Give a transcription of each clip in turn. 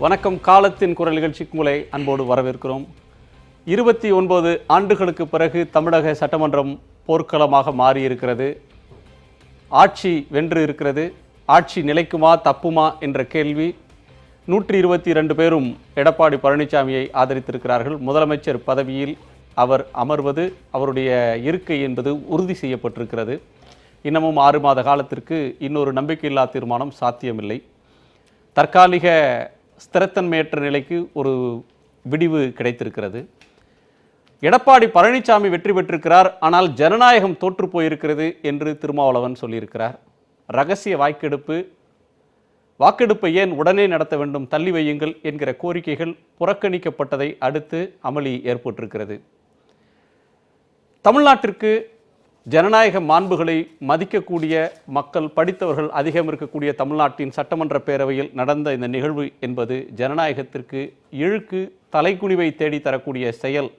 வணக்கம். காலத்தின் குரல் நிகழ்ச்சிக்கு உங்களை அன்போடு வரவேற்கிறோம். 29 ஆண்டுகளுக்கு பிறகு தமிழக சட்டமன்றம் போர்க்களமாக மாறியிருக்கிறது. ஆட்சி வென்று இருக்கிறது. ஆட்சி நிலைக்குமா தப்புமா என்ற கேள்வி 122 பேரும் எடப்பாடி பழனிசாமியை ஆதரித்திருக்கிறார்கள். முதலமைச்சர் பதவியில் அவர் அமர்வது, அவருடைய இருக்கை என்பது உறுதி செய்யப்பட்டிருக்கிறது. இன்னமும் 6 மாத காலத்திற்கு இன்னொரு நம்பிக்கையில்லா தீர்மானம் சாத்தியமில்லை. தற்காலிக ஸ்திரத்தன்மையற்ற நிலைக்கு ஒரு விடிவு கிடைத்திருக்கிறது. எடப்பாடி பழனிசாமி வெற்றி பெற்றிருக்கிறார், ஆனால் ஜனநாயகம் தோற்று போயிருக்கிறது என்று திருமாவளவன் சொல்லியிருக்கிறார். ரகசிய வாக்கெடுப்பை ஏன் உடனே நடத்த வேண்டும், தள்ளி வையுங்கள் என்கிற கோரிக்கைகள் புறக்கணிக்கப்பட்டதை அடுத்து அமளி ஏற்பட்டிருக்கிறது. தமிழ்நாட்டிற்கு ஜனநாயக மாண்புகளை மதிக்கக்கூடிய மக்கள், படித்தவர்கள் அதிகம் இருக்கக்கூடிய தமிழ்நாட்டின் சட்டமன்ற பேரவையில் நடந்த இந்த நிகழ்வு என்பது ஜனநாயகத்திற்கு இழுக்கு, தலைக்குனிவை தேடி தரக்கூடிய செயல்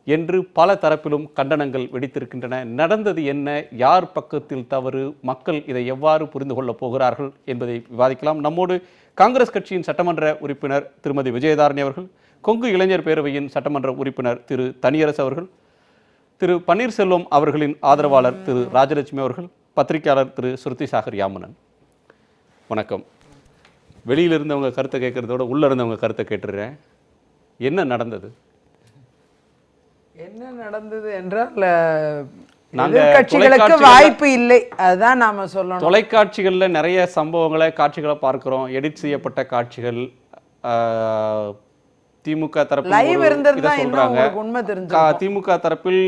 என்று பல தரப்பிலும் கண்டனங்கள் வெடித்திருக்கின்றன. நடந்தது என்ன, யார் பக்கத்தில் தவறு, மக்கள் இதை எவ்வாறு புரிந்து கொள்ளப் போகிறார்கள் என்பதை விவாதிக்கலாம். நம்மோடு காங்கிரஸ் கட்சியின் சட்டமன்ற உறுப்பினர் திருமதி விஜயதாரணி அவர்கள், கொங்கு இளைஞர் பேரவையின் சட்டமன்ற உறுப்பினர் திரு தனியரசு அவர்கள், திரு பன்னீர்செல்வம் அவர்களின் ஆதரவாளர் திரு ராஜலட்சுமி அவர்கள், பத்திரிகையாளர் திரு ஸ்ருதி சாகர் யாமுனன். வணக்கம். வெளியில் இருந்தவங்க கருத்தை கேட்கறதோட உள்ள இருந்தவங்க கருத்தை கேட்டுறேன். என்ன நடந்தது என்றால் எதிர்க்கட்சிகளுக்கு வாய்ப்பு இல்லை, அதுதான் நாம சொல்லணும். தொலைக்காட்சிகள்ல நிறைய சம்பவங்களை, காட்சிகளை பார்க்கிறோம். எடிட் செய்யப்பட்ட காட்சிகள், திமுக தரப்பில் திமுக தரப்பில்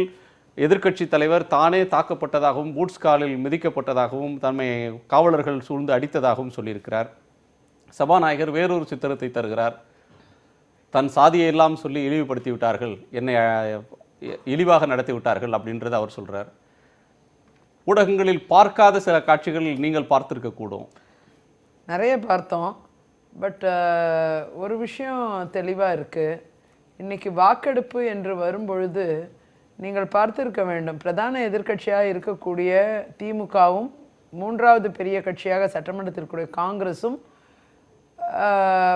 எதிர்க்கட்சி தலைவர் தானே தாக்கப்பட்டதாகவும், பூட்ஸ் காலில் மிதிக்கப்பட்டதாகவும், தன்னை காவலர்கள் சூழ்ந்து அடித்ததாகவும் சொல்லியிருக்கிறார். சபாநாயகர் வேறொரு சித்திரத்தை தருகிறார். தன் சாதியை எல்லாம் சொல்லி இழிவுபடுத்தி விட்டார்கள், என்னை இழிவாக நடத்தி விட்டார்கள் அப்படின்றத அவர் சொல்றார். ஊடகங்களில் பார்க்காத சில காட்சிகள் நீங்கள் பார்த்திருக்கக்கூடும். நிறைய பார்த்தோம். பட் ஒரு விஷயம் தெளிவாக இருக்குது. இன்றைக்கி வாக்கெடுப்பு என்று வரும்பொழுது நீங்கள் பார்த்திருக்க வேண்டும், பிரதான எதிர்க்கட்சியாக இருக்கக்கூடிய திமுகவும், மூன்றாவது பெரிய கட்சியாக சட்டமன்றத்திற்குரிய காங்கிரஸும்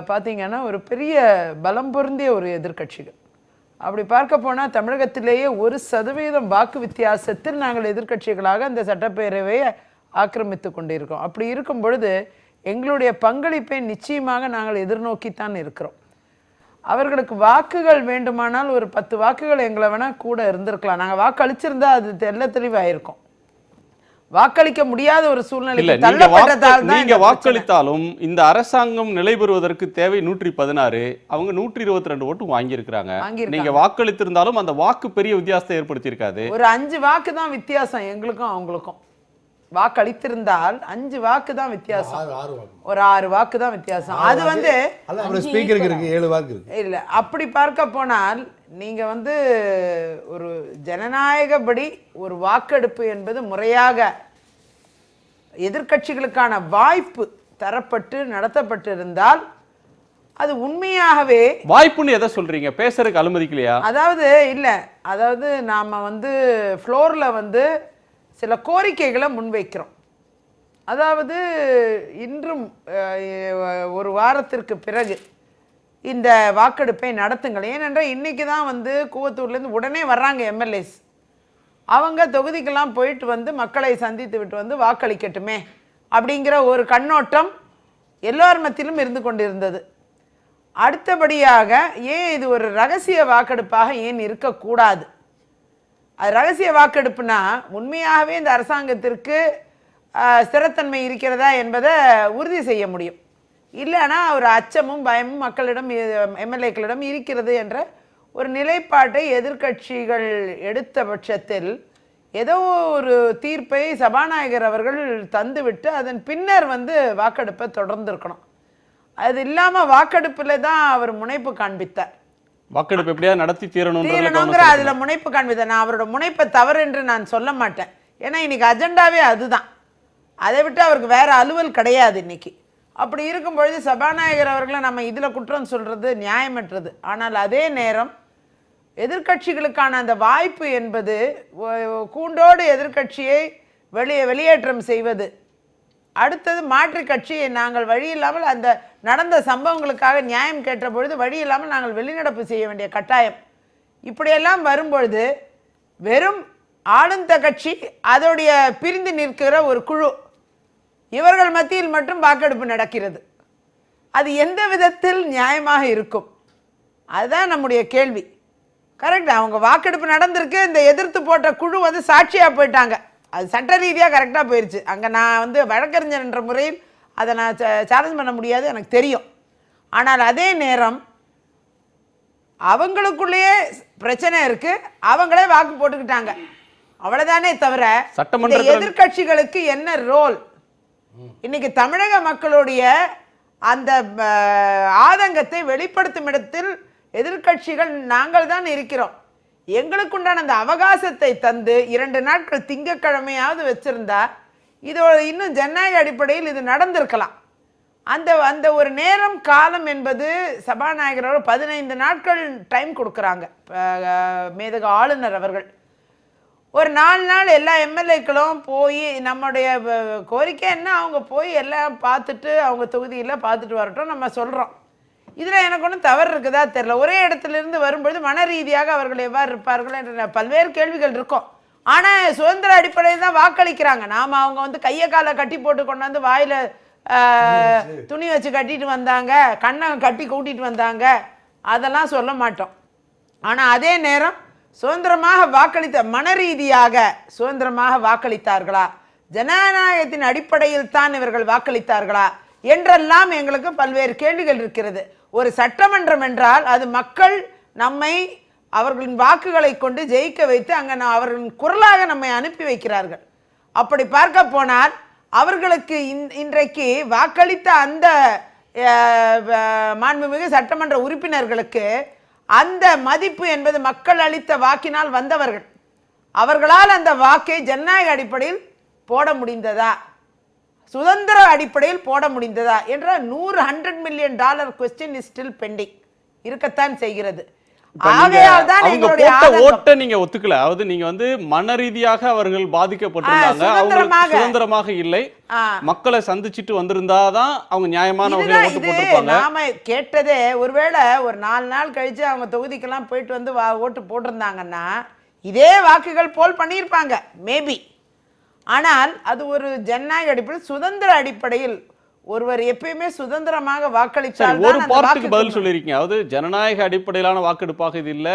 பார்த்திங்கன்னா ஒரு பெரிய பலம் பொருந்திய ஒரு எதிர்க்கட்சிகள். அப்படி பார்க்க போனால் தமிழகத்திலேயே 1% வாக்கு வித்தியாசத்தில் நாங்கள் எதிர்க்கட்சிகளாக அந்த சட்டப்பேரவையை ஆக்கிரமித்து கொண்டிருக்கோம். அப்படி இருக்கும் பொழுது எங்களுடைய பங்களிப்பை நிச்சயமாக நாங்கள் எதிர்நோக்கித்தான் இருக்கிறோம். அவர்களுக்கு வாக்குகள் வேண்டுமானால் ஒரு 10 வாக்குகள் எங்களை வேணால் கூட இருந்திருக்கலாம். நாங்கள் வாக்களிச்சிருந்தா அது தெல்ல தெளிவாயிருக்கும். வாக்களிக்க முடியாத ஒரு சூழ்நிலை. நீங்க வாக்களித்தாலும் இந்த அரசாங்கம் நிலை பெறுவதற்கு தேவை 116, அவங்க 122 ஓட்டு வாங்கியிருக்கிறாங்க. நீங்க வாக்களித்திருந்தாலும் அந்த வாக்கு பெரிய வித்தியாசத்தை ஏற்படுத்தி இருக்காது. ஒரு 5 வாக்கு தான் வித்தியாசம் எங்களுக்கும் அவங்களுக்கும். வாக்களித்திருந்தால் 5 வாக்கு தான் வித்தியாசம், ஒரு 6 வாக்கு தான் வித்தியாசம். அது வந்து ஸ்பீக்கருக்கு 7 வாக்கு இல்லை. அப்படி பார்க்க போனால் நீங்க வந்து ஒரு ஜனநாயகப்படி ஒரு வாக்கெடுப்பு என்பது முறையாக எதிர்க்கட்சிகளுக்கான வாய்ப்பு தரப்பட்டு நடத்தப்பட்டு இருந்தால் அது உண்மையாகவே. வாய்ப்புன்னு எதை சொல்றீங்க? பேசுறதுக்கு அனுமதிக்கலையா? அதாவது நாம வந்து ஃப்ளோர்ல வந்து சில கோரிக்கைகளை முன்வைக்கிறோம். அதாவது இன்றும் ஒரு வாரத்திற்கு பிறகு இந்த வாக்கெடுப்பை நடத்துங்கள். ஏனென்றால் இன்றைக்கி தான் வந்து கூவத்தூர்லேருந்து உடனே வர்றாங்க எம்எல்ஏஸ். அவங்க தொகுதிக்கெல்லாம் போயிட்டு வந்து மக்களை சந்தித்து விட்டு வந்து வாக்களிக்கட்டுமே அப்படிங்கிற ஒரு கண்ணோட்டம் எல்லோர் மத்தியிலும் இருந்து கொண்டிருந்தது. அடுத்தபடியாக ஏன் இது ஒரு ரகசிய வாக்கெடுப்பாக ஏன் இருக்கக்கூடாது? அது ரகசிய வாக்கெடுப்புனா உண்மையாகவே இந்த அரசாங்கத்திற்கு ஸ்திரத்தன்மை இருக்கிறதா என்பதை உறுதி செய்ய முடியும். இல்லைன்னா ஒரு அச்சமும் பயமும் மக்களிடம், எம்எல்ஏக்களிடம் இருக்கிறது என்ற ஒரு நிலைப்பாட்டை எதிர்க்கட்சிகள் எடுத்த பட்சத்தில் ஏதோ ஒரு தீர்ப்பை சபாநாயகர் அவர்கள் தந்துவிட்டு அதன் பின்னர் வந்து வாக்கெடுப்பை தொடர்ந்துருக்கணும். அது இல்லாமல் வாக்கெடுப்பில் தான் அவர் முனைப்பு காண்பித்தார். வாக்கெடுப்பு எப்படியா நடத்தி தீரணுங்கிற அதுல முனைப்பு காண்பித்தார். நான் அவரோட முனைப்பை தவறு என்று நான் சொல்ல மாட்டேன். ஏன்னா இன்னைக்கு அஜெண்டாவே அதுதான். அதை விட்டு அவருக்கு வேற அலுவல் கிடையாது இன்னைக்கு. அப்படி இருக்கும் பொழுது சபாநாயகர் அவர்களை நம்ம இதில் குற்றம் சொல்கிறது நியாயமற்றது. ஆனால் அதே நேரம் எதிர்க்கட்சிகளுக்கான அந்த வாய்ப்பு என்பது கூண்டோடு எதிர்க்கட்சியை வெளியேற்றம் செய்வது அடுத்தது மாற்று கட்சி நாங்கள் வழி இல்லாமல் அந்த நடந்த சம்பவங்களுக்காக நியாயம் கேட்ட பொழுது வழி இல்லாமல் நாங்கள் வெளிநடப்பு செய்ய வேண்டிய கட்டாயம். இப்படியெல்லாம் வரும்பொழுது வெறும் ஆளுந்த கட்சி அதோடைய பிரிந்து நிற்கிற ஒரு குழு இவர்கள் மத்தியில் மட்டும் வாக்கெடுப்பு நடக்கிறது. அது எந்த விதத்தில் நியாயமாக இருக்கும்? அதுதான் நம்முடைய கேள்வி. கரெக்ட், அவங்க வாக்கெடுப்பு நடந்திருக்கு, இந்த எதிர்த்து போட்ட குழு வந்து சாட்சியாக போயிட்டாங்க, அது சட்ட ரீதியாக கரெக்டாக போயிடுச்சு. அங்கே நான் வந்து வழக்கறிஞர் என்ற முறையில் அதை நான் சேலஞ்ச் பண்ண முடியாது, எனக்கு தெரியும். ஆனால் அதே நேரம் அவங்களுக்குள்ளேயே பிரச்சனை இருக்கு, அவங்களே வாக்கு போட்டுக்கிட்டாங்க, அவ்வளவுதானே தவிர எதிர்கட்சிகளுக்கு என்ன ரோல்? இன்னைக்கு தமிழக மக்களுடைய அந்த ஆதங்கத்தை வெளிப்படுத்தும் இடத்தில் எதிர்கட்சிகள் நாங்கள் தான் இருக்கிறோம். எங்களுக்குண்டான அந்த அவகாசத்தை தந்து 2 நாட்கள் திங்கட்கிழமையாவது வச்சிருந்தா இது இன்னும் ஜனநாயக அடிப்படையில் இது நடந்திருக்கலாம். அந்த ஒரு நேரம் காலம் என்பது சபாநாயகரோட 15 நாட்கள் டைம் கொடுக்குறாங்க மேதக ஆளுநர் அவர்கள். ஒரு 4 நாள் எல்லா எம்எல்ஏக்களும் போய் நம்முடைய கோரிக்கை என்ன அவங்க போய் எல்லாம் பார்த்துட்டு அவங்க தொகுதியில் பார்த்துட்டு வரட்டும் நம்ம சொல்கிறோம். இதில் எனக்கு ஒன்றும் தவறு இருக்குதா தெரியல. ஒரே இடத்துலேருந்து வரும்பொழுது மன ரீதியாக அவர்கள் எவ்வாறு இருப்பார்கள் என்ற பல்வேறு கேள்விகள் இருக்கும். ஆனால் சுதந்திர அடிப்படையில் தான் வாக்களிக்கிறாங்க. நாம் அவங்க வந்து கையை காலை கட்டி போட்டு கொண்டாந்து வாயில் துணி வச்சு கட்டிட்டு வந்தாங்க, கண்ணை கட்டி கூட்டிகிட்டு வந்தாங்க, அதெல்லாம் சொல்ல மாட்டோம். ஆனால் அதே நேரம் சுதந்திரமாக வாக்களித்த மன ரீதியாக சுதந்திரமாக வாக்களித்தார்களா, ஜனநாயகத்தின் அடிப்படையில் தான் இவர்கள் வாக்களித்தார்களா என்றெல்லாம் எங்களுக்கு பல்வேறு கேள்விகள் இருக்கிறது. ஒரு சட்டமன்றம் என்றால் அது மக்கள் நம்மை அவர்களின் வாக்குகளை கொண்டு ஜெயிக்க வைத்து அங்கே அவர்களின் குரலாக நம்மை அனுப்பி வைக்கிறார்கள். அப்படி பார்க்க போனால் அவர்களுக்கு இன்றைக்கு வாக்களித்த அந்த மாண்புமிகு சட்டமன்ற உறுப்பினர்களுக்கு அந்த மதிப்பு என்பது மக்கள் அளித்த வாக்கினால் வந்தவர்கள். அவர்களால் அந்த வாக்கை ஜனநாயக அடிப்படையில் போட முடிந்ததா, சுதந்திர அடிப்படையில் போட முடிந்ததா என்ற $100 million question is still bending இருக்கத்தான் செய்கிறது. ஆகையால் தான் எங்களுடைய ஓட்டை நீங்க ஒத்துக்கல. அதாவது நீங்க வந்து மன ரீதியாக அவர்கள் பாதிக்கப்பட்டிருந்தாங்க, சுதந்திரமாக இல்லை, மக்களை சந்திச்சிட்டு வந்திருந்தாதான் அவங்க நியாயமான வகையில் ஓட்டு போட்டிருப்பாங்க. நாம கேட்டதே ஒருவேளை ஒரு 4 நாள் கழிச்சு அவங்க தொகுதிக்கெல்லாம் போயிட்டு வந்து ஓட்டு போட்டிருந்தாங்கன்னா இதே வாக்குகள் போல் பண்ணியிருப்பாங்க மேபி. ஆனால் அது ஒரு ஜனநாயக அடிப்படையில் சுதந்திர அடிப்படையில் ஒருவர் எப்பயுமே சுதந்திரமாக வாக்களித்தால் ஒரு பார்ட்டுக்கு பதில் சொல்லியிருக்கீங்க. அதாவது ஜனநாயக அடிப்படையிலான வாக்கெடுப்பாக இது இல்லை,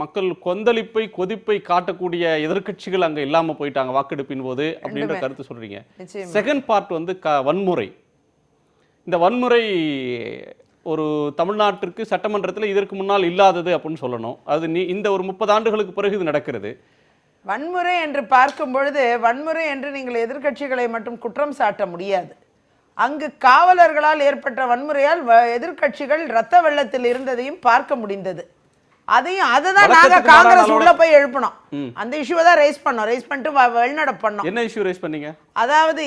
மக்கள் கொந்தளிப்பை கொதிப்பை காட்டக்கூடிய எதிர்கட்சிகள் அங்க இல்லாம போயிட்டாங்க வாக்கெடுப்பின் போது அப்படின்ற கருத்து சொல்றீங்க. செகண்ட் பார்ட் வந்து வன்முறை. இந்த வன்முறை ஒரு தமிழ்நாட்டிற்கு சட்டமன்றத்தில் இதற்கு முன்னால் இல்லாதது அப்படின்னு சொல்லணும். அது இந்த ஒரு 30 ஆண்டுகளுக்கு பிறகு இது நடக்கிறது. வன்முறை என்று பார்க்கும் பொழுது வன்முறை என்று நீங்கள் எதிர்கட்சிகளை மட்டும் குற்றம் சாட்ட முடியாது. அங்கு காவலர்களால் ஏற்பட்ட வன்முறையால் எதிர்கட்சிகள் ரத்த வெள்ளத்தில் இருந்ததையும் பார்க்க முடிந்தது. அதையும் அதுதான் நாங்க காங்கிரஸ் உள்ள போய் எழுப்பணும். அந்த இஷ்யூவை தான் ரைஸ் பண்ணிட்டு வெளிநடப்பு பண்ணோம். என்ன இஷ்யூ ரைஸ் பண்ணீங்க? அதாவது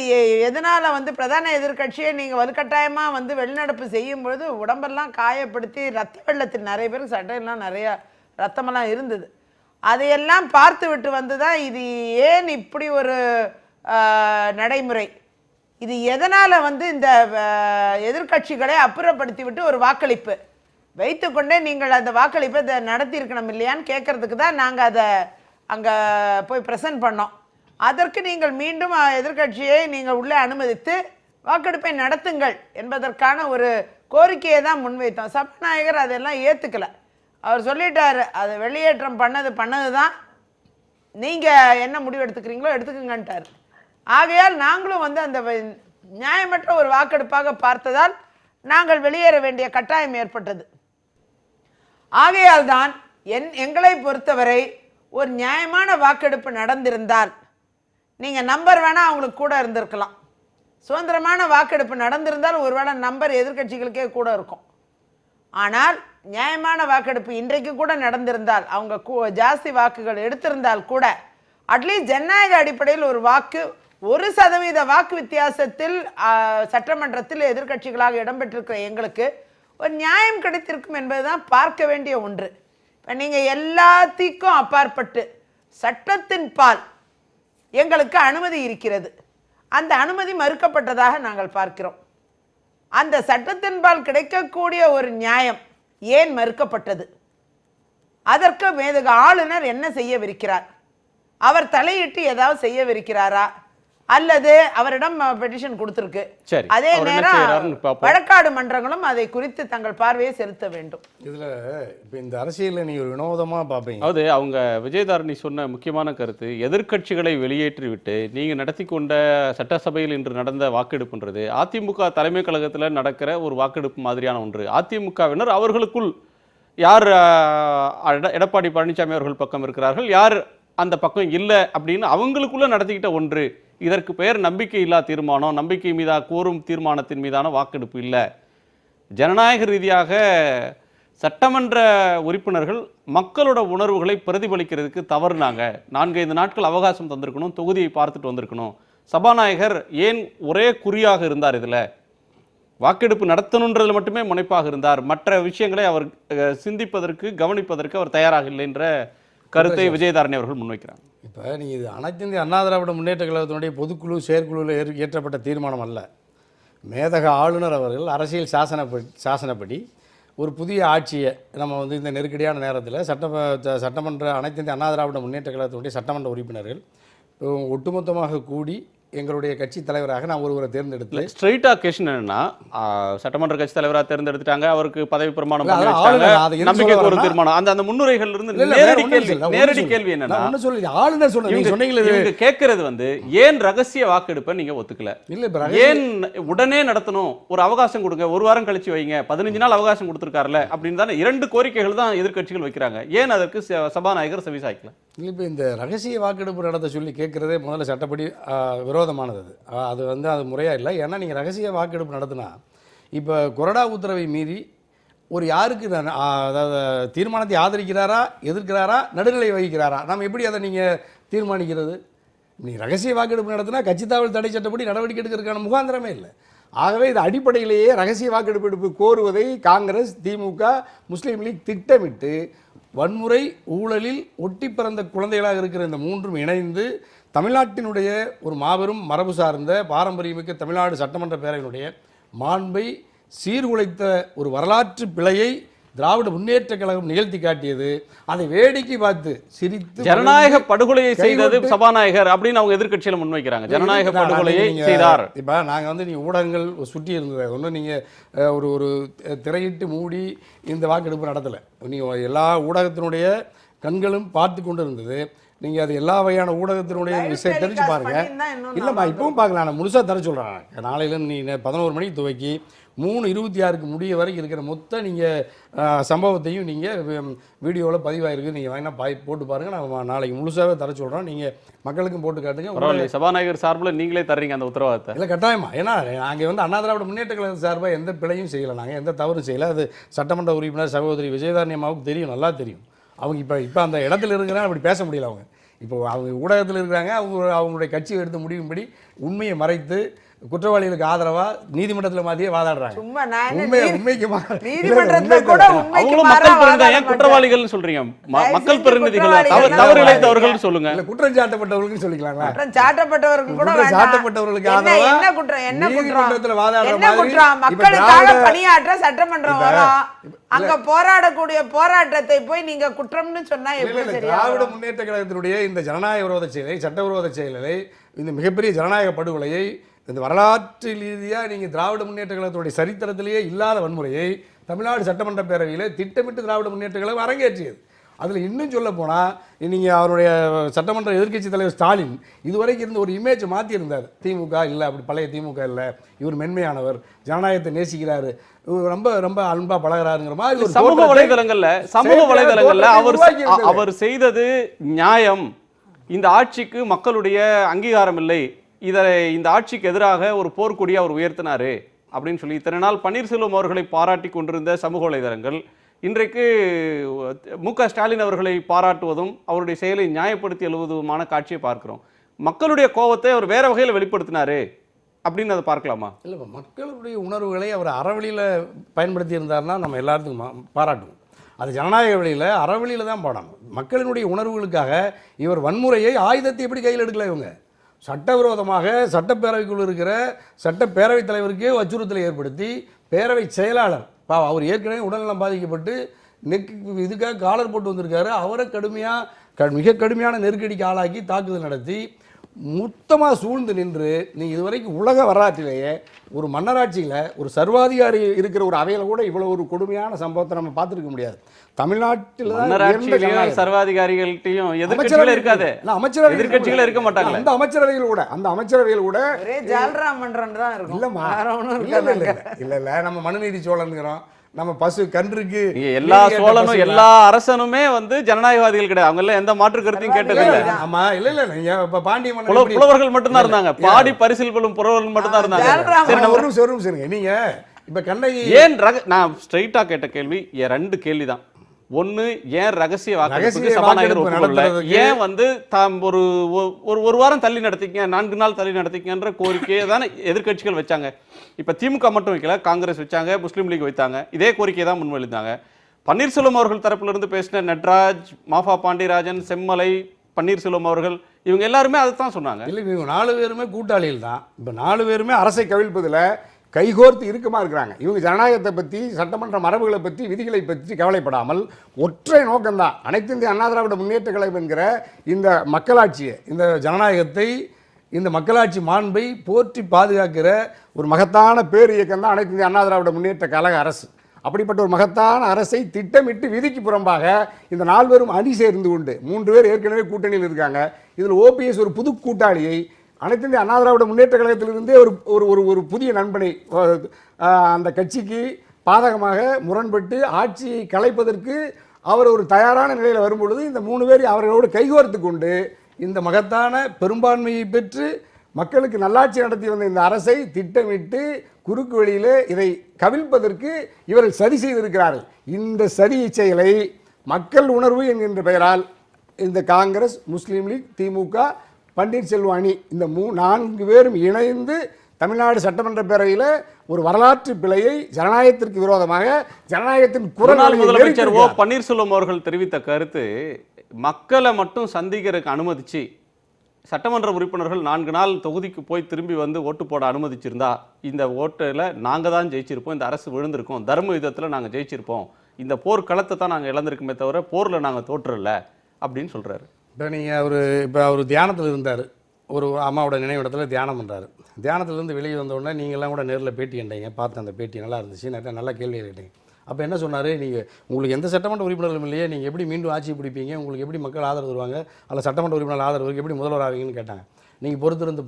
எதனால வந்து பிரதான எதிர்கட்சியை நீங்க வலுக்கட்டாயமா வந்து வெளிநடப்பு செய்யும் பொழுது உடம்பெல்லாம் காயப்படுத்தி ரத்த வெள்ளத்தில் நிறைய பேருக்கு சட்டையெல்லாம் நிறைய ரத்தமெல்லாம் இருந்தது. அதையெல்லாம் பார்த்து விட்டு வந்துதான் இது ஏன் இப்படி ஒரு நடைமுறை, இது எதனால வந்து இந்த எதிர்கட்சிகளை அப்புறப்படுத்தி விட்டு ஒரு வாக்களிப்பு வைத்துக்கொண்டே நீங்கள் அந்த வாக்களிப்பை நடத்தி இருக்கணும் இல்லையான்னு கேட்கறதுக்கு தான் நாங்கள் அதை அங்கே போய் ப்ரெசென்ட் பண்ணோம். அதற்கு நீங்கள் மீண்டும் எதிர்கட்சியை நீங்கள் உள்ளே அனுமதித்து வாக்கெடுப்பை நடத்துங்கள் என்பதற்கான ஒரு கோரிக்கையை தான் முன்வைத்தோம். சபாநாயகர் அதெல்லாம் ஏற்றுக்கலை. அவர் சொல்லிட்டாரு, அதை வெளியேற்றம் பண்ணது தான், நீங்கள் என்ன முடிவு எடுத்துக்கிறீங்களோ எடுத்துக்குங்கன்ட்டார். ஆகையால் நாங்களும் வந்து அந்த நியாயமற்ற ஒரு வாக்கெடுப்பாக பார்த்ததால் நாங்கள் வெளியேற வேண்டிய கட்டாயம் ஏற்பட்டது. ஆகையால் தான் எங்களை பொறுத்தவரை ஒரு நியாயமான வாக்கெடுப்பு நடந்திருந்தால் நீங்கள் நம்பர் வேணால் அவங்களுக்கு கூட இருந்திருக்கலாம். சுதந்திரமான வாக்கெடுப்பு நடந்திருந்தால் ஒருவேளை நம்பர் எதிர்கட்சிகளுக்கே கூட இருக்கும். ஆனால் நியாயமான வாக்கெடுப்பு இன்றைக்கு கூட நடந்திருந்தால் அவங்க ஜாஸ்தி வாக்குகள் எடுத்திருந்தால் கூட அட்லீஸ்ட் ஜனநாயக அடிப்படையில் ஒரு 1% வாக்கு வித்தியாசத்தில் சட்டமன்றத்தில் எதிர்கட்சிகளாக இடம்பெற்றிருக்கிற எங்களுக்கு ஒரு நியாயம் கிடைத்திருக்கும் என்பதுதான் பார்க்க வேண்டிய ஒன்று. இப்போ நீங்கள் எல்லாத்திற்கும் அப்பாற்பட்டு சட்டத்தின் பால் எங்களுக்கு அனுமதி இருக்கிறது. அந்த அனுமதி மறுக்கப்பட்டதாக நாங்கள் பார்க்கிறோம். அந்த சட்டத்தின்பால் கிடைக்கக்கூடிய ஒரு நியாயம் ஏன் மறுக்கப்பட்டது? அதற்கு மேதகு ஆளுநர் என்ன செய்யவிருக்கிறார்? அவர் தலையிட்டு ஏதாவது செய்யவிருக்கிறாரா? அல்லது அவரிடம் பெட்டிஷன் கொடுத்திருக்கு. சரி, அதே அவர் என்ன நேரம் செய்யறாருன்னு பார்ப்போம். வழக்காடு மன்றங்களும் அதை குறித்து தங்கள் பார்வையை செலுத்த வேண்டும். இதுல இப்ப இந்த அரசியல்ல நீங்க ஒரு வினோதமா பார்ப்பீங்க. அதாவது அவங்க விஜயதாரணி சொன்ன முக்கியமான கருத்து, எதிர்க்கட்சிகளை வெளியேற்றிவிட்டு நீங்க நடத்தி கொண்ட சட்டசபையில் இன்று நடந்த வாக்கெடுப்புன்றது அதிமுக தலைமை கழகத்தில் நடக்கிற ஒரு வாக்கெடுப்பு மாதிரியான ஒன்று. அதிமுகவினர் அவர்களுக்குள் யார் எடப்பாடி பழனிசாமி அவர்கள் பக்கம் இருக்கிறார்கள், யார் அந்த பக்கம் இல்லை அப்படின்னு அவங்களுக்குள்ள நடத்திக்கிட்ட ஒன்று. இதற்கு பெயர் நம்பிக்கை இல்லா தீர்மானம், நம்பிக்கை மீதாக கோரும் தீர்மானத்தின் மீதான வாக்கெடுப்பு இல்லை. ஜனநாயக ரீதியாக சட்டமன்ற உறுப்பினர்கள் மக்களோட உணர்வுகளை பிரதிபலிக்கிறதுக்கு தவறுனாங்க. 4-5 நாட்கள் அவகாசம் தந்திருக்கணும், தொகுதியை பார்த்துட்டு வந்திருக்கணும். சபாநாயகர் ஏன் ஒரே குறியாக இருந்தார்? இதில் வாக்கெடுப்பு நடத்தணுன்றதுல மட்டுமே முனைப்பாக இருந்தார். மற்ற விஷயங்களை அவர் சிந்திப்பதற்கு கவனிப்பதற்கு அவர் தயாராக இல்லை என்ற கருத்தை விஜயதாரணி அவர்கள் முன்வைக்கிறாங்க. இப்போ நீங்கள் இது அனைத்து இந்திய அண்ணா திராவிட முன்னேற்ற கழகத்தினுடைய பொதுக்குழு செயற்குழுவில் ஏற்றப்பட்ட தீர்மானம் அல்ல. மேதக ஆளுநர் அவர்கள் அரசியல் சாசனப்படி ஒரு புதிய ஆட்சியை நம்ம இந்த நெருக்கடியான நேரத்தில் சட்டமன்ற அனைத்து இந்திய அண்ணா திராவிட முன்னேற்ற கழகத்தினுடைய சட்டமன்ற உறுப்பினர்கள் ஒட்டுமொத்தமாக கூடி எங்களுடைய கட்சி தலைவராக நான் ஒருவரை தேர்ந்தெடுத்து ஸ்ட்ரெயிட்டா கொஸ்டின் என்னன்னா, சட்டமன்ற கட்சி தலைவராக தேர்ந்தெடுத்துட்டாங்க, அவருக்கு பதவி பிரமாணம் நம்பிக்கை ஒரு தீர்மானம், அந்த முன்னுரைகள் இருந்து நேரடி கேள்வி என்னன்னா, ஆளுநர் சொன்னீங்க கேட்கறது ஏன் ரகசிய வாக்கெடுப்பை நீங்க ஒத்துக்கல? இல்ல, ஏன் உடனே நடத்தணும், ஒரு அவகாசம் கொடுங்க, ஒரு வாரம் கழிச்சு வைங்க, 15 நாள் அவகாசம் கொடுத்துருக்காருல அப்படின்னு தானே 2 கோரிக்கைகள் தான் எதிர்க்கட்சிகள் வைக்கிறாங்க. ஏன் அதற்கு சபாநாயகர் செவிசாய்க்கல? இல்லை, இப்போ இந்த ரகசிய வாக்கெடுப்பு நடத்த சொல்லி கேட்குறதே முதல்ல சட்டப்படி விரோதமானது. அது அது முறையாக இல்லை. ஏன்னா நீங்கள் ரகசிய வாக்கெடுப்பு நடத்தினா இப்போ கொறடா உத்தரவை மீறி ஒரு யாருக்கு அதாவது தீர்மானத்தை ஆதரிக்கிறாரா, எதிர்க்கிறாரா, நடுநிலை வகிக்கிறாரா, நாம் எப்படி அதை நீங்கள் தீர்மானிக்கிறது? நீங்கள் ரகசிய வாக்கெடுப்பு நடத்தினா கட்சித்தாவல் தடை சட்டப்படி நடவடிக்கை எடுக்கிறதுக்கான முகாந்திரமே இல்லை. ஆகவே இது அடிப்படையிலேயே ரகசிய வாக்கெடுப்பு கோருவதை காங்கிரஸ், திமுக, முஸ்லீம் லீக் திட்டமிட்டு வன்முறை ஊழலில் ஒட்டி பிறந்த குழந்தைகளாக இருக்கிற இந்த மூன்றும் இணைந்து தமிழ்நாட்டினுடைய ஒரு மாபெரும் மரபு சார்ந்த பாரம்பரியமிக்க தமிழ்நாடு சட்டமன்ற பேரவையினுடைய மாண்பை சீர்குலைத்த ஒரு வரலாற்று பிழையை திராவிட முன்னேற்ற கழகம் நிகழ்த்தி காட்டியது. அதை வேடிக்கை பார்த்து சிரித்து ஜனநாயக படுகொலையை செய்தது சபாநாயகர் அப்படின்னு அவங்க எதிர்க்கட்சியில முன்வைக்கிறாங்க. ஜனநாயக படுகொலையை செய்தார். இப்போ நாங்கள் நீங்கள் ஊடகங்கள் சுற்றி இருந்தது ஒன்றும் நீங்கள் ஒரு திரையிட்டு மூடி இந்த வாக்கெடுப்பு நடத்தலை. நீங்கள் எல்லா ஊடகத்தினுடைய கண்களும் பார்த்து கொண்டு இருந்தது. நீங்கள் அது எல்லா வகையான ஊடகத்தினுடைய விஷயம் தெரிஞ்சு பாருங்கள். இல்லைம்மா, இப்பவும் பார்க்கலாம், நான் முழுசாக தர சொல்கிறேன். நாளையிலேருந்து நீ 11 மணிக்கு துவக்கி 3:26 முடிய வரைக்கும் இருக்கிற மொத்த நீங்கள் சம்பவத்தையும் நீங்கள் வீடியோவில் பதிவாயிருக்கு, நீங்கள் வேணா போட்டு பாருங்கள். நான் நாளைக்கு முழுசாகவே தர சொல்கிறோம். நீங்கள் மக்களுக்கும் போட்டு காட்டுங்க. சபாநாயகர் சார்பில் நீங்களே தர்றீங்க அந்த உத்தரவாதத்தை? இல்லை, கட்டாயமா. ஏன்னா நாங்கள் அண்ணா திராவிட முன்னேற்ற கழகம் சார்பாக எந்த பிழையும் செய்யலை, நாங்கள் எந்த தவறும் செய்யலை. அது சட்டமன்ற உறுப்பினர் சகோதரி விஜயதாரணி அம்மாவுக்கு தெரியும், நல்லா தெரியும். அவங்க இப்போ அந்த இடத்துல இருக்கிறாங்க, அப்படி பேச முடியல. அவங்க ஊடகத்தில் இருக்கிறாங்க. அவங்களுடைய கட்சியை எடுத்து முடியும்படி உண்மையை மறைத்து குற்றவாளிகளுக்கு ஆதரவா நீதிமன்றத்தில் மாதிரியே வாதாடுறாங்க. குற்றவாளிகள் சொல்றீங்க, மக்கள் பிரதிநிதிகள், தவறு இழைத்தவர்கள் சொல்லுங்க. குற்றம் சாட்டப்பட்டவர்களுக்கு சொல்லிக்கலாம். குற்றம் சாட்டப்பட்டவர்களுக்கு கூட சாட்டப்பட்டவர்களுக்கு ஆதரவா நீதிமன்றத்தில் வாதாடுற மக்களுக்காக பணியாற்ற சட்டமன்றம் வரும். அங்க போராடக்கூடிய போராட்டத்தை போய் நீங்க குற்றம்னு சொன்னா எப்படி? திராவிட முன்னேற்ற கழகத்தினுடைய இந்த ஜனநாயக விரோத செயலை, சட்டவிரோத செயலை, இந்த மிகப்பெரிய ஜனநாயக படுகொலையை, இந்த வரலாற்று ரீதியாக நீங்கள் திராவிட முன்னேற்ற கழகத்துடைய சரித்திரத்திலேயே இல்லாத வன்முறையை தமிழ்நாடு சட்டமன்ற பேரவையில் திட்டமிட்டு திராவிட முன்னேற்ற கழகம் அரங்கேற்றியது. அதில் இன்னும் சொல்ல போனால் நீங்கள் அவருடைய சட்டமன்ற எதிர்க்கட்சி தலைவர் ஸ்டாலின் இதுவரைக்கும் இருந்த ஒரு இமேஜ் மாற்றியிருந்தார். திமுக இல்லை, அப்படி பழைய திமுக இல்லை, இவர் மென்மையானவர், ஜனநாயகத்தை நேசிக்கிறாரு, ரொம்ப ரொம்ப அன்பா பழகிறாருங்கிற மாதிரி சமூக வலைதளங்கள்ல அவர் செய்தது நியாயம், இந்த ஆட்சிக்கு மக்களுடைய அங்கீகாரம் இல்லை, இந்த ஆட்சிக்கு எதிராக ஒரு போர்க்கொடியை அவர் உயர்த்தினாரு அப்படின்னு சொல்லி இத்தனை நாள் பன்னீர்செல்வம் அவர்களை பாராட்டி கொண்டிருந்த சமூக வலைதளங்கள் இன்றைக்கு மு.க.ஸ்டாலின் அவர்களை பாராட்டுவதும் அவருடைய செயலை நியாயப்படுத்தி எழுவதுமான காட்சியை பார்க்கிறோம். மக்களுடைய கோபத்தை அவர் வேற வகையில் வெளிப்படுத்தினாரு அப்படின்னு அதை பார்க்கலாமா? இல்லை, மக்களுடைய உணர்வுகளை அவர் அறவழியில் பயன்படுத்தி இருந்தார்னா நம்ம எல்லாத்துக்கும் பாராட்டுவோம். அது ஜனநாயக வழியில் அறவழியில் தான் பாடணும். மக்களினுடைய உணர்வுகளுக்காக இவர் வன்முறையை, ஆயுதத்தை எப்படி கையில் எடுக்கல? இவங்க சட்டவிரோதமாக சட்டப்பேரவைக்குள் இருக்கிற சட்டப்பேரவைத் தலைவருக்கே அச்சுறுத்தலை ஏற்படுத்தி பேரவை செயலாளர் அவர் ஏற்கனவே உடல்நலம் பாதிக்கப்பட்டு இதுக்காக காலர் போட்டு வந்திருக்காரு. அவரை மிக கடுமையான நெருக்கடிக்கு ஆளாக்கி தாக்குதல் நடத்தி மொத்தமாக சூழ்ந்து நின்று நீங்கள் இதுவரைக்கும் உலக வரலாற்றிலேயே ஒரு மன்னராட்சியில் ஒரு சர்வாதிகாரி இருக்கிற ஒரு அவையில் கூட இவ்வளோ ஒரு கொடுமையான சம்பவத்தை நம்ம பார்த்துருக்க முடியாது. தமிழ்நாட்டில் சர்வாதிகாரிகள்ட்டையும் எதிர்க்கட்சிகளே இருக்காது, எதிர்க்கட்சிகளே இருக்க மாட்டாங்க. அந்த அமைச்சரவையில் கூட இல்ல நம்ம மனுநீதி சோழன்கிறோம், நம்ம பசு கன்றுக்கு எல்லா சோழனும் எல்லா அரசனுமே வந்து ஜனநாயகவாதிகள் கிடையாது. அவங்க எல்லாம் எந்த மாற்று கருத்தையும் கேட்டது இல்லை. ஆமா இல்ல நீங்க பாண்டிய புலவர்கள் மட்டும்தான் இருந்தாங்க, பாடி பரிசில் பெறும் புலவர்கள் மட்டும்தான் இருந்தாங்க. சரி நீங்க இப்ப கண்ணகி ஏன் நான் ஸ்ட்ரைட்டா கேட்ட கேள்வி 2 கேள்விதான். ஒன்னு, ஏன் ரகசிய வாக்கெடுப்புக்கு சபாநாயகர் ஒப்புக்கொள்ளல? ஏன் வந்து தாம் ஒரு வாரம் தள்ளி நடத்திக்க, 4 நாள் தள்ளி நடத்திக்கன்ற கோரிக்கையை தானே எதிர்க்கட்சிகள் வச்சாங்க. இப்ப திமுக மட்டும் வைக்கல, காங்கிரஸ் வச்சாங்க, முஸ்லீம் லீக் வைத்தாங்க, இதே கோரிக்கையை தான் முன்வெளிந்தாங்க. பன்னீர்செல்வம் அவர்கள் தரப்புல இருந்து பேசின நட்ராஜ், மாஃபா பாண்டியராஜன், செம்மலை, பன்னீர்செல்வம் அவர்கள் இவங்க எல்லாருமே அதை தான் சொன்னாங்க. இல்லை இவங்க 4 பேருமே கூட்டாளிகள் தான். இப்போ 4 பேருமே அரசை கவிழ்ப்பதில் கைகோர்த்து இறுக்கமாக இருக்கிறாங்க. இவங்க ஜனநாயகத்தை பற்றி, சட்டமன்ற மரபுகளை பற்றி, விதிகளை பற்றி கவலைப்படாமல் ஒற்றை நோக்கம்தான் அனைத்து இந்திய அண்ணா திராவிட முன்னேற்ற கழகம் என்கிற இந்த மக்களாட்சியை, இந்த ஜனநாயகத்தை, இந்த மக்களாட்சி மாண்பை போற்றி பாதுகாக்கிற ஒரு மகத்தான பேர் இயக்கம் தான் அனைத்து இந்திய அண்ணா திராவிட முன்னேற்ற கழக அரசு. அப்படிப்பட்ட ஒரு மகத்தான அரசை திட்டமிட்டு விதிக்கு புறம்பாக இந்த 4 பேரும் அணி சேர்ந்து கொண்டு 3 பேர் ஏற்கனவே கூட்டணியில் இருக்காங்க. இதில் ஓபிஎஸ் ஒரு புது கூட்டாளியை அனைத்து இந்திய அண்ணா திராவிட முன்னேற்ற கழகத்திலிருந்தே ஒரு புதிய நண்பனை அந்த கட்சிக்கு பாதகமாக முரண்பட்டு ஆட்சியை கலைப்பதற்கு அவர் ஒரு தயாரான நிலையில் வரும்பொழுது இந்த 3 பேர் அவர்களோடு கைகோர்த்து கொண்டு இந்த மகத்தான பெரும்பான்மையை பெற்று மக்களுக்கு நல்லாட்சி நடத்தி வந்த இந்த அரசை திட்டமிட்டு குறுக்கு வழியில் இதை கவிழ்ப்பதற்கு இவர்கள் சதி செய்திருக்கிறார்கள். இந்த சதி செயலை மக்கள் உணர்வு என்கின்ற பெயரால் இந்த காங்கிரஸ், முஸ்லீம் லீக், திமுக, பன்னீர்செல்வம் அணி இந்த 4 பேரும் இணைந்து தமிழ்நாடு சட்டமன்ற பேரவையில் ஒரு வரலாற்று பிழையை ஜனநாயகத்திற்கு விரோதமாக ஜனநாயகத்தின் குரல் முதலமைச்சர் ஓ பன்னீர்செல்வம் அவர்கள் தெரிவித்த கருத்து, மக்களை மட்டும் சந்திக்கிறதுக்கு அனுமதிச்சு சட்டமன்ற உறுப்பினர்கள் 4 நாள் தொகுதிக்கு போய் திரும்பி வந்து ஓட்டு போட அனுமதிச்சிருந்தா இந்த ஓட்டில் நாங்கள் தான் ஜெயிச்சிருப்போம், இந்த அரசு விழுந்திருக்கோம், தர்ம யுத்தத்தில் நாங்கள் ஜெயிச்சிருப்போம், இந்த போர்க்களத்தை தான் நாங்கள் இழந்திருக்குமே தவிர போரில் நாங்கள் தோற்றுல அப்படின்னு சொல்கிறாரு. இப்போ நீங்கள் அவர் தியானத்தில் இருந்தார், ஒரு அம்மாவோட நினைவிடத்தில் தியானம் பண்ணுறாரு. தியானத்திலேருந்து வெளியே வந்தோடனே நீங்கள்லாம் கூட நேரில் பேட்டி கண்டீங்க, பார்த்தேன், அந்த பேட்டி நல்லா இருந்துச்சு, நல்ல கேள்வி கேட்டீங்க. அப்போ என்ன சொன்னார், நீங்கள் உங்களுக்கு எந்த சட்டமன்ற உறுப்பினர்களும் இல்லையே, நீங்கள் எப்படி மீண்டும் ஆட்சி பிடிப்பீங்க, உங்களுக்கு எப்படி மக்கள் ஆதரவு தருவாங்க, அதில் சட்டமன்ற உறுப்பினர் ஆதரவு எப்படி முதல்வர் ஆவீங்கன்னு கேட்டாங்க. நீங்கள் பொறுத்திருந்து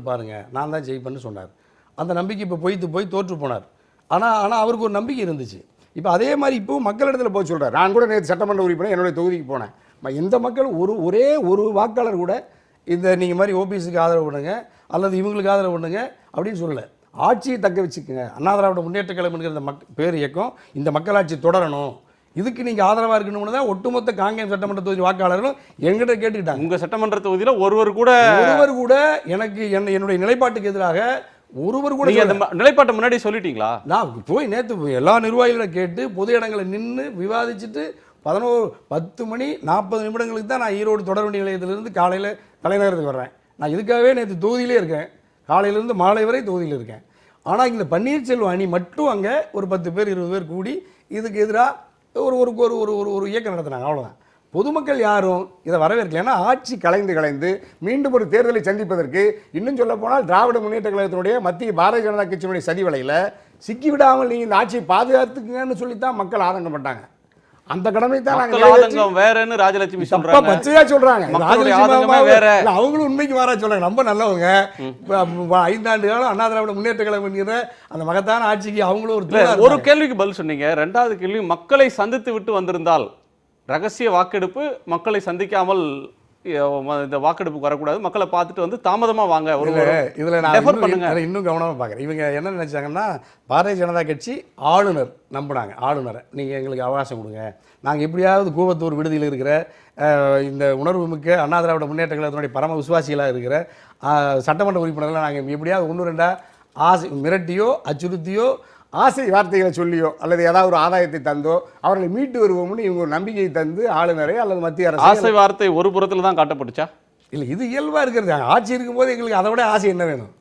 பாருங்கள், நான் தான் ஜெயிப்பேன்னு சொன்னார். அந்த நம்பிக்கை இப்போ போய் தோற்று போனார். ஆனால் அவருக்கு ஒரு நம்பிக்கை இருந்துச்சு. இப்போ அதே மாதிரி இப்போவும் மக்களிடத்தில் போய் சொல்கிறார். நான் கூட நேற்று சட்டமன்ற உறுப்பினர் என்னுடைய தொகுதிக்கு போனேன். எந்த மக்கள் ஒரே ஒரு வாக்காளர் கூட இந்த நீங்கள் மாதிரி ஓபிஎஸ்க்கு ஆதரவு பண்ணுங்க அல்லது இவங்களுக்கு ஆதரவு பண்ணுங்க அப்படின்னு சொல்லலை. ஆட்சியை தக்க வச்சுக்கோங்க, அண்ணா திராவிட முன்னேற்ற கழகம் என்கிற இந்த பேர் இயக்கம் இந்த மக்களாட்சி தொடரணும், இதுக்கு நீங்கள் ஆதரவாக இருக்கணும்னு தான் ஒட்டுமொத்த காங்கேயம் சட்டமன்ற தொகுதி வாக்காளர்களும் எங்கிட்ட கேட்டுக்கிட்டாங்க. உங்கள் சட்டமன்ற தொகுதியில் ஒருவர் கூட எனக்கு என்னுடைய நிலைப்பாட்டுக்கு எதிராக ஒருவர் கூட நிலைப்பாட்டை முன்னாடி சொல்லிட்டீங்களா? நான் போய் நேற்று எல்லா நிர்வாகிகளை கேட்டு பொது இடங்களை நின்று விவாதிச்சுட்டு 10 மணி 40 நிமிடங்களுக்கு தான் நான் ஈரோடு தொடர்வண்டி நிலையத்திலிருந்து காலையில் தலைநகரத்துக்கு வர்றேன். நான் இதுக்காகவே நேற்று தொகுதியிலே இருக்கேன், காலையிலேருந்து மாலை வரை தொகுதியில் இருக்கேன். ஆனால் இந்த பன்னீர்செல்வம் அணி மட்டும் அங்கே ஒரு 10 பேர் 20 பேர் கூடி இதுக்கு எதிராக ஒரு இயக்கம் நடத்துனாங்க, அவ்வளோதான். பொதுமக்கள் யாரும் இதை வரவேற்கல. ஏன்னா ஆட்சி கலைந்து மீண்டும் ஒரு தேர்தலை சந்திப்பதற்கு, இன்னும் சொல்ல போனால் திராவிட முன்னேற்ற கழகத்தினுடைய மத்திய பாரதிய ஜனதா கட்சியினுடைய சதி வலையில் சிக்கிவிடாமல் நீங்கள் இந்த ஆட்சியை பாதுகாத்துக்குங்கன்னு சொல்லித்தான் மக்கள் ஆதங்கப்பட்டாங்க. அந்த கடமை தான் வேறன்னு ராஜலட்சுமி சொல்றாங்க, பச்சையா சொல்றாங்க. அவங்களும் உண்மைக்கு மாறா சொல்றாங்க, ரொம்ப நல்லவங்க. 5 ஆண்டு காலம் அண்ணா திராவிட முன்னேற்ற கழகம் என்கிற அந்த மகத்தான ஆட்சிக்கு அவங்களும் ஒரு கேள்விக்கு பதில் சொன்னீங்க. 2வது கேள்வி, மக்களை சந்தித்து விட்டு வந்திருந்தால் ரகசிய வாக்கெடுப்பு, மக்களை சந்திக்காமல் இந்த வாக்கெடுப்புக்கு வரக்கூடாது, மக்களை பார்த்துட்டு வந்து தாமதமா வாங்க. இதுல நான் இன்னும் கவனமா பார்க்குறேன். இவங்க என்ன நினைச்சாங்கன்னா, பாரதிய ஜனதா கட்சி ஆளுநர் நம்பினாங்க. ஆளுநரை நீங்கள் எங்களுக்கு அவகாசம் கொடுங்க, நாங்கள் எப்படியாவது கூவத்தூர் விடுதியில் இருக்கிற இந்த உணர்வு மிக்க அண்ணா திராவிட முன்னேற்ற கழகத்தினுடைய பரம விசுவாசிகளாக இருக்கிற சட்டமன்ற உறுப்பினர்களை நாங்கள் எப்படியாவது 1-2 ஆசை மிரட்டியோ அச்சுறுத்தியோ ஆசை வார்த்தைகளை சொல்லியோ அல்லது ஏதாவது ஒரு ஆதாயத்தை தந்தோ அவர்களை மீட்டு வருவோம்னு இவங்க ஒரு நம்பிக்கையை தந்து ஆளுநரை அல்லது மத்திய அரசு ஆசை வார்த்தை ஒரு புறத்தில் தான் காட்டப்பட்டுச்சா? இல்லை, இது இயல்பாக இருக்கிறது. ஆட்சி இருக்கும்போது எங்களுக்கு அதை விட ஆசை என்ன வேணும்?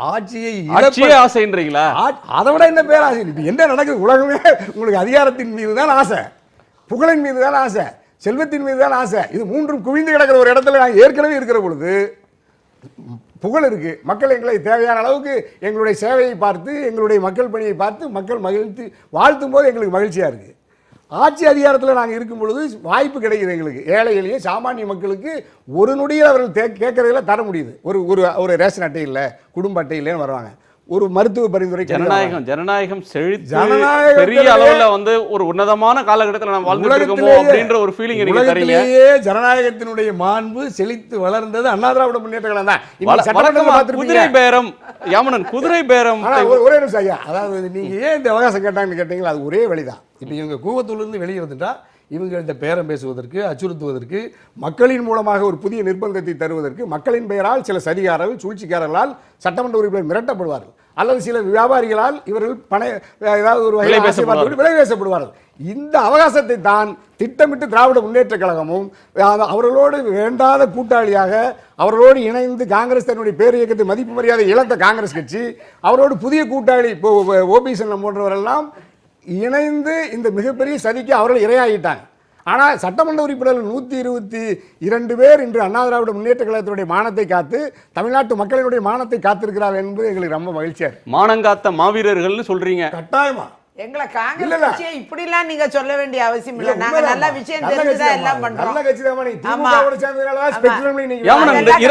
ஆட்சியை ஆசைன்றீங்களா? அதை விட என்ன பேராசை? இப்போ என்ன நடக்குது உலகமே? உங்களுக்கு அதிகாரத்தின் மீது தான் ஆசை, புகழின் மீது தான் ஆசை, செல்வத்தின் மீது தான் ஆசை. இது மூன்றும் குவிந்து கிடக்கிற ஒரு இடத்துல நாங்கள் ஏற்கனவே இருக்கிற பொழுது புகழ் இருக்கு, மக்கள் எங்களை தேவையான அளவுக்கு எங்களுடைய சேவையை பார்த்து, எங்களுடைய மக்கள் பணியை பார்த்து மக்கள் மகிழ்த்து வாழ்த்தும் போது எங்களுக்கு மகிழ்ச்சியாக இருக்குது. ஆட்சி அதிகாரத்தில் நாங்கள் இருக்கும் பொழுது வாய்ப்பு கிடைக்குது எங்களுக்கு, ஏழை எளிய சாமானிய மக்களுக்கு ஒரு நொடியில் அவர்கள் கேட்கறதுல தர முடியுது. ஒரு ஒரு ஒரு ரேஷன் அட்டை இல்லை, குடும்ப அட்டை இல்லைன்னு வருவாங்க, ஒரு மருத்துவ பரிந்துரை. ஜனநாயகம் செழித்து பெரிய அளவுல வந்து ஒரு உன்னதமான காலகட்டத்தில் நம்ம வாழ்ந்துட்டு இருக்கோமோ அப்படின்ற ஒரு ஃபீலிங் நீங்க தரீங்க. ஜனநாயகத்தினுடைய மாண்பு செழித்து வளர்ந்தது அண்ணா திராவிட முன்னேற்ற கழகம் தான். குதிரை பேரம் யாமனன், குதிரை பேரம். ஒரே நிமிஷம் ஐயா, அதாவது நீங்க ஏன் இந்த அவகாசம் கேட்டாங்கன்னு கேட்டீங்களா? அது ஒரே வழிதான். இப்போ இவங்க கூவத்தூர்லேருந்து வெளியே வந்துட்டா இவங்கள்ட்ட பேரம் பேசுவதற்கு, அச்சுறுத்துவதற்கு, மக்களின் மூலமாக ஒரு புதிய நிர்பந்தத்தை தருவதற்கு, மக்களின் பெயரால் சில சதிகாரர்கள் சூழ்ச்சிக்காரர்களால் சட்டமன்ற உறுப்பினர் மிரட்டப்படுவார்கள், அல்லது சில வியாபாரிகளால் இவர்கள் ஏதாவது ஒரு வகையில் விலை பேசப்படுவார்கள். இந்த அவகாசத்தை தான் திட்டமிட்டு திராவிட முன்னேற்ற கழகமும் அவர்களோடு வேண்டாத கூட்டாளியாக அவர்களோடு இணைந்து காங்கிரஸ் தன்னுடைய பேர் இயக்கத்தை மதிப்பு மரியாதை இழந்த காங்கிரஸ் கட்சி அவரோடு புதிய கூட்டாளி ஓபிஎஸ் போன்றவரெல்லாம் இணைந்து இந்த மிகப்பெரிய சதிக்கு அவர்கள் இரையாகிட்டாங்க. ஆனால் சட்டமன்ற உறுப்பினர்கள் 122 பேர் இன்று அண்ணா திராவிட முன்னேற்ற கழகத்தினுடைய மானத்தை காத்து, தமிழ்நாட்டு மக்களினுடைய மானத்தை காத்திருக்கிறார் என்பது எங்களுக்கு ரொம்ப மகிழ்ச்சியா இருக்கு. மானங்காத்த மாவீரர்கள்னு சொல்றீங்க. கட்டாயமா எங்களை காங்கிரஸ் கட்சியை இப்படிலாம் நீங்க சொல்ல வேண்டிய அவசியம் இல்லை. நாங்க நல்ல விஷயம் தெரிஞ்சுதான் எல்லாம் பண்றோம். நல்ல கட்சி தான். திமுகவோட சேர்ந்ததனால ஸ்பெக்ட்ரம்ல நீங்க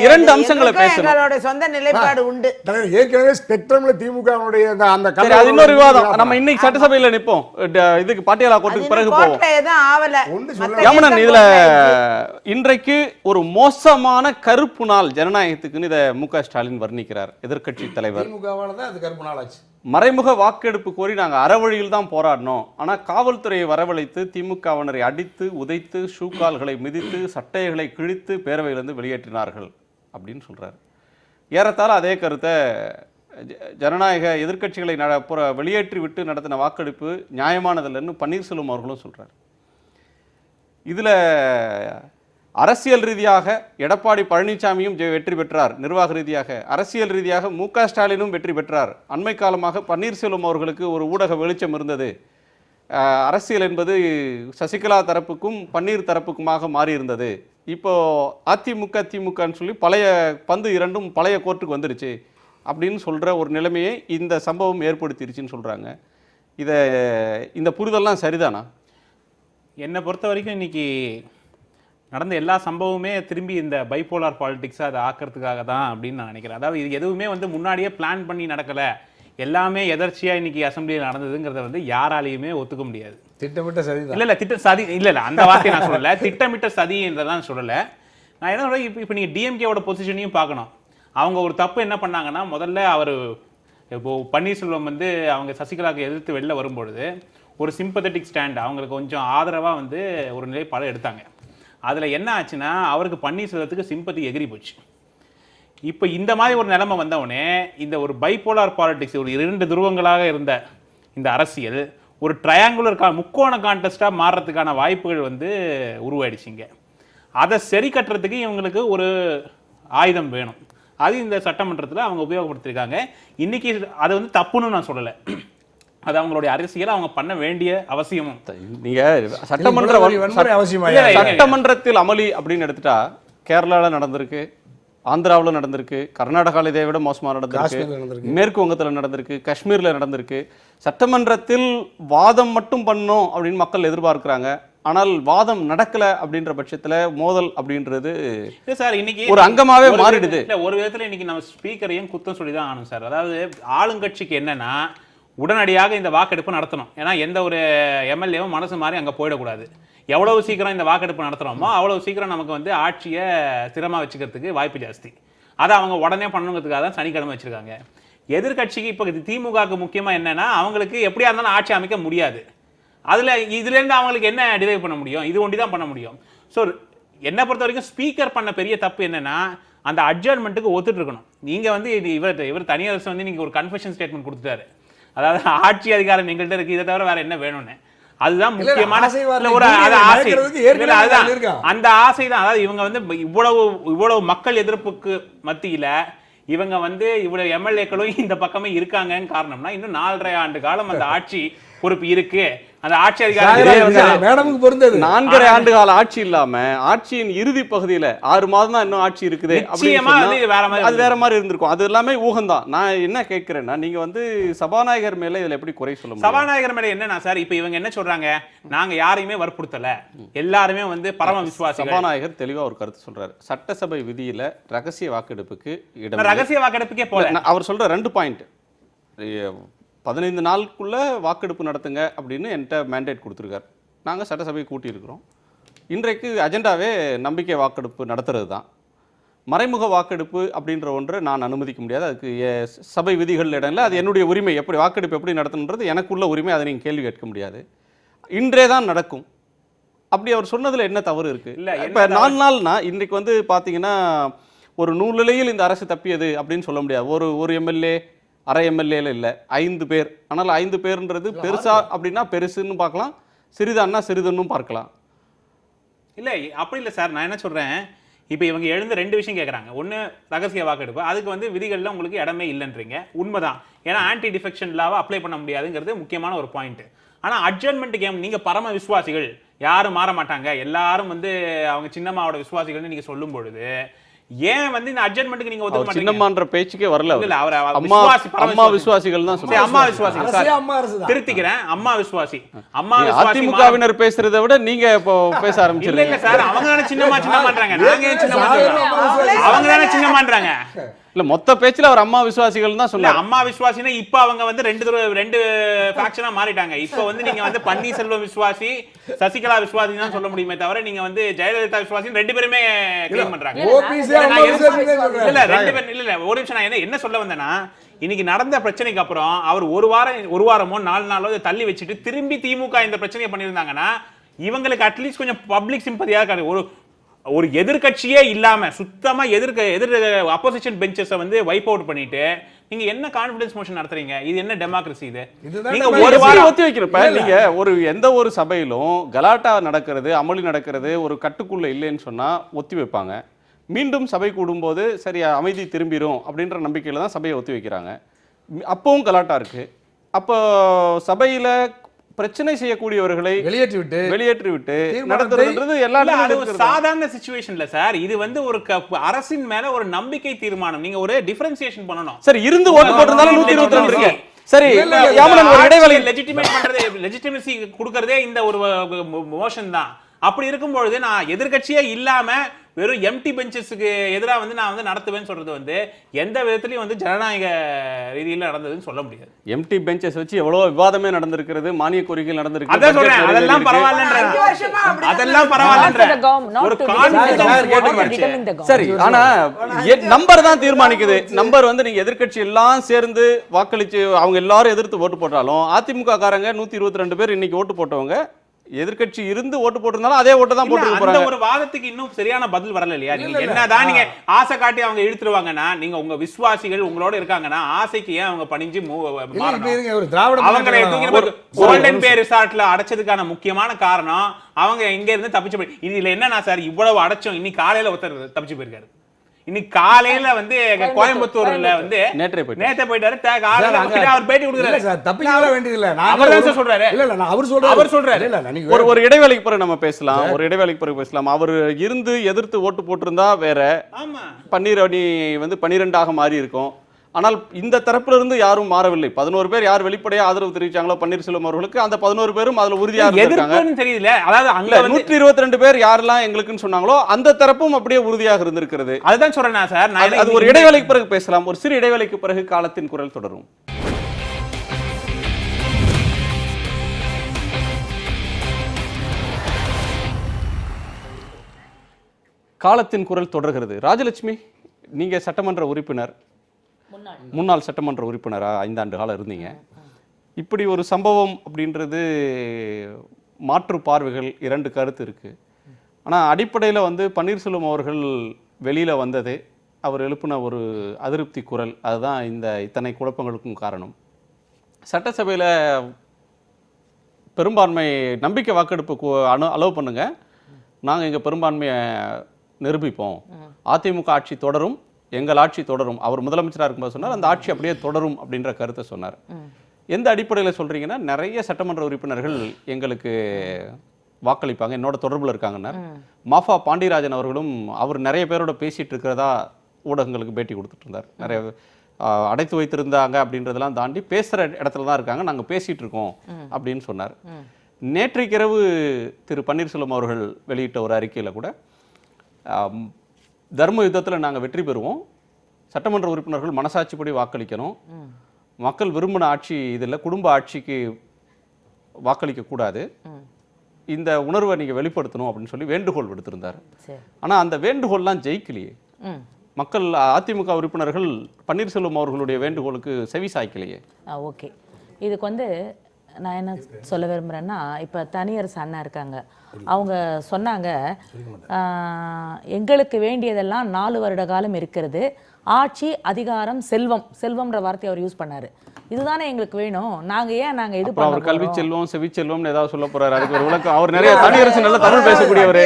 இரண்டு அம்சங்களை பேசுறோம். எங்களோட சொந்த நிலைப்பாடு உண்டு. ஏற்கனவே ஸ்பெக்ட்ரம்ல திமுகவுடைய அந்த அது இன்னொரு விவாதம். நம்ம இன்னைக்கு சட்டசபையில நிப்போம். இதுக்கு பாட்டியாலா கோர்ட்டுக்கு பிறகு போவோம். எதுவும் ஆவல. யாமனன், இதுல இன்றைக்கு ஒரு மோசமான கருப்பு நாள் ஜனநாயகத்துக்குன்னு இதை மு.க. ஸ்டாலின் வர்ணிக்கிறார், எதிர்க்கட்சி தலைவர். திமுகவால தான் அது கருப்பு நாள் ஆச்சு. மறைமுக வாக்கெடுப்பு கோரி நாங்கள் அறவழியில் தான் போராடினோம், ஆனால் காவல்துறையை வரவழைத்து திமுகவினரை அடித்து உதைத்து ஷூக்கால்களை மிதித்து சட்டைகளை கிழித்து பேரவையிலிருந்து வெளியேற்றினார்கள் அப்படின்னு சொல்கிறார். ஏறத்தாழ அதே கருத்தை ஜனநாயக எதிர்க்கட்சிகளை வெளியேற்றி விட்டு நடத்தின வாக்கெடுப்பு நியாயமானதில்லைன்னு பன்னீர்செல்வம் அவர்களும் சொல்கிறார். இதில் அரசியல் ரீதியாக எடப்பாடி பழனிசாமியும் வெற்றி பெற்றார், நிர்வாக ரீதியாக. அரசியல் ரீதியாக மு.க. ஸ்டாலினும் வெற்றி பெற்றார். அண்மை காலமாக பன்னீர்செல்வம் அவர்களுக்கு ஒரு ஊடக வெளிச்சம் இருந்தது. அரசியல் என்பது சசிகலா தரப்புக்கும் பன்னீர் தரப்புக்குமாக மாறி இருந்தது. இப்போ அதிமுக திமுகன்னு சொல்லி பழைய பந்து இரண்டும் பழைய கோர்ட்டுக்கு வந்துருச்சு அப்படின்னு சொல்கிற ஒரு நிலைமையை இந்த சம்பவம் ஏற்படுத்திருச்சுன்னு சொல்கிறாங்க. இந்த புரிதல்லாம் சரிதானா? என்னை பொறுத்த வரைக்கும் இன்னைக்கு நடந்த எல்லா சம்பவமே திரும்பி இந்த பைபோலார் பாலிடிக்ஸை அதை ஆக்கிறதுக்காக தான் அப்படின்னு நான் நினைக்கிறேன். அதாவது இது எதுவுமே வந்து முன்னாடியே பிளான் பண்ணி நடக்கலை, எல்லாமே எதர்ச்சியாக இன்னைக்கு அசம்பிளியில் நடந்ததுங்கிறத வந்து யாராலையுமே ஒத்துக்க முடியாது. திட்டமிட்ட சதி இல்லை சதி இல்லை அந்த வார்த்தையை நான் சொல்லலை, திட்டமிட்ட சதி என்றதான் சொல்லலை. நான் என்ன சொல்கிறேன், இப்போ நீங்கள் டிஎம்கேவோட பொசிஷனையும் பார்க்கணும். அவங்க ஒரு தப்பு என்ன பண்ணாங்கன்னா, முதல்ல அவர் இப்போது பன்னீர்செல்வம் வந்து அவங்க சசிகலாவுக்கு எதிர்த்து வெளில வரும்பொழுது ஒரு சிம்பத்தட்டிக் ஸ்டாண்ட், அவங்களுக்கு கொஞ்சம் ஆதரவாக வந்து ஒரு நிலைப்பாடு எடுத்தாங்க. அதில் என்ன ஆச்சுன்னா, அவருக்கு பன்னீர்செல்வத்துக்கு சிம்பத்தி எகிரி போச்சு. இப்போ இந்த மாதிரி ஒரு நிலைமை வந்தவுடனே இந்த ஒரு பைபோலார் பாலிடிக்ஸ், ஒரு 2 துருவங்களாக இருந்த இந்த அரசியல் ஒரு ட்ரையாங்குலர் முக்கோண கான்டெஸ்டாக மாறுறதுக்கான வாய்ப்புகள் வந்து உருவாயிடுச்சிங்க. அதை சரி கட்டுறதுக்கு இவங்களுக்கு ஒரு ஆயுதம் வேணும். அது இந்த சட்டமன்றத்தில் அவங்க உபயோகப்படுத்திருக்காங்க. இன்றைக்கி அதை வந்து தப்புன்னு நான் சொல்லலை, அது அவங்களுடைய அரசியல், அவங்க பண்ண வேண்டிய அவசியமும். நீங்க சட்டமன்றத்தில் அமளி அப்படின்னு எடுத்துட்டா கேரளாவில் நடந்திருக்கு, ஆந்திராவில் நடந்திருக்கு, கர்நாடகாவில் இதை விட மோசமாக நடந்திருக்கு, மேற்கு வங்கத்தில் நடந்திருக்கு, காஷ்மீரில் நடந்திருக்கு. சட்டமன்றத்தில் வாதம் மட்டும் பண்ணணும் அப்படின்னு மக்கள் எதிர்பார்க்கிறாங்க. ஆனால் வாதம் நடக்கல அப்படின்ற பட்சத்தில் மோதல் அப்படின்றது சார் இன்னைக்கு ஒரு அங்கமாவே மாறிடுது. ஒரு விதத்தில் இன்னைக்கு நம்ம ஸ்பீக்கரையும் குத்தம் சொல்லி தான் ஆகணும் சார். அதாவது ஆளுங்கட்சிக்கு என்னன்னா, உடனடியாக இந்த வாக்கெடுப்பு நடத்தணும். ஏன்னா எந்த ஒரு எம்எல்ஏவும் மனசு மாதிரி அங்கே போயிடக்கூடாது. எவ்வளவு சீக்கிரம் இந்த வாக்கெடுப்பு நடத்துகிறோமோ அவ்வளவு சீக்கிரம் நமக்கு வந்து ஆட்சியை ஸ்திரமாக வச்சுக்கிறதுக்கு வாய்ப்பு ஜாஸ்தி. அதை அவங்க உடனே பண்ணணுங்கிறதுக்காக தான் சனிக்கிழமை வச்சுருக்காங்க. எதிர்கட்சிக்கு இப்போ திமுகவுக்கு முக்கியமாக என்னென்னா, அவங்களுக்கு எப்படியா இருந்தாலும் ஆட்சி அமைக்க முடியாது. இதுலேருந்து அவங்களுக்கு என்ன டிரைவ் பண்ண முடியும்? இது ஒண்டி தான் பண்ண முடியும். ஸோ என்னை பொறுத்த வரைக்கும் ஸ்பீக்கர் பண்ண பெரிய தப்பு என்னென்னா, அந்த அட்ஜர்மெண்ட்டுக்கு ஒத்துட்டு இருக்கணும். நீங்கள் வந்து இவர் தனியரசு வந்து நீங்கள் ஒரு கன்ஃபெஷன் ஸ்டேட்மெண்ட் கொடுத்துட்டாரு. அதாவது ஆட்சி அதிகாரம் எங்கள்கிட்ட இருக்குது, இதை தவிர வேறு என்ன வேணும்னு. அதுதான் இல்ல, முக்கியமான ஆசை வார்த்தை இல்ல, ஒரு அது பூரியை ஆசை. மயக்கிறதுக்கு இல்ல, ஏற்கனவே அதுதான். அதுல இருக்கான். அந்த ஆசை தான். அதாவது இவங்க வந்து இவ்வளவு மக்கள் எதிர்ப்புக்கு மத்தியில இவங்க வந்து இவ்வளவு எம்எல்ஏக்களும் இந்த பக்கமே இருக்காங்கன்னு காரணம்னா இன்னும் 4.5 ஆண்டு காலம் அந்த ஆட்சி பொறுப்பு இருக்கு. அந்த ஆட்சி அதிகாரம் மேடமுக்கு பொருந்தது. 4.5 ஆண்டு கால ஆட்சி இல்லாம ஆட்சியின் இறுதி பகுதியில 6 மாதம் தான் இன்னும் ஆட்சி இருக்குது நிச்சயமா வந்து இது வேற மாதிரி அது வேற மாதிரி இருந்திருக்கும். அது எல்லாமே ஊகம்தான். நான் என்ன கேட்கிறேன்னா, நீங்க வந்து சபாநாயகர் மேல இதுல எப்படி குறை சொல்ல முடியும்? சபாநாயகர் மேல என்னன்னா சார், இப்ப இவங்க என்ன சொல்றாங்க, நாங்க யாரையுமே வற்புறுத்தல, எல்லாருமே வந்து பரம விசுவாசிகள். சபாநாயகர் தெளிவா ஒரு கருத்து சொல்றாரு. சட்டசபை விதியில ரகசிய வாக்கெடுப்புக்கு இடம் ரகசிய வாக்கெடுப்புக்கே போல. அவர் சொல்ற 2 பாயிண்ட், 15 நாளுக்குள்ள வாக்கெடுப்பு நடத்துங்க அப்படின்னு என்கிட்ட மேண்டேட் கொடுத்துருக்காரு. நாங்கள் சட்டசபையை கூட்டியிருக்கிறோம். இன்றைக்கு அஜெண்டாவே நம்பிக்கை வாக்கெடுப்பு நடத்துறது தான். மறைமுக வாக்கெடுப்பு அப்படின்ற ஒன்றை நான் அனுமதிக்க முடியாது. அதுக்கு சபை விதிகள் இடம்ல அது என்னுடைய உரிமை. எப்படி வாக்கெடுப்பு எப்படி நடத்தணுன்றது எனக்குள்ள உரிமை. அதை நீங்கள் கேள்வி கேட்க முடியாது. இன்றே தான் நடக்கும். அப்படி அவர் சொன்னதில் என்ன தவறு இருக்குது? இல்லை, இப்போ 4 நாள்னா இன்றைக்கு வந்து பார்த்தீங்கன்னா ஒரு நூலிலையில் இந்த அரசு தப்பியது அப்படின்னு சொல்ல முடியாது. ஒரு எம்எல்ஏ அரை எம்எல்ஏல இல்லை, 5 பேர். ஆனால் 5 பேருன்றது பெருசா அப்படின்னா பெருசுன்னு பார்க்கலாம், சிறிதான்னா சிறிதுன்னு பார்க்கலாம். இல்லை அப்படி இல்லை சார். நான் என்ன சொல்கிறேன், இப்போ இவங்க எழுந்து 2 விஷயம் கேட்குறாங்க. ஒன்று ரகசிய வாக்கெடுப்பு, அதுக்கு வந்து விதிகளில் உங்களுக்கு இடமே இல்லைன்றீங்க. உண்மைதான். ஏன்னா ஆன்டி டிஃபெக்ஷன் லாவை அப்ளை பண்ண முடியாதுங்கிறது முக்கியமான ஒரு பாயிண்ட். ஆனால் அட்ஜர்ன்மெண்ட் கேம், நீங்கள் பரம விசுவாசிகள், யாரும் மாற மாட்டாங்க, எல்லாரும் வந்து அவங்க சின்னம்மாவோட விசுவாசிகள்னு நீங்கள் சொல்லும் பொழுது ஏன் வந்து இந்த அட்ஜர்ன்மெண்ட்டுக்கு நீங்க ஒத்துக்க மாட்டீங்க? சின்னம்மான்ற பேச்சுக்கே வரல. இல்ல, அவர் அம்மா விசுவாசிகள் தான் சொல்றாங்க. அம்மா விசுவாசிகள் சார், அம்மா அரசு தான். திருத்திக்கிறேன், அம்மா விசுவாசி. அம்மா விசுவாசி அதிமுகவினர் பேசுறதை விட நீங்க இப்போ பேச இல்ல ஆரம்பிச்சிருக்கீங்க. இல்ல சார், அவங்க தானே சின்னம்மான்றாங்க, நாங்க ஏன் சின்னம்மான்றாங்க? அவங்க தானே சின்னம்மான்றாங்க. இல்ல, மொத்த பேச்சுல அவர் அம்மா விசுவாசிகள் தான் இல்ல, சொல்ல. அம்மா விசுவாசினா இப்ப அவங்க வந்து ரெண்டு ஃபேக்ஷனா மாறிட்டாங்க. இப்ப வந்து நீங்க வந்து பன்னீர்செல்வம் விசுவாசி, சசிகலா விசுவாசி தான் சொல்ல முடியுமே தவிர நீங்க வந்து ஜெயலலிதா விசுவாசி 2 பேருமே கிளைம் பண்றாங்க. இல்ல 2 பேர் இல்ல. ஒரு நிமிஷம், நான் என்ன சொல்ல வந்தேன்னா, இன்னைக்கு நடந்த பிரச்சனைக்கு அப்புறம் அவர் ஒரு வாரமோ 4 நாளோ தள்ளி வச்சுட்டு திரும்பி திமுக இந்த பிரச்சனையை பண்ணியிருந்தாங்கன்னா இவங்களுக்கு அட்லீஸ்ட் கொஞ்சம் பப்ளிக் சிம்பதியாக ஒரு எதிர்கட்சியே இல்லாம சுத்தமா எதிர் அப்போசிஷன் பெஞ்சஸை வந்து வைப் அவுட் பண்ணிட்டு நீங்க என்ன கான்ஃபிடன்ஸ் மோஷன் நடத்துறீங்க? இது என்ன டெமோக்ரஸி? இது நீங்க ஒரு வாரம் ஒத்தி வைக்கிறப்ப நீங்க எந்த ஒரு சபையிலும் கலாட்டா நடக்கிறது, அமளி நடக்கிறது ஒரு கட்டுக்குள்ள இல்லைன்னு சொன்னா ஒத்தி வைப்பாங்க. மீண்டும் சபை கூடும்போது சரி அமைதி திரும்பிடும் அப்படின்ற நம்பிக்கையில தான் சபையை ஒத்தி வைக்கிறாங்க. அப்பவும் கலாட்டா இருக்கு. அப்போ சபையில பிரச்சனை செய்யக்கூடியவர்களை வெளியேற்றி விட்டு நடத்துறது எல்லாரும் சாதாரண சிச்சுவேஷன்ல சார். இது வந்து ஒரு அரசின் மேல ஒரு நம்பிக்கை தீர்மானம். நீங்க ஒரு டிஃபரன்சியேஷன் பண்ணணும். சரி, இருந்து ஓட்டு போட்டிருந்தாலும் 122 இருக்கு. சரி, யாமனன் ஒரு இடைவெளி லெஜிட்டிமேட் பண்றதே, லெஜிட்டிமசி கொடுக்கறதே இந்த ஒரு மோஷன் தான். அப்படி இருக்கும்பொழுது நான் எதிர்கட்சியே இல்லாம வெறும் எம்டி பெஞ்சஸ்க்கு எதிராக வந்து நான் வந்து நடத்துவேன்னு சொல்றது வந்து எந்த விதத்திலையும் வந்து ஜனநாயக ரீதியில் நடந்ததுன்னு சொல்ல முடியாது. எம்டி பெஞ்சஸ் வச்சு எவ்வளவு விவாதமே நடந்திருக்கு, மானிய கோரிக்கை நடந்திருக்கு. அதான் சொல்றேன், அதெல்லாம் பரவாயில்லன்ற, அதெல்லாம் பரவாயில்லன்ற ஒரு கான்ஃபிடன்ஸ். சரி, ஆனா நம்பர் தான் தீர்மானிக்குது. நம்பர் வந்து நீங்க எதிர்க்கட்சி எல்லாம் சேர்ந்து வாக்களிச்சு அவங்க எல்லாரும் எதிர்த்து ஓட்டு போட்டாலும் அதிமுக காரங்க 122 பேர் இன்னைக்கு ஓட்டு போட்டவங்க எதிர்க்கட்சி இருந்து ஓட்டு போட்டிருந்தாலும் அதே ஓட்டு தான் போட்டு போறாங்க. அந்த ஒரு வாதத்துக்கு இன்னும் சரியான பதில் வரல இல்லையா? நீங்க என்னதான் நீங்க ஆசை காட்டி அவங்க இழுத்துருவாங்கன்னா, நீங்க உங்க விசுவாசிகள் உங்களோட இருக்காங்கன்னா ஆசைக்கு ஏன் அவங்க பணிஞ்சு அவங்களை கோல்டன் பே ரிசார்ட்ல அடைச்சதுக்கான முக்கியமான காரணம் அவங்க இங்க இருந்து தப்பிச்சு போய். இதுல என்னன்னா சார், இவ்வளவு அடைச்சோம், இன்னைக்கு காலையில ஒருத்தர் தப்பிச்சு போயிருக்காரு. இன்னைக்கு காலையில வந்து கோயம்புத்தூர்ல வந்து நேத்தே போயிட்டாரு. அவர் பேட்டி கொடுக்குறாரு. அவர் சொல்றாரு. அவர் சொல்றாரு ஒரு இடைவேளைக்கு பிறகு நம்ம பேசலாம். ஒரு இடைவேளைக்கு பிறகு பேசலாம். அவர் இருந்து எதிர்த்து ஓட்டு போட்டிருந்தா வேற, பன்னீர் அணி வந்து 12ஆக மாறி இருக்கும். ஆனால் இந்த தரப்புல இருந்து யாரும் மாறவில்லை. 11 பேர் யார் வெளிப்படையா ஆதரவு தெரிவிச்சாங்களோ பன்னீர்செல்வம் அவர்களுக்கு, அந்த 11 பேரும் அதுல உறுதியாக இருக்காங்க. தெரியல. அதாவது அங்க 122 பேர் யாரெல்லாம் எங்களுக்குன்னு சொன்னாங்களோ அந்த தரப்பும் அப்படியே உறுதியாக இருந்திருக்கிறது. அதுதான் சொல்றேன் சார். அது ஒரு இடைவேளைக்கு பிறகு பேசலாம். ஒரு சிறு இடைவேளைக்கு பிறகு காலத்தின் குரல் தொடரும். காலத்தின் குரல் தொடர்கிறது. ராஜலட்சுமி, நீங்க சட்டமன்ற உறுப்பினர், முன்னாள் சட்டமன்ற உறுப்பினரா 5 ஆண்டு காலம் இருந்தீங்க. இப்படி ஒரு சம்பவம் அப்படின்றது மாற்று பார்வைகள் 2 கருத்து இருக்கு. ஆனால் அடிப்படையில் வந்து பன்னீர்செல்வம் அவர்கள் வெளியில் வந்தது, அவர் எழுப்பின ஒரு அதிருப்தி குரல், அதுதான் இத்தனை குழப்பங்களுக்கும் காரணம். சட்டசபையில் பெரும்பான்மை நம்பிக்கை வாக்கெடுப்பு அலோவ் பண்ணுங்க, நாங்கள் எங்கள் பெரும்பான்மையை நிரூபிப்போம், அதிமுக ஆட்சி தொடரும், எங்கள் ஆட்சி தொடரும். அவர் முதலமைச்சராக இருக்கும்போது சொன்னார் அந்த ஆட்சி அப்படியே தொடரும் அப்படின்ற கருத்தை சொன்னார். எந்த அடிப்படையில் சொல்றீங்கன்னா, நிறைய சட்டமன்ற உறுப்பினர்கள் எங்களுக்கு வாக்களிப்பாங்க, என்னோட தொடர்பில் இருக்காங்கன்னா. மாஃபா பாண்டியராஜன் அவர்களும் அவர் நிறைய பேரோட பேசிட்டு இருக்கிறதா ஊடகங்களுக்கு பேட்டி கொடுத்துட்டு இருந்தார். நிறைய அடைத்து வைத்திருந்தாங்க அப்படின்றதெல்லாம் தாண்டி பேசுகிற இடத்துல தான் இருக்காங்க, நாங்கள் பேசிகிட்டு இருக்கோம் அப்படின்னு சொன்னார். நேற்றைக்கிரவு திரு பன்னீர்செல்வம் அவர்கள் வெளியிட்ட ஒரு அறிக்கையில் கூட தர்ம யுத்தத்தில் நாங்கள் வெற்றி பெறுவோம், சட்டமன்ற உறுப்பினர்கள் மனசாட்சிப்படி வாக்களிக்கணும், மக்கள் விரும்பின ஆட்சி இதில் குடும்ப ஆட்சிக்கு வாக்களிக்கக்கூடாது, இந்த உணர்வை நீங்கள் வெளிப்படுத்தணும் அப்படின்னு சொல்லி வேண்டுகோள் விடுத்திருந்தார். ஆனால் அந்த வேண்டுகோள்லாம் ஜெயிக்கலையே. மக்கள் அதிமுக உறுப்பினர்கள் பன்னீர்செல்வம் அவர்களுடைய வேண்டுகோளுக்கு செவி சாய்க்கலையே. ஓகே, இதுக்கு வந்து நான் என்ன சொல்ல விரும்புகிறேன்னா, இப்போ தனியரசு அண்ணா இருக்காங்க, அவங்க சொன்னாங்க எங்களுக்கு வேண்டியதெல்லாம் 4 வருட காலம் இருக்கிறது, ஆட்சி அதிகாரம் செல்வம், செல்வம்ன்ற வார்த்தையை அவர் யூஸ் பண்ணாரு, இதுதானே எங்களுக்கு வேணும், நாங்கள் இது அவர் கல்வி செல்வம் செவி செல்வம்னு ஏதாவது சொல்ல போறாரு, அதுக்கு ஒரு விளக்கம். அவர் நிறைய தனியரசு நல்ல தமிழ் பேசக்கூடியவர்.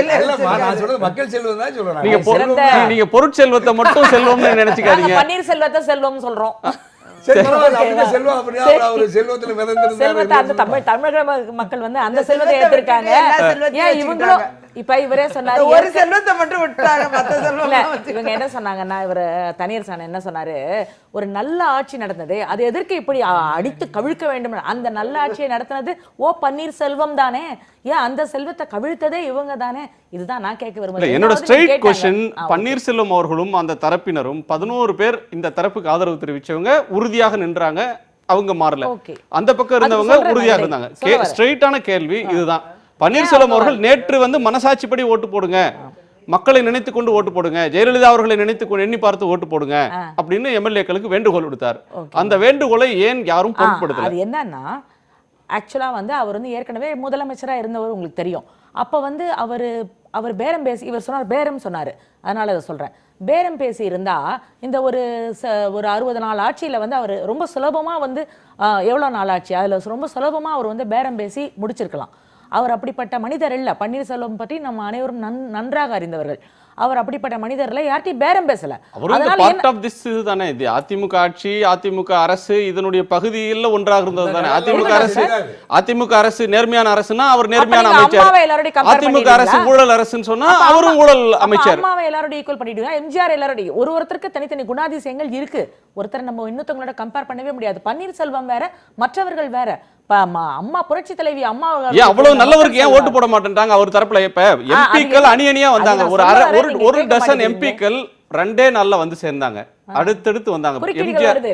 மக்கள் செல்வம் தான் சொல்றேன், நீங்க பொருட்செல்வத்தை மட்டும் செல்வம்னு நினைச்சுக்காதீங்க. பன்னீர் செல்வத்தை செல்வம் சொல்றோம். தமிழக மக்கள் வந்து அந்த செல்வத்தை ஏத்திருக்காங்க. ஏன் இவங்களும் இப்ப இவரே சொன்னாரு ஒரு செல்வத்தை மட்டும் விட்டாங்க, மத்த செல்வம் இவங்க என்ன சொன்னாங்கன்னா, இவர் தனியரசு என்ன சொன்னாரு, ஒரு நல்ல ஆட்சி நடந்தது, அது எதற்கு இப்படி அடித்து கவிழ்க்க வேண்டும், அந்த நல்ல ஆட்சியை நடத்தினது பன்னீர்செல்வம் தானே, ஏன் அந்த செல்வத்தை கவிழ்த்ததே இவங்க தானே, இதுதான் நான் கேட்க விரும்புறேன். என்னோட ஸ்ட்ரெயிட் क्वेश्चन, பன்னீர்செல்வம் அவர்களும் அந்த தரப்பினரும் 11 பேர் இந்த தரப்புக்கு ஆதரவு தெரிவிச்சவங்க உறுதியாக நின்றாங்க, அவங்க மாறல. அந்த பக்கம் இருந்தவங்க உறுதியாக இருந்தாங்க. ஸ்ட்ரெயிட்டான கேள்வி இதுதான். பன்னீர்செல்வம் அவர்கள் நேற்று வந்து மனசாட்சிப்படி ஓட்டு போடுங்க, மக்களை நினைத்து கொண்டு ஓட்டு போடுங்க, ஜெயலலிதா அவர்களை நினைத்து எண்ணி பார்த்து ஓட்டு போடுங்க அப்படின்னு எம்எல்ஏக்களுக்கு வேண்டுகோள் விடுத்தார். அந்த வேண்டுகோளை ஏன் யாரும் பொருட்படுத்தல? அது என்னன்னா, ஆக்சுவலா வந்து அவர் வந்து ஏற்கனவே முதலமைச்சரா இருந்தவர் உங்களுக்கு தெரியும். அப்ப வந்து அவர் பேரம் பேசி, இவர் சொன்னார் பேரம் சொன்னாரு, அதனால அதை சொல்றேன். பேரம் பேசி இருந்தா இந்த ஒரு 60 நாள் ஆட்சியில வந்து அவர் ரொம்ப சுலபமா வந்து எவ்வளவு நாள் ஆட்சி, அதுல ரொம்ப சுலபமா அவர் வந்து பேரம் பேசி முடிச்சிருக்கலாம். அவர் அப்படிப்பட்ட மனிதர் இல்ல. பன்னீர்செல்வம் பற்றி நம்ம அனைவரும் நன்றாக அறிந்தவர்கள். அவர் அப்படிப்பட்ட மனிதர்ல யார்ட்டையும் பேரம் பேசல. அதிமுக ஆட்சி, அதிமுக அரசு இதனுடைய பகுதியில் ஒன்றாக இருந்தது தானே. அதிமுக அரசு நேர்மையான அரசுனா அவர் நேர்மையான அமைச்சர், அதிமுக அரசு ஊழல் அரசுன்னு சொன்னா அவரும் ஊழல் அமைச்சர். அம்மாவை எல்லாரோட ஈக்குவல் பண்ணிடுங்க, எம்ஜிஆர் எல்லாரோட. ஒருத்தருக்கு தனித்தனி குணாதிசயங்கள் இருக்கு, ஒருத்தர் நம்ம இன்னொருத்தவங்களோட கம்பேர் பண்ணவே முடியாது. பன்னீர்செல்வம் வேற, மற்றவர்கள் வேற. அம்மா புரட்சி தலைவி அம்மா அவ்வளவு நல்லவருக்கு ஏன் ஓட்டு போட மாட்டேன்றாங்க அவர் தரப்புல? இப்ப எம்பிக்கள் அணியணியா வந்தாங்க, ஒரு டசன் எம்பிக்கள் 2 நாள்ல வந்து சேர்ந்தாங்க, அடுத்தடுத்து வந்தாங்க.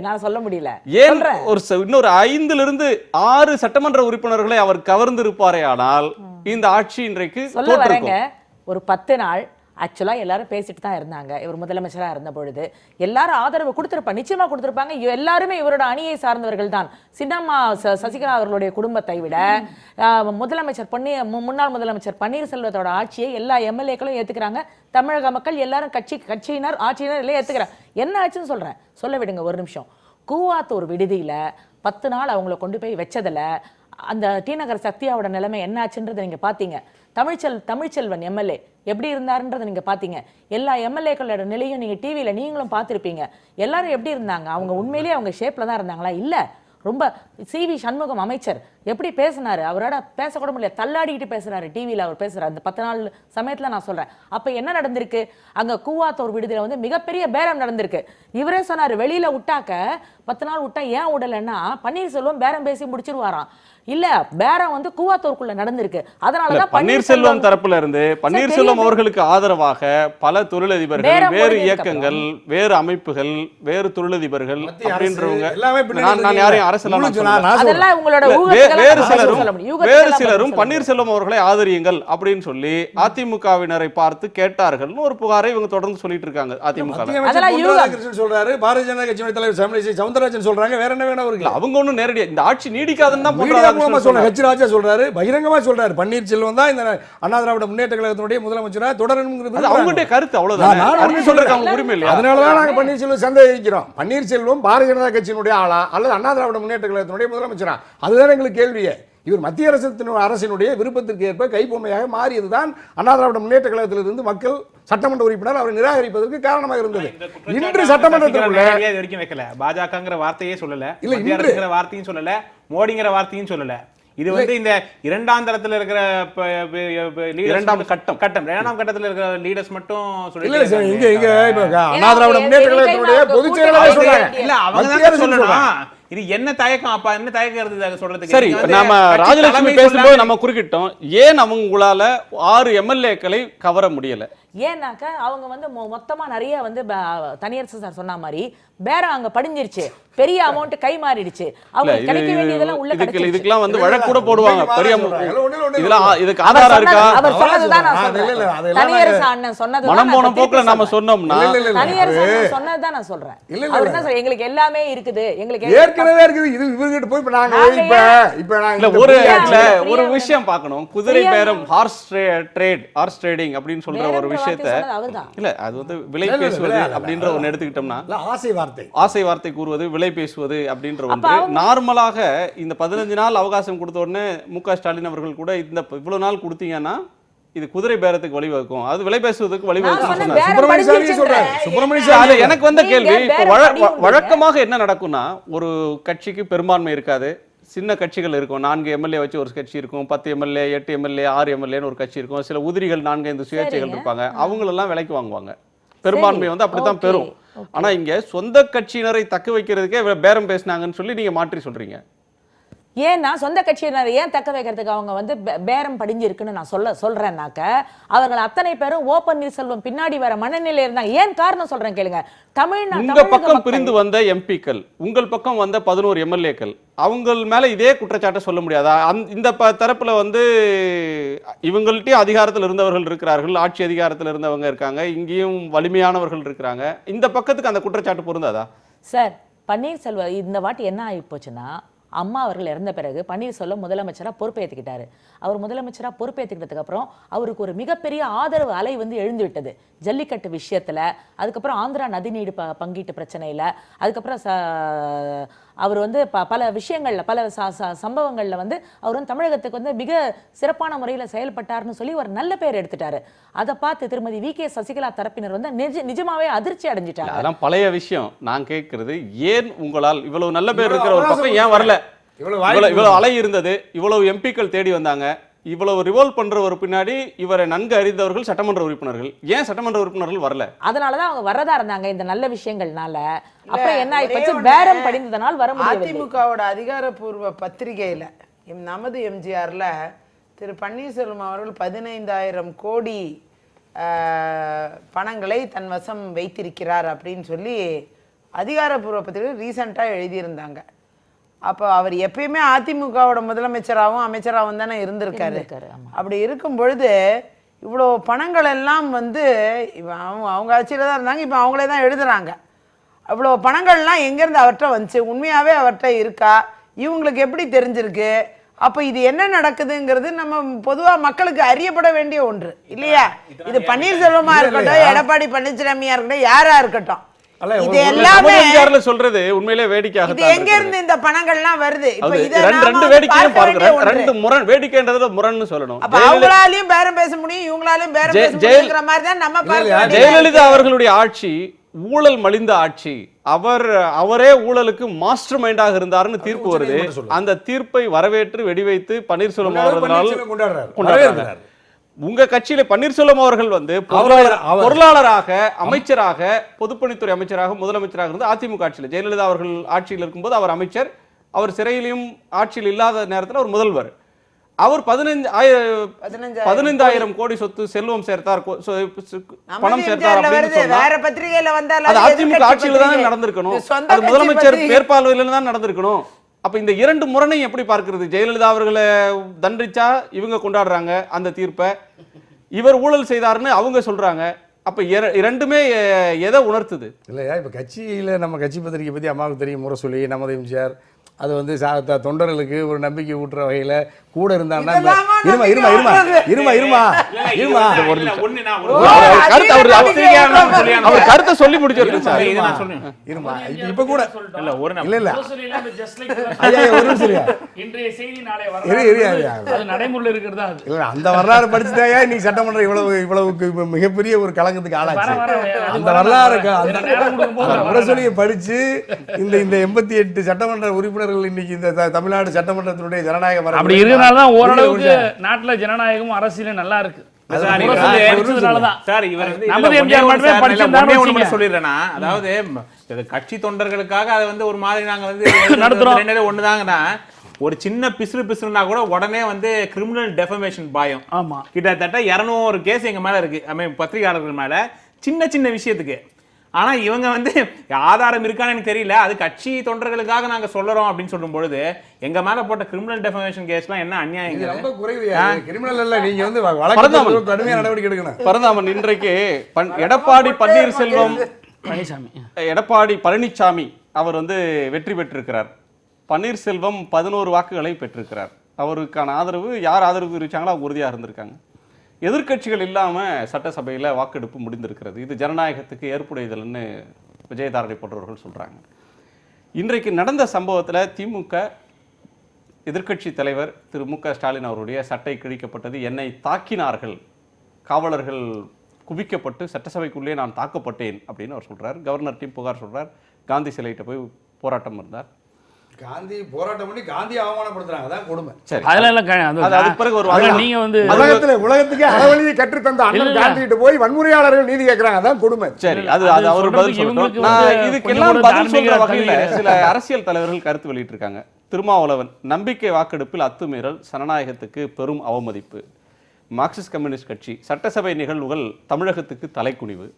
நான் சொல்ல முடியல, ஏன் இன்னொரு 5 சட்டமன்ற உறுப்பினர்களை அவர் கவர்ந்து இருப்பாரே, ஆனால் இந்த ஆட்சி இன்றைக்கு சொல்ல வரேங்க. ஒரு 10 நாள் ஆக்சுவலா எல்லாரும் பேசிட்டு தான் இருந்தாங்க. இவர் முதலமைச்சரா இருந்த பொழுது எல்லாரும் ஆதரவு கொடுத்திருப்பாங்க, நிச்சயமா கொடுத்திருப்பாங்க. எல்லாருமே இவரோட அணியை சார்ந்தவர்கள் தான். சின்னம்மா சசிகலா அவர்களுடைய குடும்பத்தை விட முன்னாள் முதலமைச்சர் பன்னீர்செல்வத்தோட ஆட்சியை எல்லா எம்எல்ஏக்களும் ஏத்துக்கிறாங்க. தமிழக மக்கள் எல்லாரும் கட்சியினர் ஆட்சியினர் எல்லாம் ஏத்துக்கிறாங்க. என்ன ஆச்சுன்னு சொல்றேன், சொல்ல விடுங்க ஒரு நிமிஷம். கூவாத்தூர் விடுதியில 10 நாள் அவங்கள கொண்டு போய் வச்சதுல அந்த டி நகர் சத்யாவோட நிலைமை என்ன ஆச்சுன்றதை நீங்க பாத்தீங்க. தமிழ்ச்செல்வன் எம்எல்ஏ எப்படி இருந்தாருன்றதை நீங்க பாத்தீங்க. எல்லா எம்எல்ஏக்களோட நிலையும் நீங்க டிவியில நீங்களும் பார்த்திருப்பீங்க. எல்லாரும் எப்படி இருந்தாங்க? அவங்க உண்மையிலேயே அவங்க ஷேப்ல தான் இருந்தாங்களா? இல்ல, ரொம்ப CV சண்முகம் அமைச்சர் எப்படி பேசினாரு, அவரோட பேசக்கூட முடியல, தள்ளாடிக்கிட்டு பேசுறாரு டிவியில. அவர் பேசுறாரு அந்த 10 நாள் சமயத்துல. நான் சொல்றேன், அப்ப என்ன நடந்திருக்கு அங்க கூவாத்தூர் விடுதியில வந்து மிகப்பெரிய பேரம் நடந்திருக்கு. இவரே சொன்னாரு, வெளியில விட்டாக்க 10 நாள் விட்டா ஏன் விடலைன்னா பன்னீர்செல்வம் பேரம் பேசி முடிச்சிருவாராம். இல்ல, பேரம் வந்து கூவாத்தூருக்குள்ள நடந்திருக்கு. அதனாலதான் பன்னீர்செல்வம் தரப்புல இருந்து பன்னீர்செல்வம் அவர்களுக்கு ஆதரவாக பல தொழிலதிபர்கள், வேறு இயக்கங்கள், வேறு அமைப்புகள், வேறு தொழிலதிபர்கள் அப்படின்றவங்க, நான் யாரையும் அரசியல் வேறு சிலரும் பன்னீர்செல்வம் அவர்களை ஆதரியுங்கள் அப்படின்னு சொல்லி அதிமுகவினரை பார்த்து கேட்டார்கள் ஒரு புகாரை இவங்க தொடர்ந்து சொல்லிட்டு இருக்காங்க. அதிமுக சொல்றாரு, பாரதிய ஜனதா கட்சியின் தலைவர் தமிழிசை சவுந்தரராஜன் சொல்றாங்க, வேற என்ன வேணும் அவருக்கு? அவங்க ஒன்னும் நேரடியா இந்த ஆட்சி நீடிக்காதுன்னு தான் பண்றாங்க. ராஜா சொல்றாரு, பகிரங்கமா சொல்றாரு, பன்னீர்செல்வம் தான் இந்த அண்ணா திராவிட முன்னேற்ற கழகத்தினுடைய முதலமைச்சரா தொடரணும்ங்கிறது அவங்களுடைய கருத்து. அவ்வளவுதான் சொல்றாங்க, உரிமை இல்லை. அதனாலதான் நாங்க பன்னீர்செல்வம் சந்தேகிக்கிறோம். பன்னீர்செல்வம் பாரதிய ஜனதா கட்சியினுடைய ஆளா அல்லது அண்ணா திராவிட முன்னேற்ற கழகத்தினுடைய முதலமைச்சரா? அதுதான் எங்களுக்கு கேள்வியே. இவர் மத்திய அரசினுடைய விருப்பத்திற்கு ஏற்ப கைப்பொம்மையாக மாறியதுதான் அண்ணா திராவிட முன்னேற்ற கழகத்திலிருந்து மக்கள் சட்டமன்ற உறுப்பினர் அவரை நிராகரிப்பதற்கு காரணமாக இருந்தது. இன்று சட்டமன்றத்திற்குள்ள வரைக்கும் வைக்கல, பாஜகங்கிற வார்த்தையே சொல்லல, இல்ல, மத்திய அரசுங்கிற வார்த்தையும் சொல்லல, மோடிங்கிற வார்த்தையும் சொல்லல. இது வந்து இந்த இரண்டாம் தளத்துல இருக்கிற இரண்டாம் கட்டத்துல இருக்கிற லீடர்ஸ் மட்டும் இல்ல சார், இங்க இப்ப அண்ணா திராவிட முன்னேற்ற கழகத்தினுடைய பொதுச் செயலாளர் சொல்றாங்க. இல்ல, அவங்க தான் சொல்லணும். இது என்ன தயக்கம், அப்ப என்ன தயக்கம் சொல்றதுக்கு? சரி, நாம ராஜலட்சுமி பேசும்போது நம்ம குறுக்கிட்டோம். ஏன் அவங்களால 6 எம்எல்ஏக்களை கவர முடியல? ஏன்னாக்க அவங்க வந்து மொத்தமா நிறைய வந்து தனியரசு சார் சொன்ன மாதிரி பேரம் அங்க படிஞ்சிருச்சு, பெரிய அமௌண்ட் கை மாறிடுச்சு, அவங்க கிடைக்க வேண்டியதெல்லாம் உள்ள கிடைச்சிருச்சு. இதுக்கெல்லாம் வந்து வழக்கு கூட போடுவாங்க. பெரிய இதெல்லாம் இதுக்கு ஆதாரம் இருக்கா? அவர் சொன்னதுதான் நான் சொல்றேன். தனியரசு அண்ணன் சொன்னது மனம் போன போக்குல நாம சொன்னோம்னா தனியரசு அண்ணன் சொன்னதுதான் நான் சொல்றேன். அவர் என்ன சொல்ற, எங்களுக்கு எல்லாமே இருக்குது, எங்களுக்கு ஏற்கனவே இருக்குது, இது இவர்கிட்ட போய் இப்ப நாங்க இல்ல ஒரு விஷயம் பார்க்கணும். குதிரை பேரம், ஹார்ஸ் ட்ரேடிங் அப்படின்னு சொல்ற ஒரு விஷயத்தை இல்ல, அது வந்து விலை பேசுவது அப்படின்ற ஒன்னு எடுத்துக்கிட்டோம்னா ஆசை வார்த்தை கூறுவது, விலை பேசுவது அப்படின்ற ஒன்று நார்மலாக இந்த 15 நாள் அவகாசம் கொடுத்த உடனே மு.க. ஸ்டாலின் அவர்கள் கூட இந்த இவ்வளவு நாள் கொடுத்தீங்கன்னா இது குதிரை பேரத்துக்கு வழிவகுக்கும், அது விலை பேசுவதற்கு வழிவகுக்கும். எனக்கு வந்த கேள்வி, வழக்கமாக என்ன நடக்கும்னா ஒரு கட்சிக்கு பெரும்பான்மை இருக்காது, சின்ன கட்சிகள் இருக்கும். 4 எம்எல்ஏ வச்சு ஒரு கட்சி இருக்கும், 10 எம்எல்ஏ 8 எம்எல்ஏ 6 எம்எல்ஏன்னு ஒரு கட்சி இருக்கும். சில உதிரிகள் 4-5 சுயேட்சைகள் இருப்பாங்க, அவங்களெல்லாம் விலைக்கு வாங்குவாங்க. பெரும்பான்மை வந்து அப்படித்தான் பெறும். ஆனா இங்க சொந்த கட்சியினரை தக்க வைக்கிறதுக்கே பேரம் பேசினாங்கன்னு சொல்லி நீங்க மாற்றி சொல்றீங்க. ஏன்னா சொந்த கட்சியினர் ஏன் தக்க வைக்கிறதுக்கு அவங்க வந்து பேரம் படிஞ்சிருக்குன்னு நான் சொல்றேன்னாக்க, அவர்கள் அத்தனை பேரும் ஓ பன்னீர்செல்வம் பின்னாடி வர மனநிலை இருந்தாங்க. ஏன் காரணம் சொல்றேன் கேளுங்க. உங்க பக்கம் பிரிந்து வந்த எம்பிக்கள், உங்கள் பக்கம் வந்த 11 எம்எல்ஏக்கள், அவங்க மேல இதே குற்றச்சாட்டை சொல்ல முடியாதா? இந்த தரப்புல வந்து இவங்கள்ட்டயும் அதிகாரத்தில் இருந்தவர்கள் இருக்கிறார்கள், ஆட்சி அதிகாரத்தில் இருந்தவங்க இருக்காங்க, இங்கேயும் வலிமையானவர்கள் இருக்கிறாங்க, இந்த பக்கத்துக்கு அந்த குற்றச்சாட்டு பொருந்தாதா? சார், பன்னீர்செல்வம் இந்த வாட்டி என்ன ஆகி போச்சுன்னா, அம்மா அவர்கள் இறந்த பிறகு பன்னீர்செல்வம் முதலமைச்சராக பொறுப்பேற்றுக்கிட்டாரு. அவர் முதலமைச்சராக பொறுப்பேற்றுக்கிட்டதுக்கு அப்புறம் அவருக்கு ஒரு மிகப்பெரிய ஆதரவு அலை வந்து எழுந்து விட்டது. ஜல்லிக்கட்டு விஷயத்துல, அதுக்கப்புறம் ஆந்திரா நதிநீர் பங்கீட்டு பிரச்சனையில, அதுக்கப்புறம் அவர் வந்து பல விஷயங்கள்ல, பல சம்பவங்கள்ல வந்து அவர் வந்து தமிழகத்துக்கு வந்து மிக சிறப்பான முறையில் செயல்பட்டார்னு சொல்லி ஒரு நல்ல பேர் எடுத்துட்டாரு. அதை பார்த்து திருமதி வி.கே. சசிகலா தரப்பினர் வந்து நிஜமாவே அதிர்ச்சி அடைஞ்சிட்டாங்க. அதெல்லாம் பழைய விஷயம். நான் கேட்கறது, ஏன் உங்களால் இவ்வளவு நல்ல பேர் இருக்கிற ஒரு பக்கம் ஏன் வரல? இவ்வளவு அலை இருந்தது, இவ்வளவு எம்பிக்கள் தேடி வந்தாங்க, இவ்வளவு ரிவால்வ் பண்ற ஒரு பின்னாடி இவரை நன்கு அறிந்தவர்கள் சட்டமன்ற உறுப்பினர்கள், ஏன் சட்டமன்ற உறுப்பினர்கள் வரல? அதனாலதான் அவங்க வரதா இருந்தாங்க இந்த நல்ல விஷயங்கள்னால. அப்புறம் என்ன ஆயிப்போச்சு, பேரம் படிந்ததனால் வர முடியவில்லை. அதிமுகவோட அதிகாரப்பூர்வ பத்திரிகையில நமது எம்ஜிஆர்ல திரு பன்னீர்செல்வம் அவர்கள் 15,000 கோடி பணங்களை தன் வசம் வைத்திருக்கிறார் அப்படின்னு சொல்லி அதிகாரப்பூர்வ பத்திரிகை ரீசெண்டாக எழுதியிருந்தாங்க. அப்போ அவர் எப்பயுமே அதிமுகவோட முதலமைச்சராகவும் அமைச்சராகவும் தானே இருந்திருக்காரு. அப்படி இருக்கும் பொழுது இவ்வளோ பணங்கள் எல்லாம் வந்து அவங்க ஆட்சியில் தான் இருந்தாங்க, இப்போ அவங்களே தான் எழுதுறாங்க. அவ்வளோ பணங்கள்லாம் எங்கேருந்து அவர்கிட்ட வந்துச்சு, உண்மையாகவே அவர்கிட்ட இருக்கா, இவங்களுக்கு எப்படி தெரிஞ்சிருக்கு, அப்போ இது என்ன நடக்குதுங்கிறது நம்ம பொதுவாக மக்களுக்கு அறியப்பட வேண்டிய ஒன்று இல்லையா? இது பன்னீர்செல்வமா இருக்கட்டும், எடப்பாடி பழனிசாமியா இருக்கட்டும், யாரா இருக்கட்டும், இது எல்லாமே சொல்றது உண்மையிலே வேடிக்கையாக. இது எங்க இருந்து இந்த பணங்கள்லாம் வருது? இப்ப இத ரெண்டு வேடிக்கையும் பாருங்க, ரெண்டு முரண், வேடிக்கைன்றத முரண்னு சொல்லணும். அப்ப அவங்களாலயும் பேரம் பேச முடியும், இவங்களாலயும் பேரம் பேச முடியும்ங்கற மாதிரி தான் நம்ம பார்க்கணும். ஜெயலலிதா அவர்களுடைய ஆட்சி ஊழல் மலிந்த ஆட்சி, அவரே ஊழலுக்கு மாஸ்டர் மைண்டாக இருந்தாருன்னு தீர்ப்பு வருது. அந்த தீர்ப்பை வரவேற்று வெடிவைத்து பன்னீர்செல்வம் அவர்கள் கொண்டாடுறாங்க. உங்க கட்சியில பன்னீர்செல்வம் அவர்கள் வந்து பொருளாளராக, அமைச்சராக, பொதுப்பணித்துறை அமைச்சராக, முதலமைச்சராக இருந்து அதிமுக ஆட்சியில், ஜெயலலிதா அவர்கள் ஆட்சியில் இருக்கும்போது அவர் அமைச்சர், அவர் சிறையிலும் ஆட்சியில் இல்லாத நேரத்தில் அவர் முதல்வர். அவர் 15,000 கோடி சொத்து செல்வம் சேர்த்தார், பணம் சேர்த்தார் அப்படின்னு சொன்னா அது அதிமுக ஆட்சியில் தான் நடந்திருக்கணும், அது முதலமைச்சர் மேற்பார்வையில் தான் நடந்திருக்கணும். அப்ப இந்த இரண்டு முரணையும் எப்படி பார்க்கிறது? ஜெயலலிதா அவர்களை தண்டிச்சா இவங்க கொண்டாடுறாங்க அந்த தீர்ப்பை, இவர் ஊழல் செய்தாருன்னு அவங்க சொல்றாங்க. அப்ப இரண்டுமே எதை உணர்த்துது? இல்லையா, இப்ப கட்சியில நம்ம கட்சி பத்திரிகை பத்தி அம்மாவுக்கு தெரியும் முறை சொல்லி நமது எம்ஜிஆர் அது வந்து தொண்டர்களுக்கு ஒரு நம்பிக்கை ஊட்டுற வகையில் கூட இருந்தாண்டா இதெல்லாமா இருமா இருமா இருமா இருமா இருமா இருமா கருத்து அவர் கருத்தை சொல்லி முடிச்சிருக்கேன் சார். இருமா இப்ப கூட இல்ல ஒரு இல்ல இல்ல ஒரு ஐயா ஒரு நிமிஷம் இருங்க. இன்றைய செய்தி நாளை இரு, இரு, இரு. அது நடைமுறையில் இருக்கிறதா அது இல்ல அந்த வரலாறு படிச்சுட்டாயா நீ சட்டமன்றம் இவ்வளவு மிகப்பெரிய ஒரு கலங்கத்துக்கு ஆளாச்சு. அந்த வரலாறு அந்த முரசொலியை படிச்சு இந்த 88 சட்டமன்ற உறுப்பினர்கள் இன்னைக்கு இந்த தமிழ்நாடு சட்டமன்றத்தினுடைய ஜனநாயக மரபு அப்படி இருக்கிறனாலதான் ஓரளவுக்கு நாட்டுல ஜனநாயகமும் அரசியலும் நல்லா இருக்கு சொல்லிடுறேன்னா அதாவது கட்சி தொண்டர்களுக்காக அதை வந்து ஒரு மாதிரி நாங்க வந்து நடத்துறோம் ஒண்ணுதாங்கன்னா ஒரு சின்ன பிசுறுனா கூட உடனே வந்து கிரிமினல் டெஃபமேஷன் பாயம். ஆமா கிட்டத்தட்ட 200 கேஸ் எங்க மேல இருக்கு பத்திரிகையாளர்கள் மேல சின்ன சின்ன விஷயத்துக்கு. ஆனா இவங்க வந்து ஆதாரம் இருக்கான்னு எனக்கு தெரியல, அது கட்சி தொண்டர்களுக்காக நாங்க சொல்றோம் அப்படின்னு சொல்லும் பொழுது எங்க மேல போட்ட கிரிமினல் டெஃபமேஷன் கேஸ்லாம் என்ன அநியாயம். ரொம்ப குறைவியா கிரிமினல் இல்ல, நீங்க வந்து வழக்கு கடுமையான நடவடிக்கை எடுக்கணும். பரந்தாமன் இன்றைக்கு எடப்பாடி பன்னீர்செல்வம் எடப்பாடி பழனிசாமி அவர் வந்து வெற்றி பெற்றிருக்கிறார். பன்னீர்செல்வம் 11 வாக்குகளை பெற்றிருக்கிறார். அவருக்கான ஆதரவு யார் ஆதரவு தெரிவிச்சாங்களோ அவங்க உறுதியாக இருந்திருக்காங்க. எதிர்க்கட்சிகள் இல்லாமல் சட்டசபையில் வாக்கெடுப்பு முடிந்திருக்கிறது. இது ஜனநாயகத்துக்கு ஏற்புடையதல்னு விஜயதாரணி போன்றவர்கள் சொல்கிறாங்க. இன்றைக்கு நடந்த சம்பவத்தில் திமுக எதிர்க்கட்சி தலைவர் திரு மு.க. ஸ்டாலின் அவருடைய சட்டை கிழிக்கப்பட்டது, என்னை தாக்கினார்கள், காவலர்கள் குவிக்கப்பட்டு சட்டசபைக்குள்ளே நான் தாக்கப்பட்டேன் அப்படின்னு அவர் சொல்கிறார். கவர்னர் டீம் புகார் சொல்கிறார். காந்தி சிலையிட்ட போய் போராட்டம் இருந்தார். காந்தி போராட்டம் பண்ணி காந்தி அவமானப்படுத்துறாங்க, அதான் கொடுமை. சரி, அதெல்லாம் பிறகு ஒரு நீங்க வந்து உலகத்துக்கு அறவழியை கற்றுத்தந்த அண்ணன் காந்தி கிட்ட போய் வன்முறையாளர்கள் நீதி கேட்கறாங்க, அதான் கொடுமை. சரி, அது அவர் பதில் சொல்லட்டும். நான் இதுக்கெல்லாம் பதில் சொல்ற வகையில சில அரசியல் தலைவர்கள் கருத்து வெளியிட்டு இருக்காங்க. திருமாவளவன், நம்பிக்கை வாக்கெடுப்பில் அத்துமீறல் ஜனநாயகத்துக்கு பெரும் அவமதிப்பு. மார்க்சிஸ்ட் கம்யூனிஸ்ட் கட்சி, சட்டசபை நிகழ்வுகள் தமிழகத்துக்கு தலைக்குனிவு.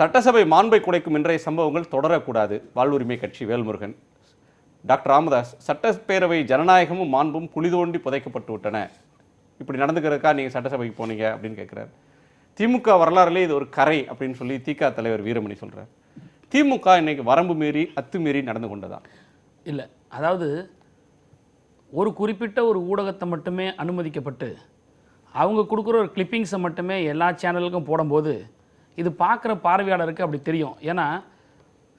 சட்டசபை மாண்பை குறைக்கும் இன்றைய சம்பவங்கள் தொடரக்கூடாது. வாழ்வுரிமை கட்சி வேல்முருகன். டாக்டர் ராமதாஸ், சட்டப்பேரவை ஜனநாயகமும் மாண்பும் குழி தோண்டி புதைக்கப்பட்டு விட்டன, இப்படி நடந்துக்கிறதுக்கா நீங்கள் சட்டசபைக்கு போனீங்க அப்படின்னு கேட்குறாரு. திமுக வரலாறுலேயே இது ஒரு கரை அப்படின்னு சொல்லி திக தலைவர் வீரமணி சொல்கிறார். திமுக இன்னைக்கு வரம்பு மீறி அத்துமீறி நடந்து கொண்டதா? இல்லை, அதாவது ஒரு குறிப்பிட்ட ஒரு ஊடகத்தை மட்டுமே அனுமதிக்கப்பட்டு அவங்க கொடுக்குற ஒரு கிளிப்பிங்ஸை மட்டுமே எல்லா சேனலுக்கும் போடும்போது இது பார்க்குற பார்வையாளருக்கு அப்படி தெரியும். ஏன்னா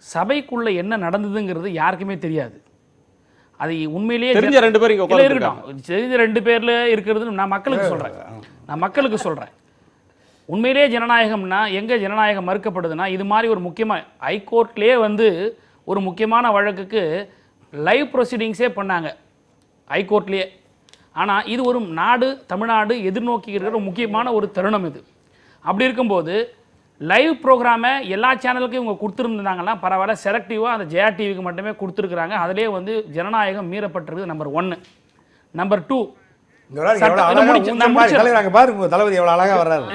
சபைக்குள்ளே என்ன நடந்ததுங்கிறது யாருக்குமே தெரியாது. அது உண்மையிலேயே தெரிஞ்ச 2 பேர் இங்கே இருக்கட்டும், தெரிஞ்ச 2 பேரில் இருக்கிறது நான் மக்களுக்கு சொல்கிறேன். உண்மையிலேயே ஜனநாயகம்னா எங்கே ஜனநாயகம் மறுக்கப்படுதுன்னா இது மாதிரி ஒரு முக்கியமாக ஹைகோர்ட்லேயே வந்து ஒரு முக்கியமான வழக்குக்கு லைவ் ப்ரொசீடிங்ஸே பண்ணாங்க ஹைகோர்ட்லேயே. ஆனால் இது ஒரு தமிழ்நாடு எதிர்நோக்கி இருக்கிற ஒரு முக்கியமான ஒரு தருணம் இது. அப்படி இருக்கும்போது லைவ் ப்ரோக்ராமை எல்லா சேனலுக்கும் இவங்க கொடுத்துருந்தாங்கன்னா பரவாயில்ல, செலக்டிவாக அந்த ஜெயா டிவிக்கு மட்டுமே கொடுத்துருக்குறாங்க. அதிலே வந்து ஜனநாயகம் மீறப்பட்டிருக்கு. நம்பர் 1. நம்பர் 2,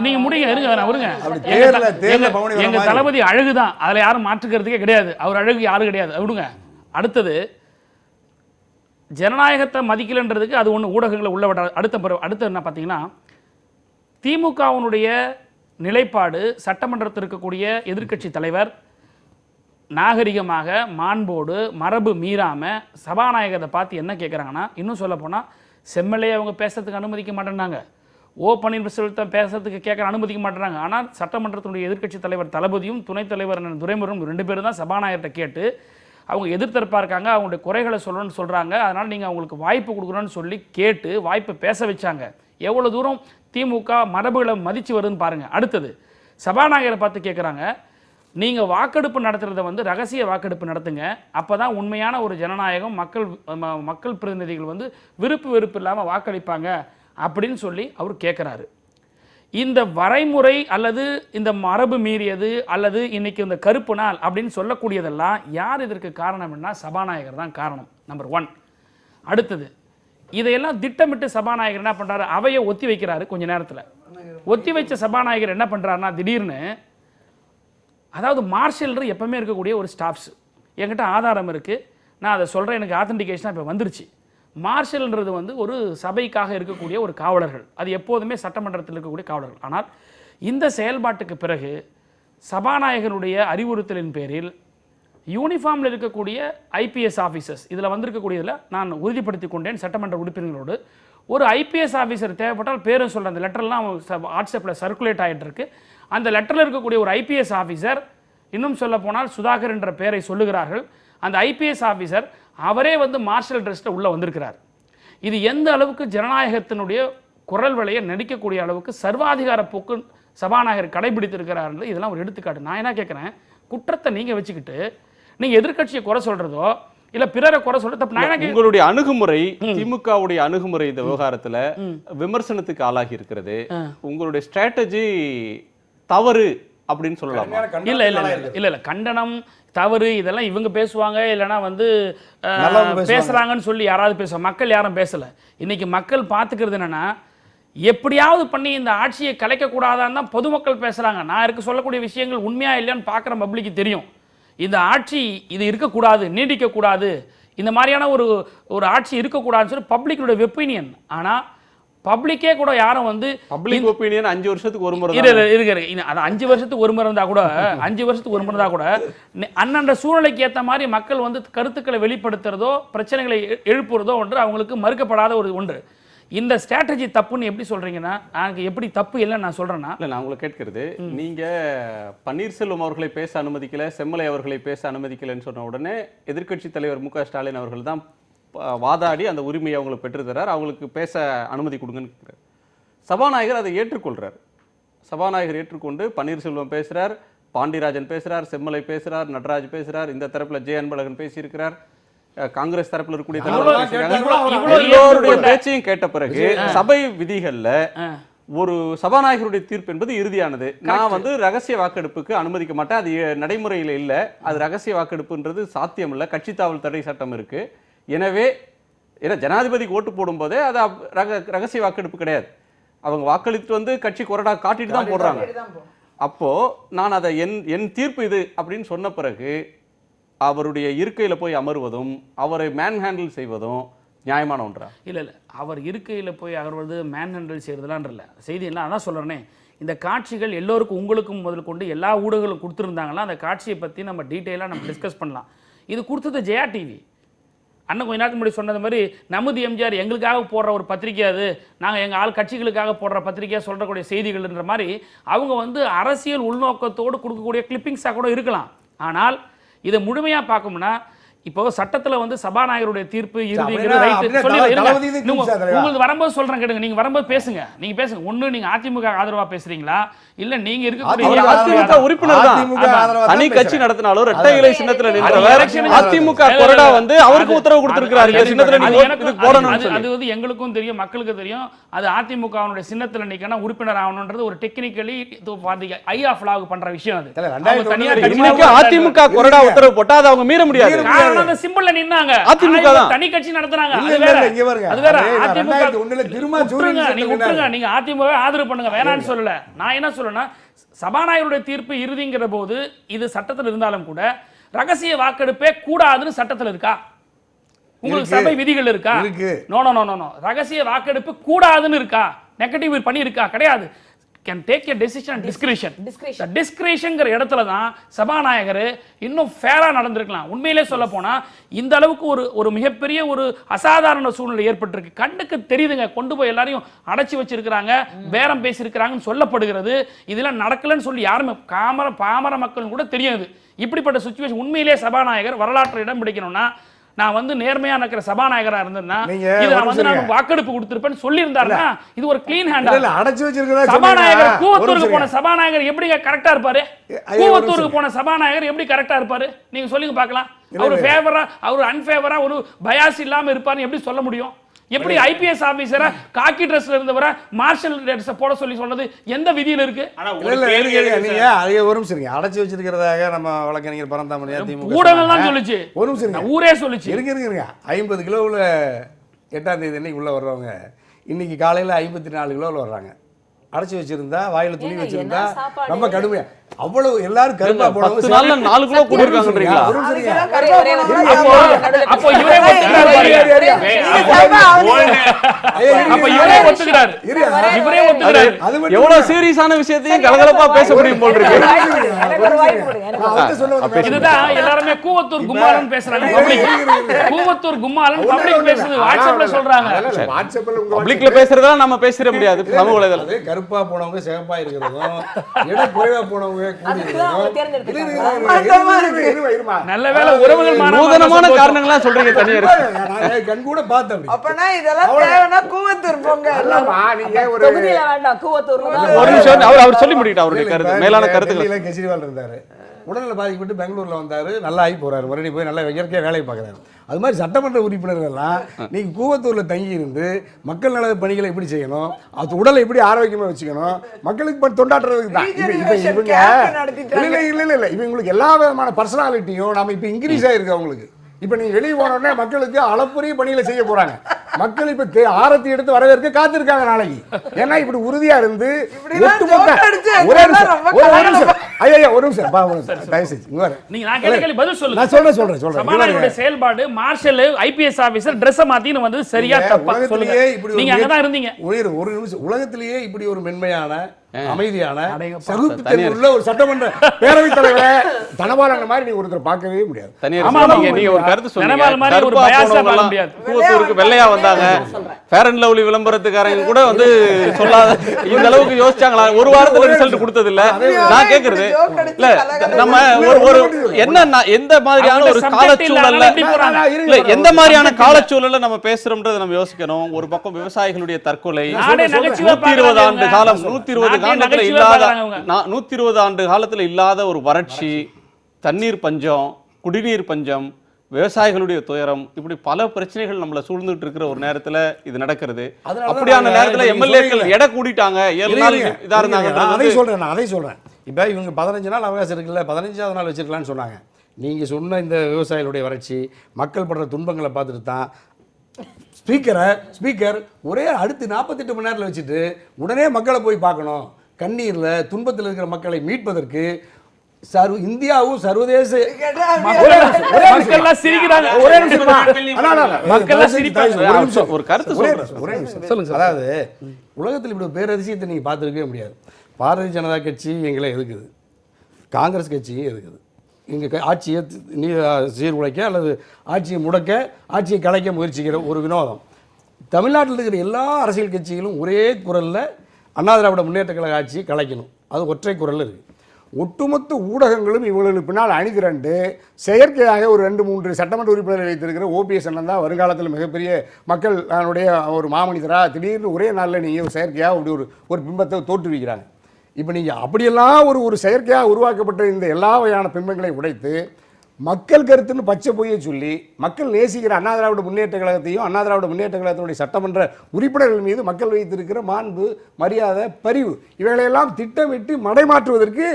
நீங்க முடிங்க, எங்க தளபதி அழகுதான், அதுல யாரும் மாற்றுக்கிறதுக்கே கிடையாது. அவர் அழகு யாரும் கிடையாது, விடுங்க. அடுத்தது ஜனநாயகத்தை மதிக்கலன்றதுக்கு அது ஒன்று ஊடகங்களை உள்ள விட. அடுத்த என்ன பார்த்தீங்கன்னா, திமுகவினுடைய நிலைப்பாடு சட்டமன்றத்தில் இருக்கக்கூடிய எதிர்க்கட்சி தலைவர் நாகரிகமாக மாண்போடு மரபு மீறாமல் சபாநாயகத்தை பார்த்து என்ன கேட்குறாங்கன்னா, இன்னும் சொல்ல போனால் செம்மலே அவங்க பேசுறதுக்கு அனுமதிக்க மாட்டேன்னாங்க, ஓ பன்னீர்செல்வம் பேசுறதுக்கு கேட்குற அனுமதிக்க மாட்டேறாங்க. ஆனால் சட்டமன்றத்தினுடைய எதிர்க்கட்சி தலைவர் தளபதியும் துணைத் தலைவர் துரைமுருகன் 2 பேரும் தான் சபாநாயகர்கிட்ட கேட்டு அவங்க எதிர்த்தரப்பாக இருக்காங்க, அவங்களுடைய குறைகளை சொல்லணும்னு சொல்கிறாங்க, அதனால் நீங்கள் அவங்களுக்கு வாய்ப்பு கொடுக்குறோன்னு சொல்லி கேட்டு வாய்ப்பை பேச வச்சாங்க. எவ்வளோ தூரம் திமுக மரபுகளை மதித்து வருதுன்னு பாருங்கள். அடுத்தது சபாநாயகரை பார்த்து கேட்குறாங்க, நீங்கள் வாக்கெடுப்பு நடத்துகிறத வந்து ரகசிய வாக்கெடுப்பு நடத்துங்க, அப்போ தான் உண்மையான ஒரு ஜனநாயகம், மக்கள் பிரதிநிதிகள் வந்து வெறுப்பு இல்லாமல் வாக்களிப்பாங்க அப்படின்னு சொல்லி அவர் கேட்குறாரு. இந்த வரைமுறை அல்லது இந்த மரபு மீறியது அல்லது இன்னைக்கு இந்த கருப்பு நாள் அப்படின்னு சொல்லக்கூடியதெல்லாம் யார் இதற்கு காரணம்னா சபாநாயகர் தான் காரணம். நம்பர் 1. அடுத்தது இதையெல்லாம் திட்டமிட்டு சபாநாயகர் என்ன பண்ணுறாரு, அவையை ஒத்தி வைக்கிறாரு. கொஞ்ச நேரத்தில் ஒத்தி வச்ச சபாநாயகர் என்ன பண்ணுறாருன்னா, திடீர்னு அதாவது மார்ஷல் எப்பவுமே இருக்கக்கூடிய ஒரு ஸ்டாஃப்ஸ், என்கிட்ட ஆதாரம் இருக்குது, நான் அதை சொல்கிறேன், எனக்கு ஆத்தென்டிகேஷனாக இப்போ வந்துருச்சு. மார்ஷல்ன்றது வந்து ஒரு சபைக்காக இருக்கக்கூடிய ஒரு காவலர்கள், அது எப்போதுமே சட்டமன்றத்தில் இருக்கக்கூடிய காவலர்கள். ஆனால் இந்த செயல்பாட்டுக்கு பிறகு சபாநாயகனுடைய அறிவுறுத்தலின் பேரில் யூனிஃபார்மில் இருக்கக்கூடிய ஐபிஎஸ் ஆஃபீஸர்ஸ் இதில் வந்திருக்கக்கூடியதில் நான் உறுதிப்படுத்தி கொண்டேன் சட்டமன்ற உறுப்பினர்களோடு, ஒரு ஐபிஎஸ் ஆஃபீஸர் தேவைப்பட்டால் பேரும் சொல்கிறேன், அந்த லெட்டர்லாம் வாட்ஸ்அப்பில் சர்க்குலேட் ஆகிட்டு இருக்கு. அந்த லெட்டரில் இருக்கக்கூடிய ஒரு ஐபிஎஸ் ஆஃபீஸர், இன்னும் சொல்ல போனால் சுதாகர் என்ற பெயரை சொல்லுகிறார்கள், அந்த ஐபிஎஸ் ஆஃபீஸர் அவரே வந்து மார்ஷல் ட்ரெஸ்ட்டில் உள்ளே வந்திருக்கிறார். இது எந்த அளவுக்கு ஜனநாயகத்தினுடைய குரல் வலையை நடிக்கக்கூடிய அளவுக்கு சர்வாதிகார போக்கு சபாநாயகர் கடைபிடித்திருக்கிறார். இதெல்லாம் ஒரு எடுத்துக்காட்டு. நான் என்ன கேட்குறேன், குற்றத்தை நீங்கள் வச்சுக்கிட்டு நீங்கள் எதிர்க்கட்சியை குறை சொல்கிறதோ இல்ல பிறரை குறை சொல்றது தப்பு. நான் உங்களுடைய அணுகுமுறை, திமுகவுடைய அணுகுமுறை இந்த விவகாரத்துல விமர்சனத்துக்கு ஆளாகி இருக்கிறது. உங்களுடைய ஸ்ட்ராட்டஜி தவறு அப்படின்னு சொல்லலாம். இல்ல இல்ல இல்ல இல்ல இல்ல கண்டனம் தவறு இதெல்லாம் இவங்க பேசுவாங்க, இல்லைன்னா வந்து பேசுறாங்கன்னு சொல்லி யாராவது பேசுவாங்க. மக்கள் யாரும் பேசல. இன்னைக்கு மக்கள் பார்த்துக்கிறது என்னன்னா, எப்படியாவது பண்ணி இந்த ஆட்சியை கலைக்க கூடாதான்னு தான் பொதுமக்கள் பேசுறாங்க. நான் இருக்க சொல்லக்கூடிய விஷயங்கள் உண்மையா இல்லையான்னு பார்க்குற பப்ளிக்கு தெரியும். இந்த ஆட்சி இது இருக்கக்கூடாது, நீடிக்கக்கூடாது, இந்த மாதிரியான ஒரு ஆட்சி இருக்கக்கூடாதுன்னு சொல்லி பப்ளிக்கோட ஒப்பீனியன். ஆனால் பப்ளிக்கே கூட யாரும் வந்து பப்ளிக் ஒப்பீனியன் 5 வருஷத்துக்கு ஒரு முறை இருக்கு. அது 5 வருஷத்துக்கு ஒரு முறை இருந்தா கூட 5 வருஷத்துக்கு ஒரு முறை இருந்தா கூட அண்ணன்ற சூழ்நிலைக்கு ஏற்ற மாதிரி மக்கள் வந்து கருத்துக்களை வெளிப்படுத்துறதோ பிரச்சனைகளை எழுப்புறதோ ஒன்று அவங்களுக்கு மறுக்கப்படாத ஒரு ஒன்று. இந்த ஸ்ட்ராட்டஜி தப்புன்னு எப்படி சொல்றீங்கன்னா, எனக்கு எப்படி தப்பு இல்லைன்னு நான் சொல்றேன்னா, இல்லை நான் உங்களை கேட்கிறது, நீங்க பன்னீர்செல்வம் அவர்களை பேச அனுமதிக்கல, செம்மலை அவர்களை பேச அனுமதிக்கலன்னு சொன்ன உடனே எதிர்க்கட்சி தலைவர் மு க ஸ்டாலின் அவர்கள் தான் வாதாடி அந்த உரிமையை அவங்களுக்கு பெற்றுத்தரார், அவங்களுக்கு பேச அனுமதி கொடுங்கன்னு கேட்குறாரு. சபாநாயகர் அதை ஏற்றுக்கொள்றார். சபாநாயகர் ஏற்றுக்கொண்டு பன்னீர்செல்வம் பேசுறார், பாண்டியராஜன் பேசுறார், செம்மலை பேசுறார், நடராஜ் பேசுறார், இந்த தரப்புல ஜே அன்பழகன் பேசியிருக்கிறார், காங்கிரஸ் தரப்புல இருக்கக்கூடிய எல்லோருடைய பேச்சையும் கேட்ட பிறகு சபை விதிகள்ல ஒரு சபாநாயகருடைய தீர்ப்பு என்பது இறுதியானது. நான் வந்து ரகசிய வாக்கெடுப்புக்கு அனுமதிக்க மாட்டேன், அது நடைமுறையில் இல்லை, அது ரகசிய வாக்கெடுப்புன்றது சாத்தியம் இல்லை, கட்சி தாவல் தடை சட்டம் இருக்கு. எனவே ஏன்னா ஜனாதிபதிக்கு ஓட்டு போடும் போதே அது ரகசிய வாக்கெடுப்பு கிடையாது, அவங்க வாக்களித்து வந்து கட்சி கொறடா காட்டிட்டு தான் போடுறாங்க. அப்போ நான் அதை என் தீர்ப்பு இது அப்படின்னு சொன்ன பிறகு அவருடைய இருக்கையில போய் அமர்வதும் அவரை மேன் ஹேண்டில் செய்வதும் நியாயமான ஒன்றா? இல்லை இல்லை, அவர் இருக்கையில் போய் அமர்வது மேன் ஹேண்டில் செய்யறதுலாம் இல்லை செய்தி இல்லை. அதான் சொல்கிறேனே, இந்த காட்சிகள் எல்லோருக்கும் உங்களுக்கும் முதல் கொண்டு எல்லா ஊடகங்களும் கொடுத்துருந்தாங்களா, அந்த காட்சியை பற்றி நம்ம டீட்டெயிலாக நம்ம டிஸ்கஸ் பண்ணலாம். இது கொடுத்தது ஜெயா டிவி. அண்ணன் கொஞ்ச நேரத்துக்கு முன்னாடி சொன்னது மாதிரி நமது எம்ஜிஆர் எங்களுக்காக போடுற ஒரு பத்திரிக்கை, அது நாங்கள் எங்கள் ஆள் கட்சிகளுக்காக போடுற பத்திரிக்கையாக சொல்கிறக்கூடிய செய்திகள்ன்ற மாதிரி அவங்க வந்து அரசியல் உள்நோக்கத்தோடு கொடுக்கக்கூடிய கிளிப்பிங்ஸாக கூட இருக்கலாம். ஆனால் இதை முழுமையாக பார்க்கணும்னா, இப்போ சட்டத்துல வந்து சபாநாயகருடைய தீர்ப்பு இறுதிங்கிறது ரைட் சொல்லி உங்களுக்கு வரும்போது சொல்றேன் கேளுங்க. நீங்க வரும்போது பேசுங்க, நீங்க பேசுங்க. ஒண்ணு நீங்க அதிமுக ஆதரவா பேசுறீங்களா, இல்ல நீங்க இருக்கக்கூடிய அதிமுக உறுப்பினர் தான் தனி கட்சி நடத்தினாலும் இரட்டை இலை சின்னத்துல நின்றவர் அதிமுக கொறடா வந்து அவருக்கு உத்தரவு கொடுத்திருக்காரு, இந்த சின்னத்துல நீங்க போடணும்னு சொல்லி. அது வந்து எங்களுக்கும் தெரியும், மக்களுக்கு தெரியும். அது அதிமுகவுடைய சின்னத்துல நிக்கணும், உறுப்பினர் ஆகணும்ன்றது ஒரு டெக்னிக்கலி ஐ ஆஃப் லாக் பண்ற விஷயம். அது இன்னைக்கு அதிமுக கொறடா உத்தரவு போட்டா அதை அவங்க மீற முடியாது. அந்த சிம்பிள்ல நின்னாங்க, அதிமுக தான் தனி கட்சி நடத்துறாங்க. அது வேற. நீங்க அதிமுக ஆதரவு பண்ணுங்க, வேணான்னு சொல்லல. நான் என்ன சொல்றேன்னா, சபாநாயகருடைய தீர்ப்பு இறுதிங்கிற போது இது சட்டத்தில் இருந்தாலும் கூட ரகசிய வாக்கெடுப்பே கூடாதுன்னு சட்டத்தில் இருக்கா? உங்களுக்கு சபை விதிகள் இருக்கா? No no no no. ரகசிய வாக்கெடுப்பு கூடாதுன்னு இருக்கா? நெகட்டிவ் பண்ணி இருக்கா? கிடையாது. can take a decision and discretion. டிஸ்கிரிஷன்ங்கிற இடத்துல தான் சபாநாயகர் இன்னும் ஃபேரா நடந்திருக்கலாம். உண்மையிலே சொல்ல போனா இந்த அளவுக்கு ஒரு மிகப்பெரிய ஒரு அசாதாரண சூழ்நிலை ஏற்பட்டிருக்கு. கண்ணுக்கு தெரியுதுங்க, கொண்டு போய் எல்லாரையும் அடைச்சி வச்சிருக்கிறாங்க, பேரம் பேசியிருக்கிறாங்கன்னு சொல்லப்படுகிறது. இதெல்லாம் நடக்கலன்னு சொல்லி யாருமே பாமர மக்கள் கூட தெரியாது. இப்படிப்பட்ட சுச்சுவேஷன் உண்மையிலே சபாநாயகர் வரலாற்று இடம் பிடிக்கணும்னா, நான் வந்து நேர்மையா இருக்கிற சபாநாயகரா இருந்தேன்னா இது நான் வந்து நான் வாக்கெடுப்பு கொடுத்திருப்பேன்னு சொல்லி இருந்தாருன்னா இது ஒரு க்ளீன் ஹேண்ட். இல்ல அடைச்சு வச்சிருக்கதா சபாநாயகர் கூவத்தூருக்கு போன சபாநாயகர் எப்படி கரெக்டா இருப்பாரு? கூவத்தூருக்கு போன சபாநாயகர் எப்படி கரெக்டா இருப்பாரு? நீங்க சொல்லுங்க பார்க்கலாம். அவர் ஃபேவரா அவர் அன்ஃபேவரா ஒரு பயாஸ் இல்லாம இருப்பாருன்னு எப்படி சொல்ல முடியும்? எப்படி ஐபிஎஸ் ஆபீசரா காக்கி ட்ரெஸ்ல இருந்தவர மார்ஷல் ட்ரெஸ் போட சொல்லி சொன்னது எந்த விதியில இருக்கு? நீங்க அதே ஒரு நிமிஷம் இருங்க. அடைச்சு வச்சிருக்கிறதாக நம்ம வழக்கறிஞர் பரந்தாமணியா திமுக ஊடகம் தான் சொல்லுச்சு, ஒரு நிமிஷம் இருங்க, ஊரே சொல்லுச்சு. இருங்க 50 கிலோவுல 8ஆம் தேதி அன்னைக்கு உள்ள வர்றவங்க இன்னைக்கு காலையில 54 கிலோவில் வர்றாங்க. அடைச்சு வச்சிருந்தா வாயில துணி வச்சிருந்தா ரொம்ப கடுமையா அவ்வளவு எல்லாரும் கருப்பா போனவங்க 10 நாள்ல 4 கிலோ கூடியிருக்காங்கன்றீங்களா? ஒரு நிமிஷம் இருங்க. அப்போ இவரே ஒத்துக்கிறாரு அப்ப இவரே ஒத்துக்கிறாரு இவரே ஒத்துக்கிறாரு அது மட்டும் எவ்வளவு சீரியஸான விஷயத்தையும் கலகலப்பா பேச முடியும் போல் இருக்கு. எனக்கு ஒரு வாய்ப்பு கொடுங்க, எனக்கு ஒரு நான் வந்து சொல்ல வந்த இதுதான் எல்லாருமே கூவத்தூர் கும்மாளன் பேசுறாங்க பப்ளிக். கூவத்தூர் கும்மாளன் பப்ளிக் பேசுது, வாட்ஸ்அப்ல சொல்றாங்க. வாட்ஸ்அப்ல உங்க பப்ளிக்ல பேசுறதெல்லாம் நம்ம பேசிட முடியாது சமூக வலைதளம். அது கருப்பா போனவங்க சிவப்பா இருக்கிறதும் எடை குறைவா போனவங்க கூடி அதுக்குதான் அவங்க இருக்கிறதும் தேர்ந்தெடுத்துருக்காங்க. நல்ல வேளை உறவுகள் நூதனமான காரணங்களா சொல்றீங்க தனியார். நான் கண் கூட பார்த்தேன் அப்படி. அப்பனா இதெல்லாம் தேவைன்னா கூவத்தூர் போங்க எல்லாம். நீங்க ஒரு தொகுதியில வேண்டாம், கூவத்தூர்ல தான். ஒரு நிமிஷம் அவர் சொல்லி முடிக்கிட்டு அவருடைய கருத்து இப்ப மேலான கருத்துக்கள். டெல்லியில கெஜ்ரிவால் இருந்தாரு, உடல்நல பாதிக்கப்பட்டு பெங்களூர்ல வந்தாரு, நல்லா ஆகி போறாரு, மறுபடியும் போய் நல்லா இயற்கையா வேலையை பார்க்குறாரு. அது மாதிரி சட்டமன்ற உறுப்பினர்கள்லாம் நீங்க கூவத்தூர்ல தங்கி இருந்து மக்கள் நல பணிகளை எப்படி செய்யணும், அது உடலை எப்படி ஆரோக்கியமா வச்சுக்கணும், மக்களுக்கு தொண்டாற்றுறதுக்கு தான். இவங்க இல்ல இவங்களுக்கு எல்லா விதமான பர்சனாலிட்டியும் நம்ம இப்ப இன்க்ரீஸ் ஆயிருக்கு அவங்களுக்கு. இப்ப நீங்க வெளியே போனோடனே மக்களுக்கு அளப்பரிய பணிகளை செய்ய போறாங்க. மக்கள் இப்ப ஆரத்தி எடுத்து வரவேற்க காத்திருக்காங்க நாளைக்கு. ஏன்னா இப்படி உறுதியா இருந்து ஒட்டுமொத்த ஒரு நிமிஷம் தயவு செஞ்சு இங்க வரேன். நீங்க நான் கேட்ட கேள்வி பதில் சொல்லுங்க. நான் சொல்றேன் சபாநாயகருடைய செயல்பாடு மார்ஷல் ஐபிஎஸ் ஆபீசர் Dress மாத்தின்னு வந்து சரியா தப்பா சொல்லுங்க. உலகத்திலேயே இப்படி நீங்க அங்கதான் இருந்தீங்க. ஒரு நிமிஷம், உலகத்திலேயே இப்படி ஒரு மென்மையான அமைதியான சகுப்புத்தன்மை உள்ள ஒரு சட்டமன்ற பேரவைத் தலைவரை தனபாலன் மாதிரி நீங்க ஒருத்தர் பார்க்கவே முடியாது. தனியார் நீங்க ஒரு கருத்து சொன்னீங்க. தனபால் மாதிரி ஒரு கருப்பா பயாஸா போனவங்க பார்க்க முடியாது. கூவத்தூருக்கு வெள்ளையா வந்தாங்க. ஃபேர் அண்ட் லவ்லி விளம்பரத்துக்காரங்க கூட வந்து சொல்லாத இந்த அளவுக்கு யோசிச்சாங்களா? ஒரு வாரத்துல ரிசல்ட் கொடுத்தது இல்ல. நான் கேக்குறது இல்ல, நம்ம ஒரு என்ன எந்த மாதிரியான ஒரு காலச்சூழல்ல இல்ல எந்த மாதிரியான காலச்சூழல்ல நம்ம பேசுறோம்ன்றதை நம்ம யோசிக்கணும். ஒரு பக்கம் விவசாயிகளுடைய தற்கொலை, 120 ஆண்டு காலம் 120 காலத்துல இல்லாத 120 ஆண்டு காலத்துல இல்லாத ஒரு வறட்சி, தண்ணீர் பஞ்சம், குடிநீர் பஞ்சம், விவசாயிகளுடைய துயரம், இப்படி பல பிரச்சனைகள் நம்மள சூழ்ந்துட்டு இருக்கிற ஒரு நேரத்துல இது நடக்கிறது. அப்படியான நேரத்துல எம்எல்ஏக்கள் எடை கூடிட்டாங்க, 7 நாள் இதா இருந்தாங்க. அதை சொல்றேன். இப்ப இவங்க 15 நாள் அவகாசம் இருக்குல்ல, 15வது நாள் வச்சிருக்கலாம்னு சொன்னாங்க. நீங்க சொன்ன இந்த விவசாயிகளுடைய வறட்சி, மக்கள் படுற துன்பங்களை பார்த்துட்டு தான் ஸ்பீக்கர் ஒரே அடுத்து 48 மணி நேரத்தில் வச்சுட்டு உடனே மக்களை போய் பார்க்கணும், கண்ணீர்ல துன்பத்தில் இருக்கிற மக்களை மீட்பதற்கு இந்தியாவும் சர்வதேச ஒரு கருத்து சொல்லுங்க. அதாவது உலகத்தில் இப்படி பேரதிசயத்தை நீங்க பார்த்துருக்கவே முடியாது. பாரதிய ஜனதா கட்சி எங்களை எதுக்குது, காங்கிரஸ் கட்சியும் எதுக்குது. இங்கே ஆட்சியை சீர்குலைக்க அல்லது ஆட்சியை முடக்க, ஆட்சியை கலைக்க முயற்சிக்கிற ஒரு வினோதம். தமிழ்நாட்டில் இருக்கிற எல்லா அரசியல் கட்சிகளும் ஒரே குரலில் அண்ணா திராவிட முன்னேற்ற கழக ஆட்சியை கலைக்கணும், அது ஒற்றை குரலில் இருக்குது. ஒட்டுமொத்த ஊடகங்களும் இவங்களுக்கு பின்னால் அணிதிரண்டு செயற்கையாக ஒரு 2-3 சட்டமன்ற உறுப்பினரை வைத்திருக்கிற ஓபிஎஸ் அண்ணன் தான் வருங்காலத்தில் மிகப்பெரிய மக்கள் ஒரு மாமனிதராக திடீர்னு ஒரே நாளில் நீங்கள் செயற்கையாக அப்படி ஒரு பிம்பத்தை தோற்றுவிக்கிறாங்க. இப்போ நீங்கள் அப்படியெல்லாம் ஒரு செயற்கையாக உருவாக்கப்பட்ட இந்த எல்லா வகையான பிம்பங்களை உடைத்து மக்கள் கருத்துன்னு பச்சை பொய்யை சொல்லி மக்கள் நேசிக்கிற அண்ணா திராவிட முன்னேற்ற கழகத்தையும் அண்ணா திராவிட முன்னேற்ற கழகத்தினுடைய சட்டமன்ற உறுப்பினர்கள் மீது மக்கள் வைத்திருக்கிற மாண்பு, மரியாதை, பரிவு இவைகளையெல்லாம் திட்டமிட்டு மடைமாற்றுவதற்கு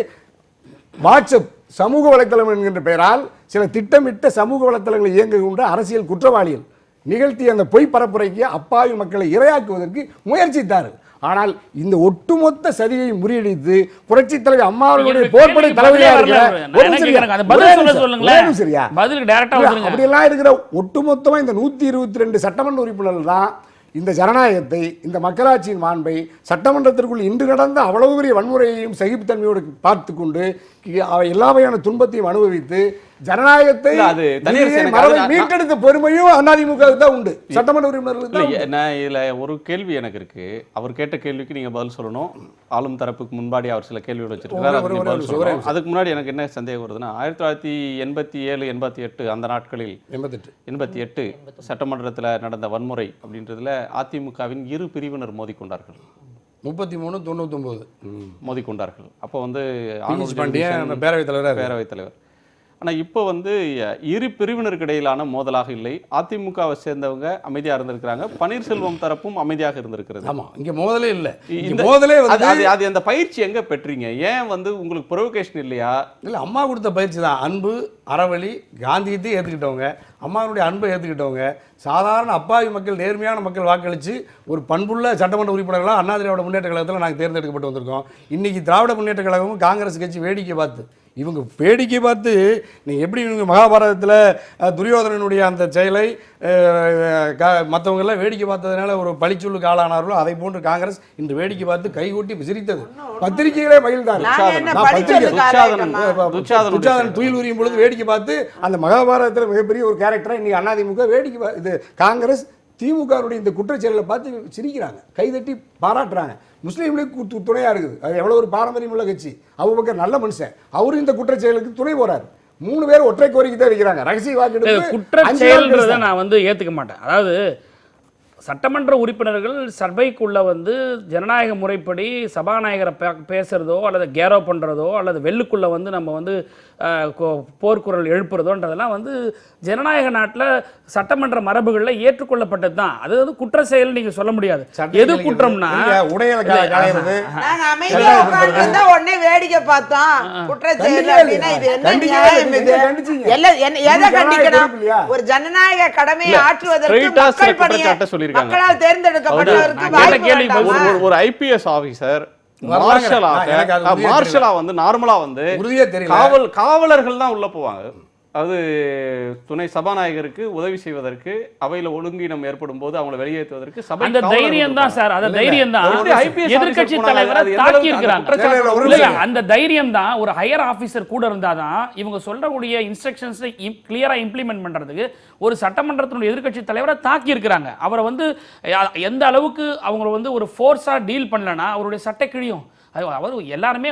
வாட்ஸ்அப் சமூக வலைத்தளம் என்கின்ற பெயரால் சில திட்டமிட்ட சமூக வலைத்தளங்களை இயங்குகின்ற அரசியல் குற்றவாளிகள் நிகழ்த்திய அந்த பொய் பரப்புரைக்கு அப்பாவி மக்களை இரையாக்குவதற்கு முயற்சித்தார்கள். ஆனால் இந்த ஒட்டுமொத்த சதியை முறியடித்து புரட்சி தலைவர் அம்மா அவர்களுடைய போர்ப்படை தலைவராக அப்படியெல்லாம் இருக்கிற ஒட்டுமொத்தமா இந்த 122 சட்டமன்ற உறுப்பினர்கள் தான் இந்த ஜனநாயகத்தை, இந்த மக்களாட்சியின் மாண்பை, சட்டமன்றத்திற்குள் இன்று நடந்த அவ்வளவு பெரிய வன்முறையையும் சகிப்புத்தன்மையோடு பார்த்து கொண்டு எல்லா வகையான துன்பத்தையும் அனுபவித்து ஜனநாயகத்தை மீட்டெடுத்த பெருமையும் அதிமுகவுக்கு தான் உண்டு, சட்டமன்ற உறுப்பினர்களுக்கு. இதுல ஒரு கேள்வி எனக்கு இருக்கு. அவர் கேட்ட கேள்விக்கு நீங்க பதில் சொல்லணும். ஆளும் தரப்புக்கு முன்பாடி அவர் சில கேள்வியோட வச்சிருக்காரு. அதுக்கு முன்னாடி எனக்கு என்ன சந்தேகம் வருதுன்னா, 1987, 88 அந்த நாட்களில் 88 சட்டமன்றத்தில் நடந்த வன்முறை அப்படின்றதுல அதிமுகவின் 2 பிரிவினர் மோதிக்கொண்டார்கள். 33-99 மோதிக்கொண்டார்கள். அப்போ வந்து பேரவைத் தலைவர். ஆனால் இப்போ வந்து 2 பிரிவினருக்கு இடையிலான மோதலாக இல்லை. அதிமுகவை சேர்ந்தவங்க அமைதியாக இருந்திருக்கிறாங்க, பன்னீர்செல்வம் தரப்பும் அமைதியாக இருந்திருக்கிறது. ஆமாம், இங்கே மோதலே இல்லை. இந்த மோதலே அது அந்த பயிற்சி எங்கே பெற்றீங்க? ஏன் வந்து உங்களுக்கு ப்ரொவோகேஷன் இல்லையா? இல்லை, அம்மா கொடுத்த பயிற்சி தான். அன்பு, அறவழி, காந்தியத்தையும் ஏற்றுக்கிட்டவங்க, அம்மாவுடைய அன்பை ஏற்றுக்கிட்டவங்க, சாதாரண அப்பாவி மக்கள், நேர்மையான மக்கள் வாக்களித்து ஒரு பண்புள்ள சட்டமன்ற உறுப்பினர்களாக அண்ணா திராவிட முன்னேற்ற கழகத்தில் நாங்கள் தேர்ந்தெடுக்கப்பட்டு வந்திருக்கோம். இன்றைக்கி திராவிட முன்னேற்ற கழகமும் காங்கிரஸ் கட்சி வேடிக்கை பார்த்து, இவங்க வேடிக்கை பார்த்து நீங்கள் எப்படி இவங்க மகாபாரதத்தில் துரியோதனனுடைய அந்த செயலை மற்றவங்கெல்லாம் வேடிக்கை பார்த்ததுனால ஒரு பழிச்சொல்லுக்கு ஆளானார்களோ அதை போன்று காங்கிரஸ் இன்று வேடிக்கை பார்த்து கைகூட்டி சிரித்தது. பத்திரிகைகளே மகிழ்ந்தார்கள். துச்சாதனன் துயில் உரியும் பொழுது வேடிக்கை பார்த்து அந்த மகாபாரதத்தில் மிகப்பெரிய ஒரு கேரக்டரை இன்னைக்கு அதிமுக வேடிக்கை இது காங்கிரஸ் திமுகவுடைய இந்த குற்றச்செயலை பார்த்து சிரிக்கிறாங்க, கைதட்டி பாராட்டுறாங்க. முஸ்லீம்களுக்கு துணையா இருக்குது. அது எவ்வளவு ஒரு பாரம்பரியம் உள்ள கட்சி. அபூபக்கர் நல்ல மனுஷன், அவரு இந்த குற்றச்செயலுக்கு துணை போறாரு. 3 பேர் ஒற்றை கோரிக்கை தான் வைக்கிறாங்க. ரகசிய வாக்கெடுப்பு குற்றச்செயல்ன்றதை நான் ஏத்துக்க மாட்டேன். அதாவது சட்டமன்ற உறுப்பினர்கள் சபைக்குள்ள ஜனநாயக முறைப்படி சபாநாயகரை பேசுறதோ அல்லது கேரோ பண்றதோ அல்லது வெள்ளுக்குள்ள நம்ம போர்க்குரல் எழுப்புறதோன்றதெல்லாம் ஜனநாயக நாட்டில் சட்டமன்ற மரபுகளில் ஏற்றுக்கொள்ளப்பட்டது தான். அது குற்ற செயல் நீங்க சொல்ல முடியாது. எது குற்றம்னா உடனே வேடிக்கை பார்த்தோம் குற்ற செயல் அப்படின்னா இது என்ன நியாயம்? எதை கண்டிக்கணும்? ஒரு ஜனநாயக கடமையை ஆற்றுவதற்கு மக்களால் தேர்ந்தெடுக்கப்பட்டவருக்கு ஒரு ஐபிஎஸ் ஆபீசர் மார்ஷலா நார்மலா காவலர்கள் தான் உள்ள போவாங்க. அது துணை சபாநாயகருக்கு உதவி செய்வதற்கு, அவையில ஒழுங்கீனம் ஏற்படும் போது அவங்களை வெளியேற்றுவதற்கு சபை அந்த தைரியம் தான் சார். அந்த தைரியம் தான் எதிர்க்கட்சி தலைவரை தாக்கி இருக்காங்க. அந்த தைரியம் தான் ஒரு ஹையர் ஆபீசர் கூட இருந்தாதான் இவங்க சொல்றக்கூடிய இன்ஸ்ட்ரக்ஷன்ஸை கிளியரா இம்ப்ளிமெண்ட் பண்றதுக்கு ஒரு சட்டமன்றத்தினுடைய எதிர்க்கட்சி தலைவரை தாக்கி இருக்கிறாங்க. அவரை எந்த அளவுக்கு அவங்க ஒரு ஃபோர்ஸா டீல் பண்ணலன்னா அவருடைய சட்டை கிழியும். அவர் எல்லாருமே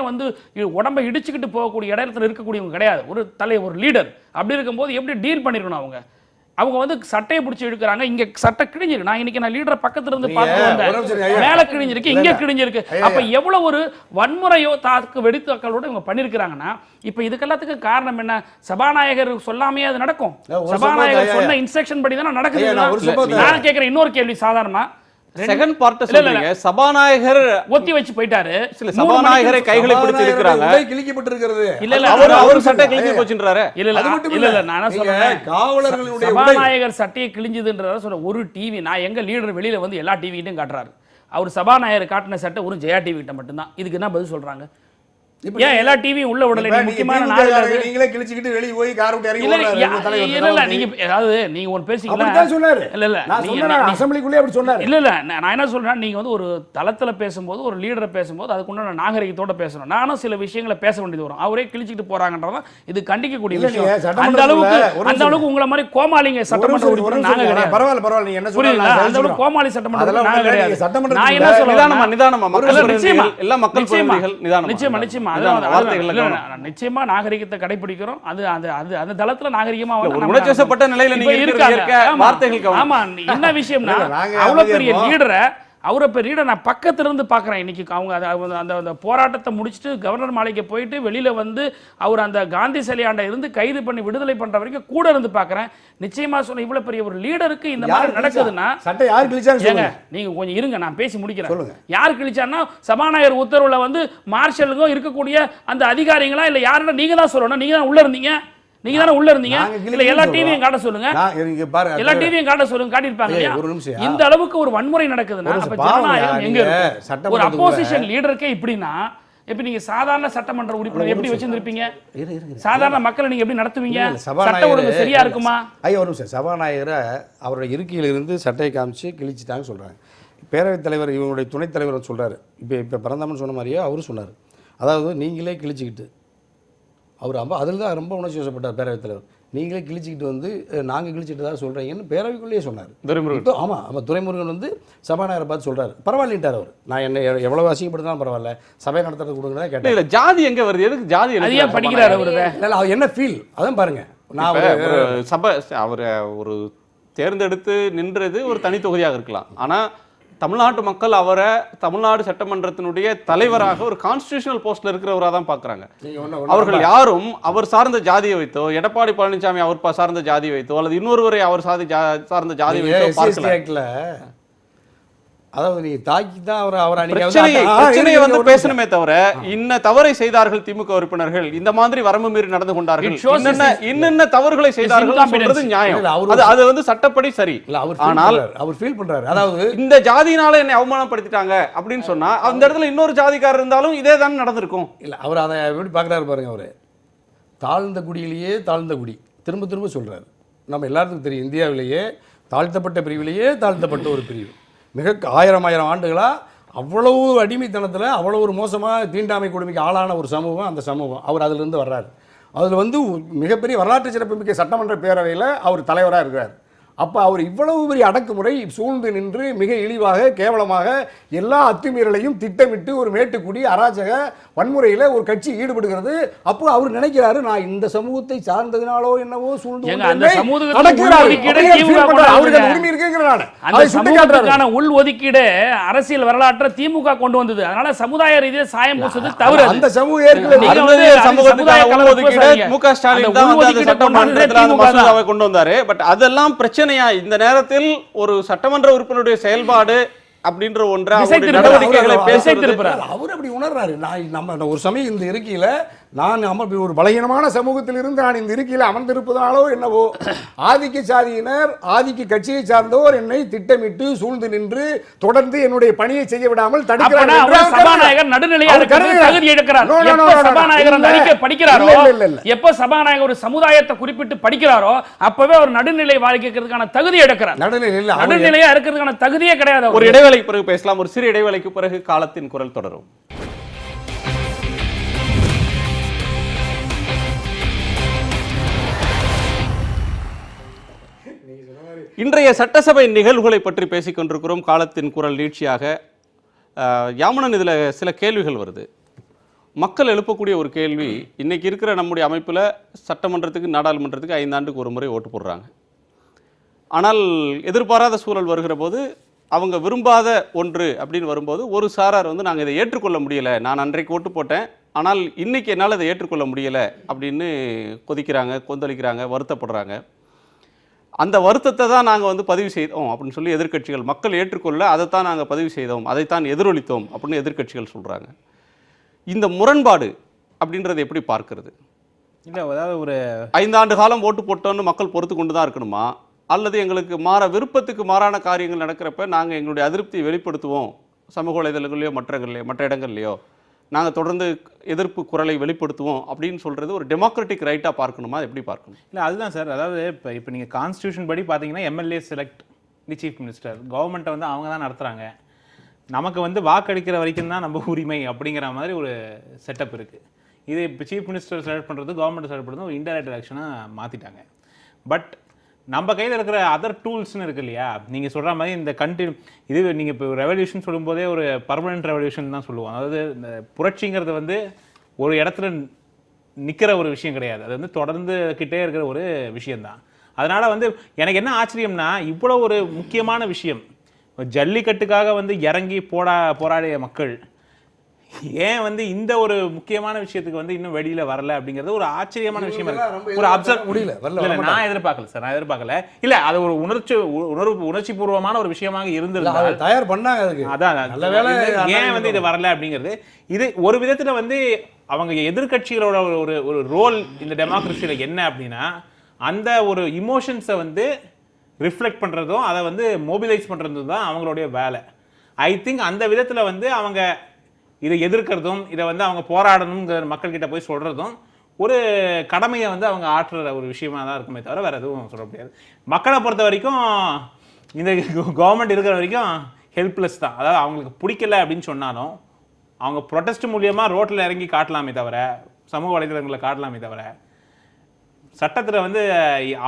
உடம்பை இடிச்சுக்கிட்டு போகக்கூடிய இடத்துல இருக்கக்கூடியவங்க கிடையாது. ஒரு தலைவர், ஒரு லீடர். அப்படி இருக்கும்போது எப்படி டீல் பண்ணிருக்கணும்? அவங்க சட்டையை பிடிச்சி இழுக்கிறாங்க. இங்க சட்டை கிழிஞ்சிருக்கு. நான் லீடரை பக்கத்துல இருந்து பார்த்து வந்தேன். மேல கிழிஞ்சிருக்கு, இங்க கிழிஞ்சிருக்கு. அப்ப எவ்வளவு ஒரு வன்முறையோ தாக்கு வெடித்தாக்களோட இவங்க பண்ணிருக்கிறாங்கன்னா, இப்ப இதுக்கெல்லாத்துக்கு காரணம் என்ன? சபாநாயகர் சொல்லாமே அது நடக்கும். சபாநாயகர் சொன்ன இன்ஸ்ட்ரக்ஷன் படி தானே நடக்குது. நான் கேட்கிறேன் இன்னொரு கேள்வி. சாதாரணமா செகண்ட் பார்ட் சொல்றீங்க, சபாநாயகர் ஒத்தி வச்சு போயிட்டாரு. சபாநாயகரை கைகளை பிடிச்சு இழுக்கறாங்க. கிழிக்கப்பட்டிருக்கிறது. இல்ல அவர் சட்டை கிழிஞ்சு போச்சுன்றாரு. இல்ல நான் சொல்றேன், காவலர்களுடைய சபாநாயகர் சட்டையை கிழிஞ்சதுன்றத சொல்ற ஒரு டிவி. நான் எங்க லீடர் வெளியில எல்லா டிவிகிட்டையும் காட்டுறாரு. அவர் சபாநாயகர் காட்டின சட்டை ஒரு ஜெயா டிவி கிட்ட மட்டும்தான். இதுக்கு என்ன பதில் சொல்றாங்க? ஏன் எல்லா டிவியும் உள்ள விடல? முக்கியமான நாள் நீங்களே கிழிச்சிட்டு வெளிய போய் கார் விட்டு இறங்கி இல்ல நீங்க அதாவது நீங்க ஒரு பேசிக்கலாம். இல்ல நான் சொன்னேன் அசெம்பிளிக்குள்ளே அப்படி சொன்னாரு. இல்ல நான் என்ன சொல்றேன், நீங்க ஒரு தளத்துல பேசும்போது, ஒரு லீடரை பேசும்போது அதுக்குண்டான நாகரிகத்தோட பேசணும். நானும் சில விஷயங்களை பேச வேண்டியது வரும். அவரே கிழிச்சிட்டு போறாங்கன்றதான் இது கண்டிக்கக்கூடிய விஷயம். அந்த அளவுக்கு உங்களை மாதிரி கோமாளிங்க சட்டமன்ற உறுப்பினர் நாங்க கிடையாது. பரவாயில்ல நீங்க என்ன சொல்றீங்க? அந்த அளவுக்கு கோமாளி சட்டமன்ற நாங்க கிடையாது. நான் என்ன சொல்றேன், நிதானமா எல்லா மக்கள் பிரதிநிதிகள் நிதானமா நிச்சயமா நிச்சயமா நாகரிகத்தை கடைபிடிக்கிறோம். அது அந்த தளத்துல நாகரிகமா உணர்ச்சிவசப்பட்ட நிலையில நீங்க இருக்க வார்த்தைகள். ஆமா, என்ன விஷயம்னா அவ்வளவு பெரிய லீடரை நான் பக்கத்துல இருந்து பாக்குறேன். இன்னைக்கு அவங்க அந்த போராட்டத்தை முடிச்சுட்டு கவர்னர் மாளிகை போயிட்டு வெளியில அவர் அந்த காந்தி சிலையாண்ட இருந்து கைது பண்ணி விடுதலை பண்ற வரைக்கும் கூட இருந்து பாக்குறேன். நிச்சயமா சொன்ன இவ்வளவு பெரிய ஒரு லீடருக்கு இந்த மாதிரி நடக்குதுன்னா சட்டை யார் கிழிச்சாங்க? நீங்க கொஞ்சம் இருங்க, நான் பேசி முடிக்கிறேன். யார் கிழிச்சான்னா சபாநாயகர் உத்தரவுல மார்ஷலுக்கும் இருக்கக்கூடிய அந்த அதிகாரிகளா இல்ல யாருன்னா நீங்க தான் சொல்லணும். நீங்க தான் உள்ள இருந்தீங்க. நீங்க தானே உள்ள இருந்தீங்க. இல்ல எல்லா டிவியும் காட்ட சொல்லுங்க. எல்லா டிவியும் காட்ட சொல்லுங்க, காட்டிருப்பாங்க. இந்த அளவுக்கு ஒரு வன்முறை நடக்குதுன்னா அப்ப ஜனநாயகம் எங்க இருக்கு? ஒரு அப்போசிஷன் லீடருக்கே இப்படின்னா எப்படி நீங்க சாதாரண சட்டமன்ற உறுப்பினர் எப்படி வச்சிருப்பீங்க? சாதாரண மக்களை நீங்க எப்படி நடத்துவீங்க? சட்ட ஒழுங்கு சரியா இருக்குமா? ஐயா ஒரு நிமிஷம். சபாநாயகரை அவருடைய இருக்கையிலிருந்து சட்டையை காமிச்சு கிழிச்சிட்டாங்க சொல்றாங்க. பேரவைத் தலைவர் இவங்களுடைய துணைத் தலைவர் சொல்றாரு. இப்ப பரந்தாமன் சொன்ன மாதிரியே அவரும் சொன்னார். அதாவது நீங்களே கிழிச்சிக்கிட்டு அவர் அதில் தான் ரொம்ப உணர்ச்சி வசப்பட்டார் பேரவைத் தலைவர். நீங்களே கிழிச்சிக்கிட்டு நாங்கள் கிழிச்சிட்டு தான் சொல்கிறீங்கன்னு பேரவைக்குள்ளேயே சொன்னார். ஆமாம் துரைமுருகன் சபாநாயகரை பார்த்து சொல்கிறார். பரவாயில்லைன்ட்டார் அவர். நான் என்ன எவ்வளோ அசிங்கப்படுத்தாலும் பரவாயில்ல, சபை நடத்துறது கொடுங்க கேட்டேன். இல்லை ஜாதி எங்கே வருது? எதுக்கு ஜாதி படிக்கிறார் அவர்? இல்லை அவர் என்ன ஃபீல் அதான் பாருங்கள். நான் சபை அவரை ஒரு தேர்ந்தெடுத்து நின்றது ஒரு தனி தொகுதியாக இருக்கலாம். ஆனால் தமிழ்நாட்டு மக்கள் அவரை தமிழ்நாடு சட்டமன்றத்தினுடைய தலைவராக ஒரு கான்ஸ்டிடியூஷனல் போஸ்ட்ல இருக்கிறவராக தான் பார்க்குறாங்க. அவர்கள் யாரும் அவர் சார்ந்த ஜாதியை வைத்தோ, எடப்பாடி பழனிசாமி அவர் சார்ந்த ஜாதியை வைத்தோ அல்லது இன்னொருவரை அவர் சார்ந்த ஜாதியை வைத்தோ பார்க்கல. அதாவது நீ தாக்கி தான் அவர் பிரச்சனையை வந்து பேசணுமே தவிர இன்ன தவறை செய்தார்கள் திமுக உறுப்பினர்கள், இந்த மாதிரி வரம்பு மீறி நடந்து கொண்டார்கள், இன்னென்ன தவறுகளை செய்தார்கள் சொல்றது நியாயம், அது வந்து சட்டப்படி சரி. ஆனால் அவர் ஃபீல் பண்றாரு, அதாவது இந்த ஜாதியினால என்னை அவமானப்படுத்திட்டாங்க அப்படின்னு சொன்னா அந்த இடத்துல இன்னொரு ஜாதிக்காரர் இருந்தாலும் இதே தான் நடந்திருக்கும். இல்ல அவர் அதை எப்படி பார்க்குறாரு பாருங்க. அவர் தாழ்ந்த குடியிலேயே தாழ்ந்த குடி திரும்ப திரும்ப சொல்றாரு. நம்ம எல்லாத்துக்கும் தெரியும், இந்தியாவிலேயே தாழ்த்தப்பட்ட பிரிவிலேயே தாழ்த்தப்பட்ட ஒரு பிரிவு, மிக ஆயிரம் ஆண்டுகளாக அவ்வளவு அடிமைத்தனத்தில் அவ்வளோ ஒரு மோசமாக தீண்டாமை கொடுமைக்கு ஆளான ஒரு சமூகம் அந்த சமூகம். அவர் அதிலிருந்து வர்றாரு. அதில் வந்து மிகப்பெரிய வரலாற்று சிறப்புமிக்க சட்டமன்ற பேரவையில் அவர் தலைவராக இருக்கிறார். அப்போ அவர் இவ்வளவு பெரிய அடக்குமுறை சூழ்ந்து நின்று மிக இழிவாக கேவலமாக எல்லா அத்துமீறலையும் திட்டமிட்டு ஒரு மேட்டுக்குடி அராஜக வன்முறையில் ஒரு கட்சி ஈடுபடுகிறது. அப்போ அவர் நினைக்கிறாரு, நான் இந்த சமூகத்தை சார்ந்ததினாலோ என்னவோ சூழ்ந்து உள் ஒதுக்கீடு அரசியல் வரலாற்றை திமுக கொண்டு வந்தது. அதனால சமுதாய ரீதியாக சாயம் பூசுறது தவறு. அந்த சமூக கொண்டு வந்தாரு. பட் அதெல்லாம் பிரச்சனையா இந்த நேரத்தில் ஒரு சட்டமன்ற உறுப்பினருடைய செயல்பாடு அப்படின்ற ஒன்றை நடவடிக்கைகளை பேசியிருக்கிறார். அவர் அப்படி உணர்றாரு. நம்ம ஒரு சமயம் இந்த இருக்கையில நான் ஒரு பலகீனமான சமூகத்தில் இருந்து நான் இந்த இருக்கையில் அமர்ந்திருப்பதாலோ என்னவோ ஆதிக்க சாதியினர் ஆதிக்க கட்சியை சார்ந்தோர் என்னை திட்டமிட்டு சூழ்ந்து நின்று தொடர்ந்து என்னுடைய பணியை செய்ய விடாமல் தடுக்கிறார். சபாநாயகர் நடுநிலையா தகுதி எடுக்கிறார். சபாநாயகர் அந்த அறிக்கை படிக்கிறாரோ, எப்ப சபாநாயகர் ஒரு சமுதாயத்தை குறிப்பிட்டு படிக்கிறாரோ அப்பவே ஒரு நடுநிலை வாய்க்கிறதுக்கான தகுதி எடுக்கிறார். நடுநிலையா இருக்கிறதுக்கான தகுதியே கிடையாது. ஒரு இடைவேளைக்கு பிறகு பேசலாம். ஒரு சிறு இடைவேளைக்கு பிறகு காலத்தின் குரல் தொடரும். இன்றைய சட்டசபை நிகழ்வுகளை பற்றி பேசிக் கொண்டிருக்கிறோம். காலத்தின் குரல் நீட்சியாக யாமனன் இதில் சில கேள்விகள் வருது. மக்கள் எழுப்பக்கூடிய ஒரு கேள்வி, இன்னைக்கு இருக்கிற நம்முடைய அமைப்பில் சட்டமன்றத்துக்கு நாடாளுமன்றத்துக்கு 5 ஆண்டுக்கு ஒரு முறை ஓட்டு போடுறாங்க. ஆனால் எதிர்பாராத சூழல் வருகிற போது அவங்க விரும்பாத ஒன்று அப்படின்னு வரும்போது ஒரு சாரார் வந்து நாங்கள் இதை ஏற்றுக்கொள்ள முடியலை, நான் அன்றைக்கு ஓட்டு போட்டேன் ஆனால் இன்னைக்கு என்னால் இதை ஏற்றுக்கொள்ள முடியலை அப்படின்னு கொதிக்கிறாங்க, கொந்தளிக்கிறாங்க, வருத்தப்படுறாங்க. அந்த வருத்தத்தை தான் நாங்கள் வந்து பதிவு செய்தோம் அப்படின்னு சொல்லி எதிர்க்கட்சிகள், மக்கள் ஏற்றுக்கொள்ள அதைத்தான் நாங்கள் பதிவு செய்தோம், அதைத்தான் எதிரொலித்தோம் அப்படின்னு எதிர்க்கட்சிகள் சொல்கிறாங்க. இந்த முரண்பாடு அப்படின்றத எப்படி பார்க்கறது? இல்லை, அதாவது ஒரு 5 ஆண்டு காலம் ஓட்டு போட்டோன்னு மக்கள் பொறுத்து கொண்டு தான் இருக்கணுமா, அல்லது எங்களுக்கு விருப்பத்துக்கு மாறான காரியங்கள் நடக்கிறப்ப நாங்கள் எங்களுடைய அதிருப்தியை வெளிப்படுத்துவோம் சமூக வலைதளங்களையோ மற்ற இடங்கள்லையோ நாங்கள் தொடர்ந்து எதிர்ப்பு குரலை வெளிப்படுத்துவோம் அப்படின்னு சொல்கிறது ஒரு டெமோக்ராட்டிக் ரைட்டாக பார்க்கணுமா, எப்படி பார்க்கணும்? இல்லை, அதுதான் சார். அதாவது இப்போ நீங்கள் கான்ஸ்டியூஷன் படி பார்த்தீங்கன்னா MLA select the chief minister, கவர்மெண்ட்டை வந்து அவங்க தான் நடத்துகிறாங்க, நமக்கு வந்து வாக்களிக்கிற வரைக்கும் தான் நம்ம உரிமை அப்படிங்கிற மாதிரி ஒரு செட்டப் இருக்குது. இது இப்போ சீஃப் மினிஸ்டர் செலக்ட் பண்ணுறது கவர்மெண்ட் செலக்ட் பண்ணுறது ஒரு இன்டைரக்ட் எலெக்ஷனாக மாற்றிட்டாங்க. பட் நம்ம கையில் இருக்கிற அதர் டூல்ஸ்னு இருக்கு இல்லையா, நீங்கள் சொல்கிற மாதிரி இந்த இது நீங்கள் இப்போ ரெவல்யூஷன் சொல்லும்போதே ஒரு பர்மனெண்ட் ரெவல்யூஷன் தான் சொல்லுவோம். அதாவது இந்த புரட்சிங்கிறது வந்து ஒரு இடத்துல நிற்கிற ஒரு விஷயம் கிடையாது, அது வந்து தொடர்ந்து கிட்டே இருக்கிற ஒரு விஷயந்தான். அதனால் வந்து எனக்கு என்ன ஆச்சரியம்னா, இவ்வளோ ஒரு முக்கியமான விஷயம் ஜல்லிக்கட்டுக்காக வந்து இறங்கி போராடிய மக்கள் ஏன் வந்து இந்த ஒரு முக்கியமான விஷயத்துக்கு வந்து இன்னும் வெளியில வரல அப்படிங்கிறது ஒரு ஆச்சரியமான விஷயமா இருக்கு. ஒரு அப்சர்வ் முடியல. நான் எதிர்பார்க்கல சார், நான் எதிர்பார்க்கல. இல்ல, அது ஒரு உணர்ச்சி பூர்வமான ஒரு விஷயமாக இருந்தது, தயார் பண்ணாங்க அதுக்கு. அதான் ஏன் வந்து இது வரல அப்படிங்கிறது. இது ஒரு விதத்துல வந்து அவங்க எதிர்கட்சிகளோட ஒரு ரோல் இந்த டெமோக்ரஸியில என்ன அப்படின்னா, அந்த ஒரு இமோஷன்ஸை வந்து ரிஃப்ளெக்ட் பண்றதும் அதை வந்து மொபிலைஸ் பண்றதும் தான் அவங்களுடைய வேலை. ஐ திங்க் அந்த விதத்துல வந்து அவங்க இதை எதிர்க்கிறதும் இதை வந்து அவங்க போராடணுங்கிற மக்கள்கிட்ட போய் சொல்கிறதும் ஒரு கடமையை வந்து அவங்க ஆற்றுற ஒரு விஷயமா தான் இருக்குமே தவிர வேறு எதுவும் சொல்ல முடியாது. மக்களை பொறுத்த வரைக்கும் இந்த கவர்மெண்ட் இருக்கிற வரைக்கும் ஹெல்ப்லெஸ் தான். அதாவது அவங்களுக்கு பிடிக்கல அப்படின்னு சொன்னாலும் அவங்க ப்ரொட்டஸ்ட் மூலியமாக ரோட்டில் இறங்கி காட்டலாமே தவிர, சமூக வலைதளங்களை காட்டலாமே தவிர, சட்டத்தில் வந்து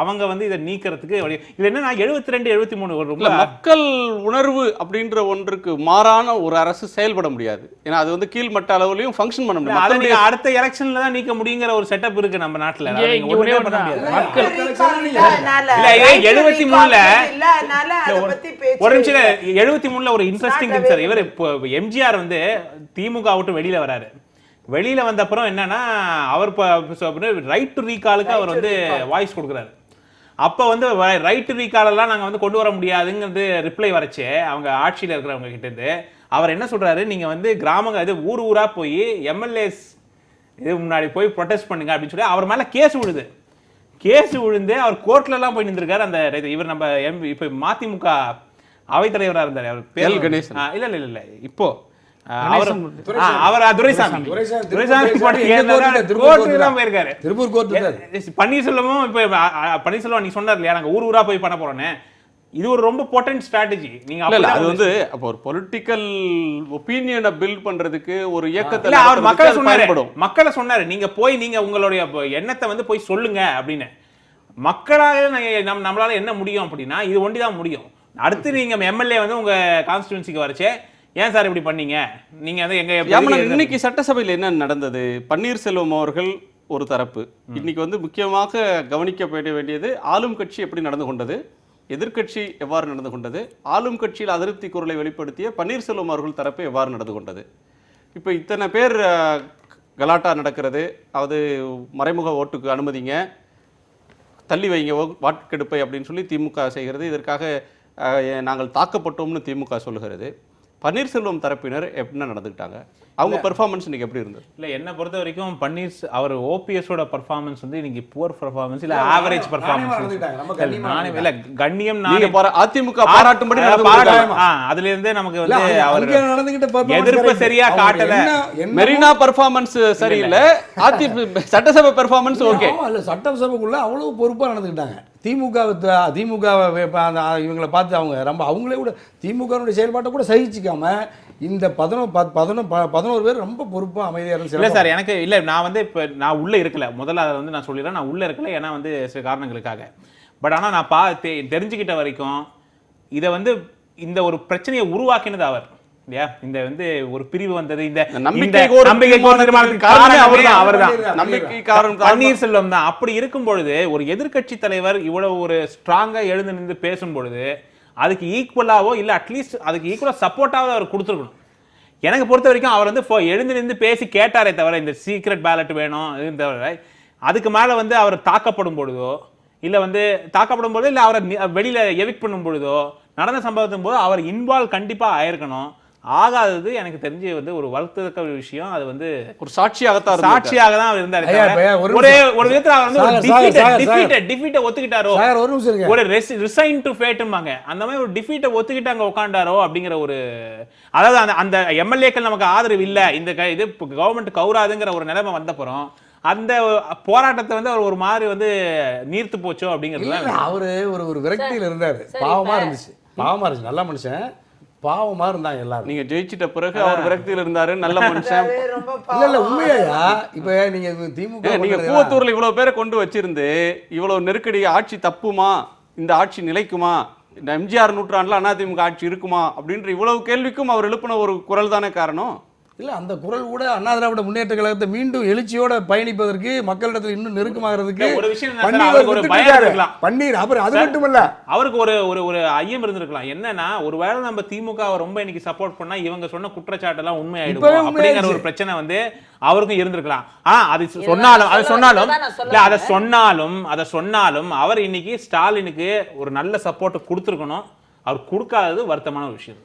அவங்க வந்து இதை நீக்கிறதுக்கு இது என்னன்னா 72-73 ஒரு மக்கள் உணர்வு அப்படின்ற ஒன்றுக்கு மாறான ஒரு அரசு செயல்பட முடியாது. ஏன்னா அது வந்து கீழ்மட்ட அளவுலையும் ஃபங்க்ஷன் பண்ண முடியாது. அதை நீங்க அடுத்த எலெக்ஷன்ல தான் நீக்க முடியுங்கிற ஒரு செட்டப் இருக்கு நம்ம நாட்டுல. 73ல ஒரு இன்ட்ரெஸ்டிங் திங் சார். இவர் எம்ஜிஆர் வந்து திமுக விட்டு வெளியில வராரு. வெளியில வந்த அப்புறம் என்னன்னா, அவர் ரைட் டு ரீகாலுக்கு அவர் வந்து வாய்ஸ் கொடுக்குறாரு. அப்போ வந்து ரைட் டு ரீகாலெல்லாம் நாங்கள் வந்து கொண்டு வர முடியாதுங்கிறது ரிப்ளை வரைச்சு அவங்க ஆட்சியில் இருக்கிறவங்க கிட்டேருந்து அவர் என்ன சொல்றாரு, நீங்க வந்து கிராமங்க இது ஊர் ஊரா போய் எம்எல்ஏஸ் இது முன்னாடி போய் ப்ரொடெஸ்ட் பண்ணுங்க அப்படின்னு சொல்லி அவர் மேல கேஸ் விழுந்து அவர் கோர்ட்ல எல்லாம் போய் நின்றுருக்காரு. அந்த இவர் நம்ம இப்ப மதிமுக அவைத்தலைவராக இருந்தார், அவர் பேர் கணேசன். இல்ல இப்போ அவர் துரைசாமி திருப்பூர் கோர்ட். பன்னீர்செல்வமும் இப்ப பன்னீர்செல்வம் நீங்க சொன்னார் இல்லையா, நாங்க ஊர் ஊரா போய் பண்ண போறோன்னு. இது ஒரு ரொம்ப பொட்டன்ட் ஸ்ட்ராட்டஜி. நீங்க அது வந்து அப்போ ஒரு பொலிட்டிக்கல் ஒப்பீனியனை பில்ட் பண்றதுக்கு ஒரு இயக்கத்துல அவர் மக்களை சொன்னாரு நீங்க போய் நீங்க உங்களுடைய எண்ணத்தை வந்து போய் சொல்லுங்க அப்படின்னு. மக்களால நம்மளால என்ன முடியும் அப்படின்னா இது ஒண்டிதான் முடியும். அடுத்து நீங்க எம்எல்ஏ வந்து உங்க கான்ஸ்டிட்யூன்சிக்கு வரச்சே ஏன் சார் இப்படி பண்ணீங்க, நீங்க வந்து எங்க இன்னைக்கு சட்டசபையில் என்ன நடந்தது, பன்னீர்செல்வம் அவர்கள் ஒரு தரப்பு, இன்னைக்கு வந்து முக்கியமாக கவனிக்கப்பட வேண்டியது ஆளும் கட்சி எப்படி நடந்து கொண்டது, எதிர்க்கட்சி எவ்வாறு நடந்து கொண்டது, ஆளும் கட்சியில் அதிருப்தி குரலை வெளிப்படுத்திய பன்னீர்செல்வம் அவர்கள் தரப்பு எவ்வாறு நடந்து கொண்டது. இப்போ இத்தனை பேர் கலாட்டா நடக்கிறது, அதாவது மறைமுக ஓட்டுக்கு அனுமதிங்க, தள்ளி வைங்க வாக்கெடுப்பை அப்படின்னு சொல்லி திமுக செய்கிறது. இதற்காக நாங்கள் தாக்கப்பட்டோம்னு திமுக சொல்லுகிறது. பன்னீர்செல்வம் தரப்பினர் என்ன நடந்துக்கிட்டாங்க, அவங்க பெர்ஃபார்மன்ஸ் இன்னைக்கு எப்படி இருந்தது? இல்ல என்ன பொறுத்த வரைக்கும் அவர் ஓபிஎஸோட பெர்ஃபார்மன்ஸ் வந்து இன்னைக்கு புவர் பெர்ஃபார்மன்ஸ் இல்ல ஆவரேஜ் பெர்ஃபார்மன்ஸ். இல்ல கண்ணியம் அதிமுக பாராட்டும்படி அதுல இருந்தே நமக்கு வந்து அவர் எதிர்ப்பு சரியா காட்டல. மெரினா பெர்ஃபார்மன்ஸ் சரியில்லை, அதிமுக சட்டசபை பெர்ஃபார்மன்ஸ் ஓகே. இல்ல சட்டசபைக்குள்ள அவ்வளவு பொறுப்பா நடந்துக்கிட்டாங்க. திமுக இவங்களை பார்த்து அவங்களே கூட திமுகவுடைய செயல்பாட்டை கூட சகிச்சுக்காம இந்த 11 பேர் ரொம்ப பொறுப்பா அமைதியா இருந்து. இல்ல சார் எனக்கு இல்ல, நான் வந்து இப்ப நான் உள்ள இருக்கல, முதல்ல அதை வந்து நான் சொல்லிடுறேன், நான் உள்ள இருக்கல ஏன்னா வந்து சில காரணங்களுக்காக. பட் ஆனா நான் தெரிஞ்சுக்கிட்ட வரைக்கும் இதை வந்து இந்த ஒரு பிரச்சனையை உருவாக்கினது அவர் இல்லையா. இந்த வந்து ஒரு பிரிவு வந்தது, இந்த பன்னீர்செல்வம் தான். அப்படி இருக்கும் பொழுது ஒரு எதிர்க்கட்சி தலைவர் இவ்வளவு ஒரு ஸ்ட்ராங்கா எழுந்து நின்று பேசும் பொழுது அதுக்கு ஈக்குவலாவோ இல்ல அட்லீஸ்ட் அதுக்கு ஈக்குவலா சப்போர்ட்டாவது அவர் கொடுத்துருக்கணும். எனக்கு பொறுத்த வரைக்கும் அவர் வந்து எழுந்து நின்று பேசி கேட்டாரே தவிர இந்த சீக்ரெட் பேலட் வேணும் தவிர அதுக்கு மேல வந்து அவர் தாக்கப்படும் பொழுதோ இல்ல வந்து தாக்கப்படும் பொழுதோ இல்ல அவரை வெளியில எவிக்ட் பண்ணும் பொழுதோ நடந்த சம்பவத்தின் போது அவர் இன்வால்வ் கண்டிப்பா ஆயிருக்கணும். ஆகாதது எனக்கு தெரிஞ்சு வந்து ஒரு வருத்தத்தக்க ஒரு விஷயம். அது வந்து ஒரு சாட்சியாக தான் அவர் இருந்தாரு. ஒரு விதத்துல அவர் வந்து டிஃபீட்டை ஒத்துக்கிட்டாரோ, ஒரு ரிசைன் டு ஃபேட்ம்பாங்க, அந்த மாதிரி ஒரு டிஃபீட்டை ஒத்துக்கிட்டு அங்க உட்கார்ந்தாரோ அப்படிங்கிற ஒரு, அதாவது அந்த எம்எல்ஏக்கள் நமக்கு ஆதரவு இல்ல, இந்த இது கவர்மெண்ட் கவுராதுங்கிற ஒரு நிலைமை வந்தப்புறம் அந்த போராட்டத்தை வந்து அவர் ஒரு மாதிரி வந்து நீர்த்து போச்சோ அப்படிங்கிறது. அவரு ஒரு விரக்தியில இருந்தாரு, பாவமா இருந்துச்சு, நல்ல மனுஷன், பாவமா இருந்தாங்க எல்லாரும். நீங்க ஜெயிச்சிட்ட பிறகு அவர் விரக்தியில இருந்தாரு, நல்ல மனுஷன். இல்ல உண்மையா இப்ப நீங்க திமுக நீங்க கூவத்தூர்ல இவ்வளவு பேரை கொண்டு வச்சிருந்து இவ்வளவு நெருக்கடி, ஆட்சி தப்புமா, இந்த ஆட்சி நிலைக்குமா, இந்த எம்ஜிஆர் நூற்றாண்டுல அதிமுக ஆட்சி இருக்குமா அப்படின்ற இவ்வளவு கேள்விக்கும் அவர் எழுப்பின ஒரு குரல் தானே காரணம். இல்ல அந்த குரல் கூட அண்ணா திராவிட முன்னேற்ற கழகத்தை மீண்டும் எழுச்சியோட பயணிப்பதற்கு மக்களிடத்தில் இன்னும் நெருக்கமாகிறதுக்கு ஒரு விஷயம் பன்னீர் அப்புறம் அது மட்டுமல்ல அவருக்கு ஒரு ஐயம் இருந்திருக்கலாம். என்னன்னா ஒருவேளை நம்ம திமுக ரொம்ப இன்னைக்கு சப்போர்ட் பண்ணா இவங்க சொன்ன குற்றச்சாட்டு எல்லாம் உண்மையாயிடும் அப்படிங்கிற ஒரு பிரச்சனை வந்து அவருக்கும் இருந்திருக்கலாம். அதை சொன்னாலும் அவர் இன்னைக்கு ஸ்டாலினுக்கு ஒரு நல்ல சப்போர்ட் கொடுத்திருக்கணும். அவர் கொடுக்காதது வருத்தமான ஒரு விஷயம்.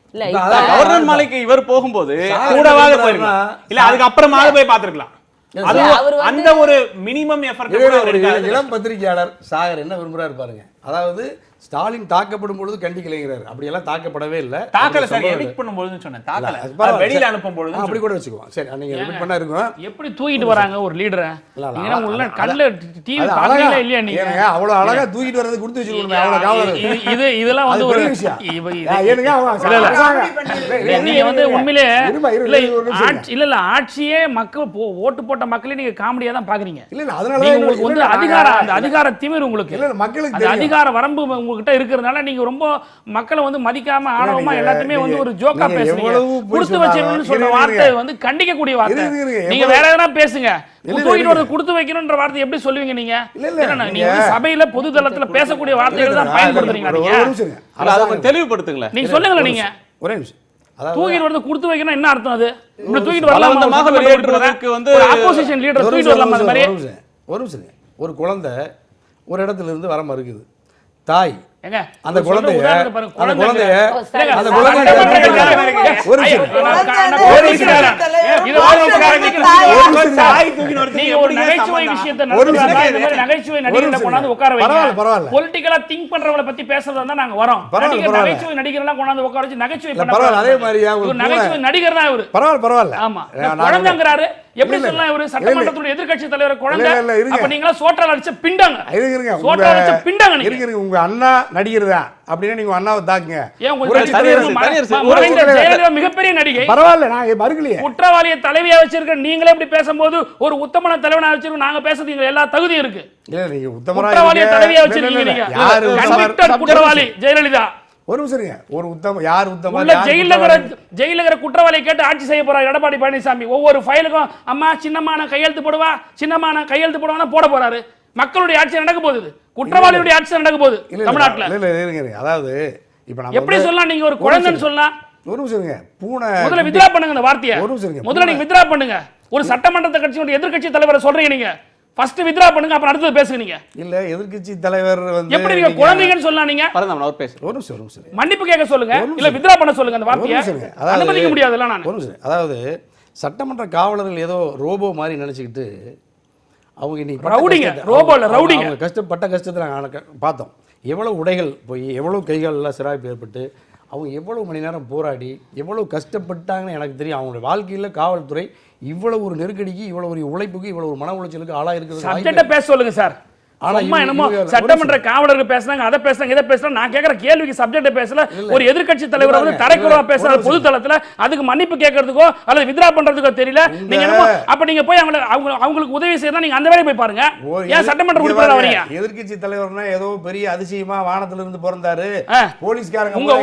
கவர்னர் மாளிகைக்கு இவர் போகும்போது கூடவாக போயிருக்கலாம், இல்ல அதுக்கு அப்புறமாவது போய் பார்த்திருக்கலாம். அந்த ஒரு மினிமம் எஃபர்ட். இளம் பத்திரிகையாளர் சாகர் என்ன விரும்புறாரு பாருங்க, அதாவது ஸ்டாலின் தாக்கப்படும் பொழுது கண்டிக்கலைங்கிறாரு, அப்படியெல்லாம் தாக்கப்படவே இல்லை. தாக்கல சார், எடிட் பண்ணும்போது சொன்னேன், தாக்கல வெளியில அனுப்பும் பொழுது அப்படி கூட வச்சுக்குவோம். சரி நீங்க எடிட் பண்ணா இருக்கும். எப்படி தூக்கிட்டு வராங்க ஒரு லீடரை, நீங்க உள்ள கல்ல டிவி பார்க்கல இல்லையா நீங்க, அவ்வளவு அழகா தூக்கிட்டு வரது கொடுத்து வச்சிருக்கணும். அவ்வளவு காவலர் இதெல்லாம் வந்து ஒரு நீங்க வந்து உண்மையிலே இல்ல ஆட்சியே மக்கள் ஓட்டு போட்ட மக்களே நீங்க காமெடியா தான் பாக்குறீங்க. இல்ல அதனால உங்களுக்கு வந்து அதிகார திமிர், உங்களுக்கு மக்களுக்கு அதிகார வரம்பு உங்ககிட்ட இருக்கிறதுனால நீங்க ரொம்ப மக்களை வந்து மதிக்காம ஆணவமா எல்லாத்தையுமே வந்து ஒரு ஜோக்கா பேசுறீங்க. கொடுத்து வச்சிருக்கணும்னு சொல்ற வார்த்தை வந்து கண்டிக்கக்கூடிய வார்த்தை. நீங்க வேற எதனா பேசுங்க, தூக்கிட்டு வரது கொடுத்து வைக்கணும்ன்ற வார்த்தை எப்படி சொல்லுவீங்க நீங்க? நீங்க சபையில பொது தளத்துல பேசக்கூடிய வார்த்தைகள் தான் பயன்படுத்துறீங்க. நீங்க தெளிவுபடுத்துங்களேன், நீங்க சொல்லுங்களேன். நீங்க ஒரே நிமிஷம், தூக்கிட்டு வரது கொடுத்து வைக்கணும் என்ன அர்த்தம்? அது இப்படி தூக்கிட்டு வரலாமா? வெளியேற்றுவதற்கு வந்து ஆப்போசிஷன் லீடர் தூக்கிட்டு வரலாமா? அந்த மாதிரி ஒரு நிமிஷம், ஒரு குழந்தை ஒரு இடத்துல இருந்து வர மறுக்குது, தாய் ஏங்க, அந்த ஒரு சொல்ற குழந்தைய உதாரணத்தை பாருங்க. அந்த குழந்தைங்க. குழந்தைய சரி, அந்த சரி, குழந்தைய சரி, ஒரு ஐயா, நிமிஷம். நான் கோரிக்கிறேன். இது நீங்க ஒரு நகைச்சுவை விஷயத்தை நடத்துறதா, இந்த மாதிரி நகைச்சுவை நடிகர்களை கொண்டாந்து உட்கார வைங்க. பரவாயில்ல. பொலிட்டிக்கலா திங்க் பண்றவங்கள பத்தி பேசுறதா இருந்தா நாங்க வரோம். பரவாயில்ல, நடிகர் பரவாயில்ல. நகைச்சுவை நடிகர்லாம் கொண்டாந்து உட்கார வச்சு நகைச்சுவை இல்ல, பண்ண பரவாயில்ல. அதே மாதிரியா ஒரு இவர் நகைச்சுவை நடிகர் தான் இவரு. பரவாயில்ல. ஆமா. நான் குழந்தைங்கறாரு. எப்படி இல்ல, சொல்லலாம் இவரு இல்ல, சட்டமன்றத்துடைய எதிர்க்கட்சி தலைவர் குழந்தை? இல்ல, இருங்க. அப்ப நீங்களா சோற்றால அடிச்ச பிண்டாங்க. இருங்க. சோற்றால அடிச்ச பிண்டாங்க நீங்க. இருங்க. உங்க அண்ணா நடிகர் தான் அப்படின்னா நீங்க அண்ணாவை தாக்குங்க. ஏன் உங்களுக்கு புரட்சி தனியார் தலைவர் தனியார் ம- மறைந்த ஜெயலலிதா மிகப்பெரிய நடிகை. பரவாயில்ல, நான் மறுக்கலையே. குற்றவாளியை தலைவியா வச்சிருக்க நீங்களே இப்படி பேசும்போது ஒரு உத்தமன தலைவனா வச்சிருக்க நாங்க பேசுறதுக்கு எல்லா தகுதியும் இருக்கு. இல்ல, நீங்க உத்தமரா குற்றவாளியை இருங்க. தலைவியா இல்ல, வச்சிருக்கீங்க இல்ல, நீங்க. இல்ல. யாரு Convicted குற்றவாளி ஜெயலலிதா. ஒரு நிமிஷம் இருங்க. ஒரு உத்தம யார் உத்தம உள்ள ஜெயில இருக்கிற குற்றவாளியை கேட்டு ஆட்சி செய்ய போறார் எடப்பாடி பழனிசாமி. ஒவ்வொரு ஃபைலுக்கும் அம்மா சின்னம்மா நான் கையெழுத்து போடுவா, சின்னம்மா நான் கையெழுத்து போடுவானா போட போறாரு. மக்களுடைய ஆட்சி நடக்க போகுது, குற்றவாளியுடைய ஆட்சி நடக்க போகுது தமிழ்நாட்டுல. இல்ல இருங்க. அதாவது இப்ப நம்ம எப்படி சொல்லலாம்? நீங்க ஒரு குழந்தைன்னு சொல்லலாம். ஒரு நிமிஷம் இருங்க. பூனை முதல்ல வித்ரா பண்ணுங்க இந்த வார்த்தையை. ஒரு நிமிஷம் இருங்க. முதல்ல நீங்க வித்ரா பண்ணுங்க. ஒரு சட்டமன்ற கட்சியோட எதிர்க்கட்சி தலைவரை சொல்றீங்க நீங்க. ஃபர்ஸ்ட் வித்ரா பண்ணுங்க, அப்புறம் அடுத்து பேசுங்க நீங்க. இல்ல, எதிர்க்கட்சி தலைவர் வந்து எப்படி நீங்க குழந்தைங்கன்னு சொல்லலாம் நீங்க? பரந்தாமன் அவர் பேசுறாரு. ஒரு நிமிஷம் மன்னிப்பு கேட்க சொல்லுங்க, இல்ல வித்ரா பண்ண சொல்லுங்க அந்த வார்த்தையை. அனுமதிக்க முடியாதுல்ல நான். ஒரு நிமிஷம். அதாவது சட்டமன்ற காவலர்கள் ஏதோ ரோபோ மாதிரி நினைச்சுக்கிட்டு அவங்க இன்னைக்கு ரவுடிங்க, ரோபோ இல்ல, ரவுடிங்க. அவங்க கஷ்டப்பட்ட கஷ்டத்தை நாங்கள் பார்த்தோம். எவ்வளவு உடைகள் போய் எவ்வளவு கைகளெல்லாம் சிராய்ப்பு ஏற்பட்டு அவங்க எவ்வளவு மணி நேரம் போராடி எவ்வளவு கஷ்டப்பட்டாங்கன்னு எனக்கு தெரியும். அவங்களுடைய வாழ்க்கையில் காவல்துறை இவ்வளவு ஒரு நெருக்கடிக்கு, இவ்வளவு ஒரு உழைப்புக்கு, இவ்வளவு ஒரு மன உளைச்சலுக்கு ஆளாயிருக்கிறது. சப்ஜெக்ட பேச சொல்லுங்க சார். ஆனா சும்மா என்னமோ இவங்க சட்டமன்ற காவலர்கள் பேசுறாங்க, அதை பேசுறாங்க, இதை பேசுறாங்க. நான் கேட்கிற கேள்விக்கு சப்ஜெக்ட் பேசல. ஒரு எதிர்க்கட்சி தலைவர் வந்து தரைக்குறவா பேசுற பொது தளத்துல அதுக்கு மன்னிப்பு கேட்கறதுக்கோ அல்லது வித்ரா பண்றதுக்கோ தெரியல. நீங்க என்னமோ அப்ப நீங்க போய் அவங்களுக்கு உதவி செய்யறதா நீங்க அந்த வேலையை போய் பாருங்க. ஏன் சட்டமன்ற உறுப்பினர் வரீங்க? எதிர்க்கட்சி தலைவர்னா ஏதோ பெரிய அதிசயமா வானத்துல இருந்து பிறந்தாரு போலீஸ்காரங்க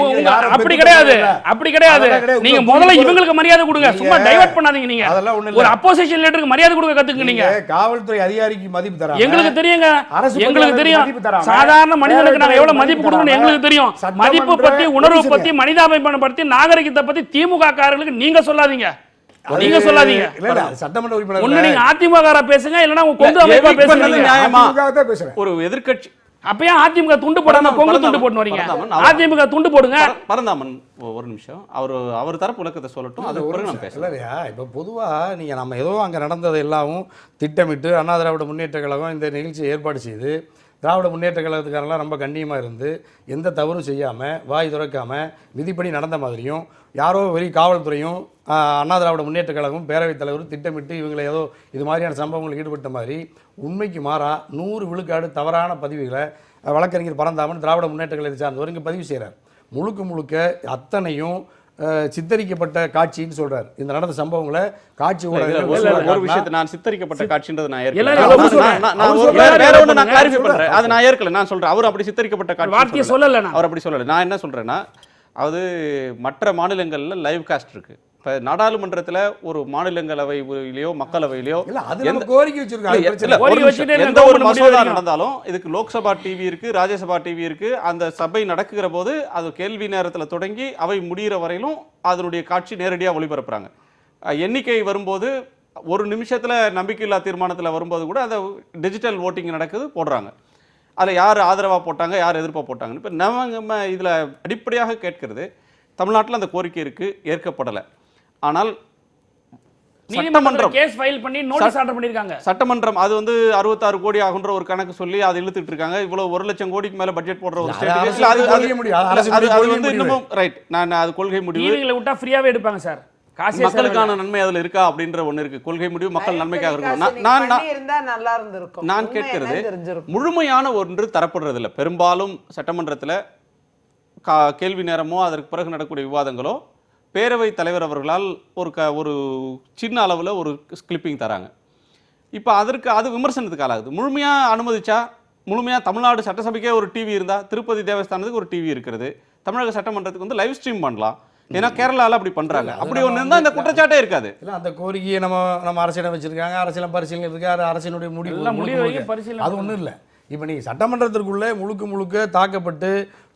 அப்படி கிடையாது, அப்படி கிடையாது. நீங்க முதல்ல இவங்களுக்கு மரியாதை கொடுங்க, சும்மா டைவர்ட் பண்ணாதீங்க. நீங்க அதெல்லாம் ஒண்ணு இல்ல. ஒரு அப்போசிஷன் லீடருக்கு மரியாதை கொடுக்க கத்துக்குங்க. நீங்க காவல்துறை அதிகாரிக்கு மதிப்பு தராங்க. எங்களுக்கு தெரியுங்க, அரசு எங்களுக்கு தெரியும். மதிப்பு தராம, சாதாரண மனிதனுக்கு நாங்க எவ்வளவு மதிப்பு கொடுக்கணும் எங்களுக்கு தெரியும். மதிப்பு பத்தி, உணர்வு பத்தி, மனிதாபிமானம் பத்தி, நாகரிகத்தை பத்தி திமுக காரர்களுக்கு நீங்க சொல்லாதீங்க. நீங்க சொல்லாதீங்க. சட்டமன்ற உறுப்பினர் ஒண்ணு நீங்க அதிமுக கார பேசுங்க, இல்லனா உங்க கொண்டு அமைப்பா பேசுங்க. நியாயமா? பேசுறேன். ஒரு எதிர்க்கட்சி அப்பயே அதிமுக துண்டு போடாம கொங்கு துண்டு போட்டு வரீங்க. அதிமுக துண்டு போடுங்க. பரந்தாமன் ஒரு நிமிஷம், அவர் தரப்பு விளக்கத்தை சொல்லட்டும், அதுக்கு பிறகு நான் பேசுறேன். இல்லையா, இப்போ பொதுவாக நீங்கள் நம்ம ஏதோ அங்கே நடந்தது எல்லாமும் திட்டமிட்டு அண்ணா திராவிட முன்னேற்ற கழகம் இந்த நிகழ்ச்சியை ஏற்பாடு செய்து திராவிட முன்னேற்ற கழகத்துக்காரெல்லாம் ரொம்ப கண்ணியமாக இருந்து எந்த தவறும் செய்யாமல் வாய் துறக்காமல் விதிப்படி நடந்த மாதிரியும் யாரோ வெளி காவல்துறையும் அண்ணா திராவிட முன்னேற்ற கழகம் பேரவைத் தலைவரும் திட்டமிட்டு இவங்களை ஏதோ இது மாதிரியான சம்பவங்களில் ஈடுபட்ட மாதிரி உண்மைக்கு மாறா 100 விழுக்காடு தவறான பதிவுகளை வழக்கறிஞர் பரந்தாமன் திராவிட முன்னேற்ற கழகத்தை சார்ந்தவர் இங்கே பதிவு செய்கிறார். முழுக்க அத்தனையும் சித்தரிக்கப்பட்ட காட்சின்னு சொல்றாரு. இந்த நடந்த சம்பவங்களை காட்சி ஒரு விஷயத்தை நான் சித்தரிக்கப்பட்ட காட்சின்றது நான் ஏற்கல. அது நான் ஏற்கல. நான் சொல்றேன் அவர் அப்படி சித்தரிக்கப்பட்ட காட்சி சொல்லல. அவர் அப்படி சொல்லல. நான் என்ன சொல்றேன்னா, அது மற்ற மாநிலங்கள்ல லைவ் காஸ்ட் இருக்கு. இப்ப நாடாளுமன்றத்துல ஒரு மாநிலங்களவையிலயோ மக்களவையிலயோ எந்த ஒரு மசோதா நடந்தாலும் இதுக்கு லோக்சபா டிவி இருக்கு, ராஜ்யசபா டிவி இருக்கு. அந்த சபை நடக்குகிற போது அது கேள்வி நேரத்துல தொடங்கி அவை முடிகிற வரையிலும் அதனுடைய காட்சி நேரடியா ஒளிபரப்புறாங்க. எண்ணிக்கை வரும்போது ஒரு நிமிஷத்துல நம்பிக்கையில்லா தீர்மானத்துல வரும்போது கூட அந்த டிஜிட்டல் ஓட்டிங் நடக்குது, போடுறாங்க. அதில் யார் ஆதரவாக போட்டாங்க, யார் எதிர்ப்பாக போட்டாங்கன்னு. இப்போ நம்ம இதில் அடிப்படையாக கேட்கறது, தமிழ்நாட்டில் அந்த கோரிக்கை இருக்குது, ஏற்கப்படலை. ஆனால் சட்டமன்றம் அது வந்து 66 கோடி ஆகுன்ற ஒரு கணக்கு சொல்லி அதை இழுத்துட்டு இருக்காங்க. இவ்வளவு 1 லட்சம் கோடிக்கு மேல பட்ஜெட் போடுற ஒரு ஸ்டேட் அது வந்து இன்னமும் ரைட். நான் அது கொள்கை முடிவு விட்டா ஃப்ரீயாவே எடுப்பாங்க சார். மக்களுக்கான நன்மை அதுல இருக்கா அப்படின்ற ஒண்ணு இருக்கு. கொள்கை முடிவு மக்கள் நன்மைக்காக இருக்கும். நான் கேட்கிறது முழுமையான ஒன்று தரப்படுறது இல்லை. பெரும்பாலும் சட்டமன்றத்தில் கேள்வி நேரமோ அதற்கு பிறகு நடக்கக்கூடிய விவாதங்களோ பேரவைத் தலைவர் அவர்களால் ஒரு சின்ன அளவில் ஒரு கிளிப்பிங் தராங்க. இப்போ அது விமர்சனத்துக்கு ஆளாகுது. முழுமையாக அனுமதிச்சா, முழுமையாக தமிழ்நாடு சட்டசபைக்கே ஒரு டிவி இருந்தால், திருப்பதி தேவஸ்தானத்துக்கு ஒரு டிவி இருக்கிறது, தமிழக சட்டமன்றத்துக்கு வந்து லைவ் ஸ்ட்ரீம் பண்ணலாம். ஏன்னா கேரளாவில் அப்படி பண்றாங்க. அப்படி ஒன்று இருந்தால் இந்த குற்றச்சாட்டே இருக்காது. இல்லை, அந்த கோரிக்கையை நம்ம அரசியலம் வச்சிருக்காங்க, அரசியல் பரிசீலனை இருக்காரு, அரசினுடைய முடிவு அது ஒன்றும் இல்லை. இப்போ நீங்கள் சட்டமன்றத்திற்குள்ளே முழுக்க தாக்கப்பட்டு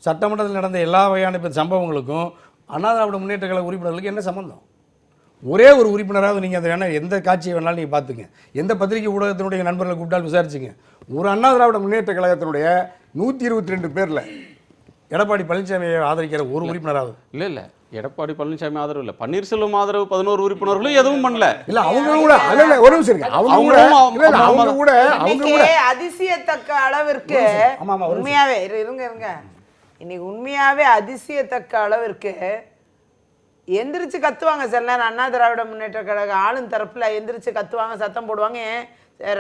சட்டமன்றத்தில் நடந்த எல்லா வகையான சம்பவங்களுக்கும் அண்ணா திராவிட முன்னேற்ற கழக உறுப்பினர்களுக்கு என்ன சம்பந்தம்? ஒரே ஒரு உறுப்பினராவது நீங்கள் அதை வேணால் எந்த காட்சியை வேணாலும் நீங்கள் பார்த்துங்க, எந்த பத்திரிகை ஊடகத்தினுடைய நண்பர்களை கூப்பிட்டாலும் விசாரிச்சுங்க. ஒரு அண்ணா திராவிட முன்னேற்ற கழகத்தினுடைய 122 பேர்ல எடப்பாடி பழனிசாமியை ஆதரிக்கிற ஒரு உறுப்பினராவது இல்ல எடப்பாடி பழனிசாமி ஆதரவு இல்ல, பன்னீர்செல்வம் ஆதரவு 11 உறுப்பினர்களும் எதுவும் பண்ணல. இல்ல அவங்க கூட இல்ல ஒரு நிமிஷம் இருங்க. அவங்க கூட அதிசயத்தக்க அளவிற்கு உண்மையாவே இருங்க இன்னைக்கு உண்மையாவே அதிசயத்தக்க அளவிற்கு எந்திரிச்சு கத்துவாங்க. சில நேரம் அண்ணா திராவிட முன்னேற்ற கழக ஆளும் தரப்புல எந்திரிச்சு கத்துவாங்க, சத்தம் போடுவாங்க.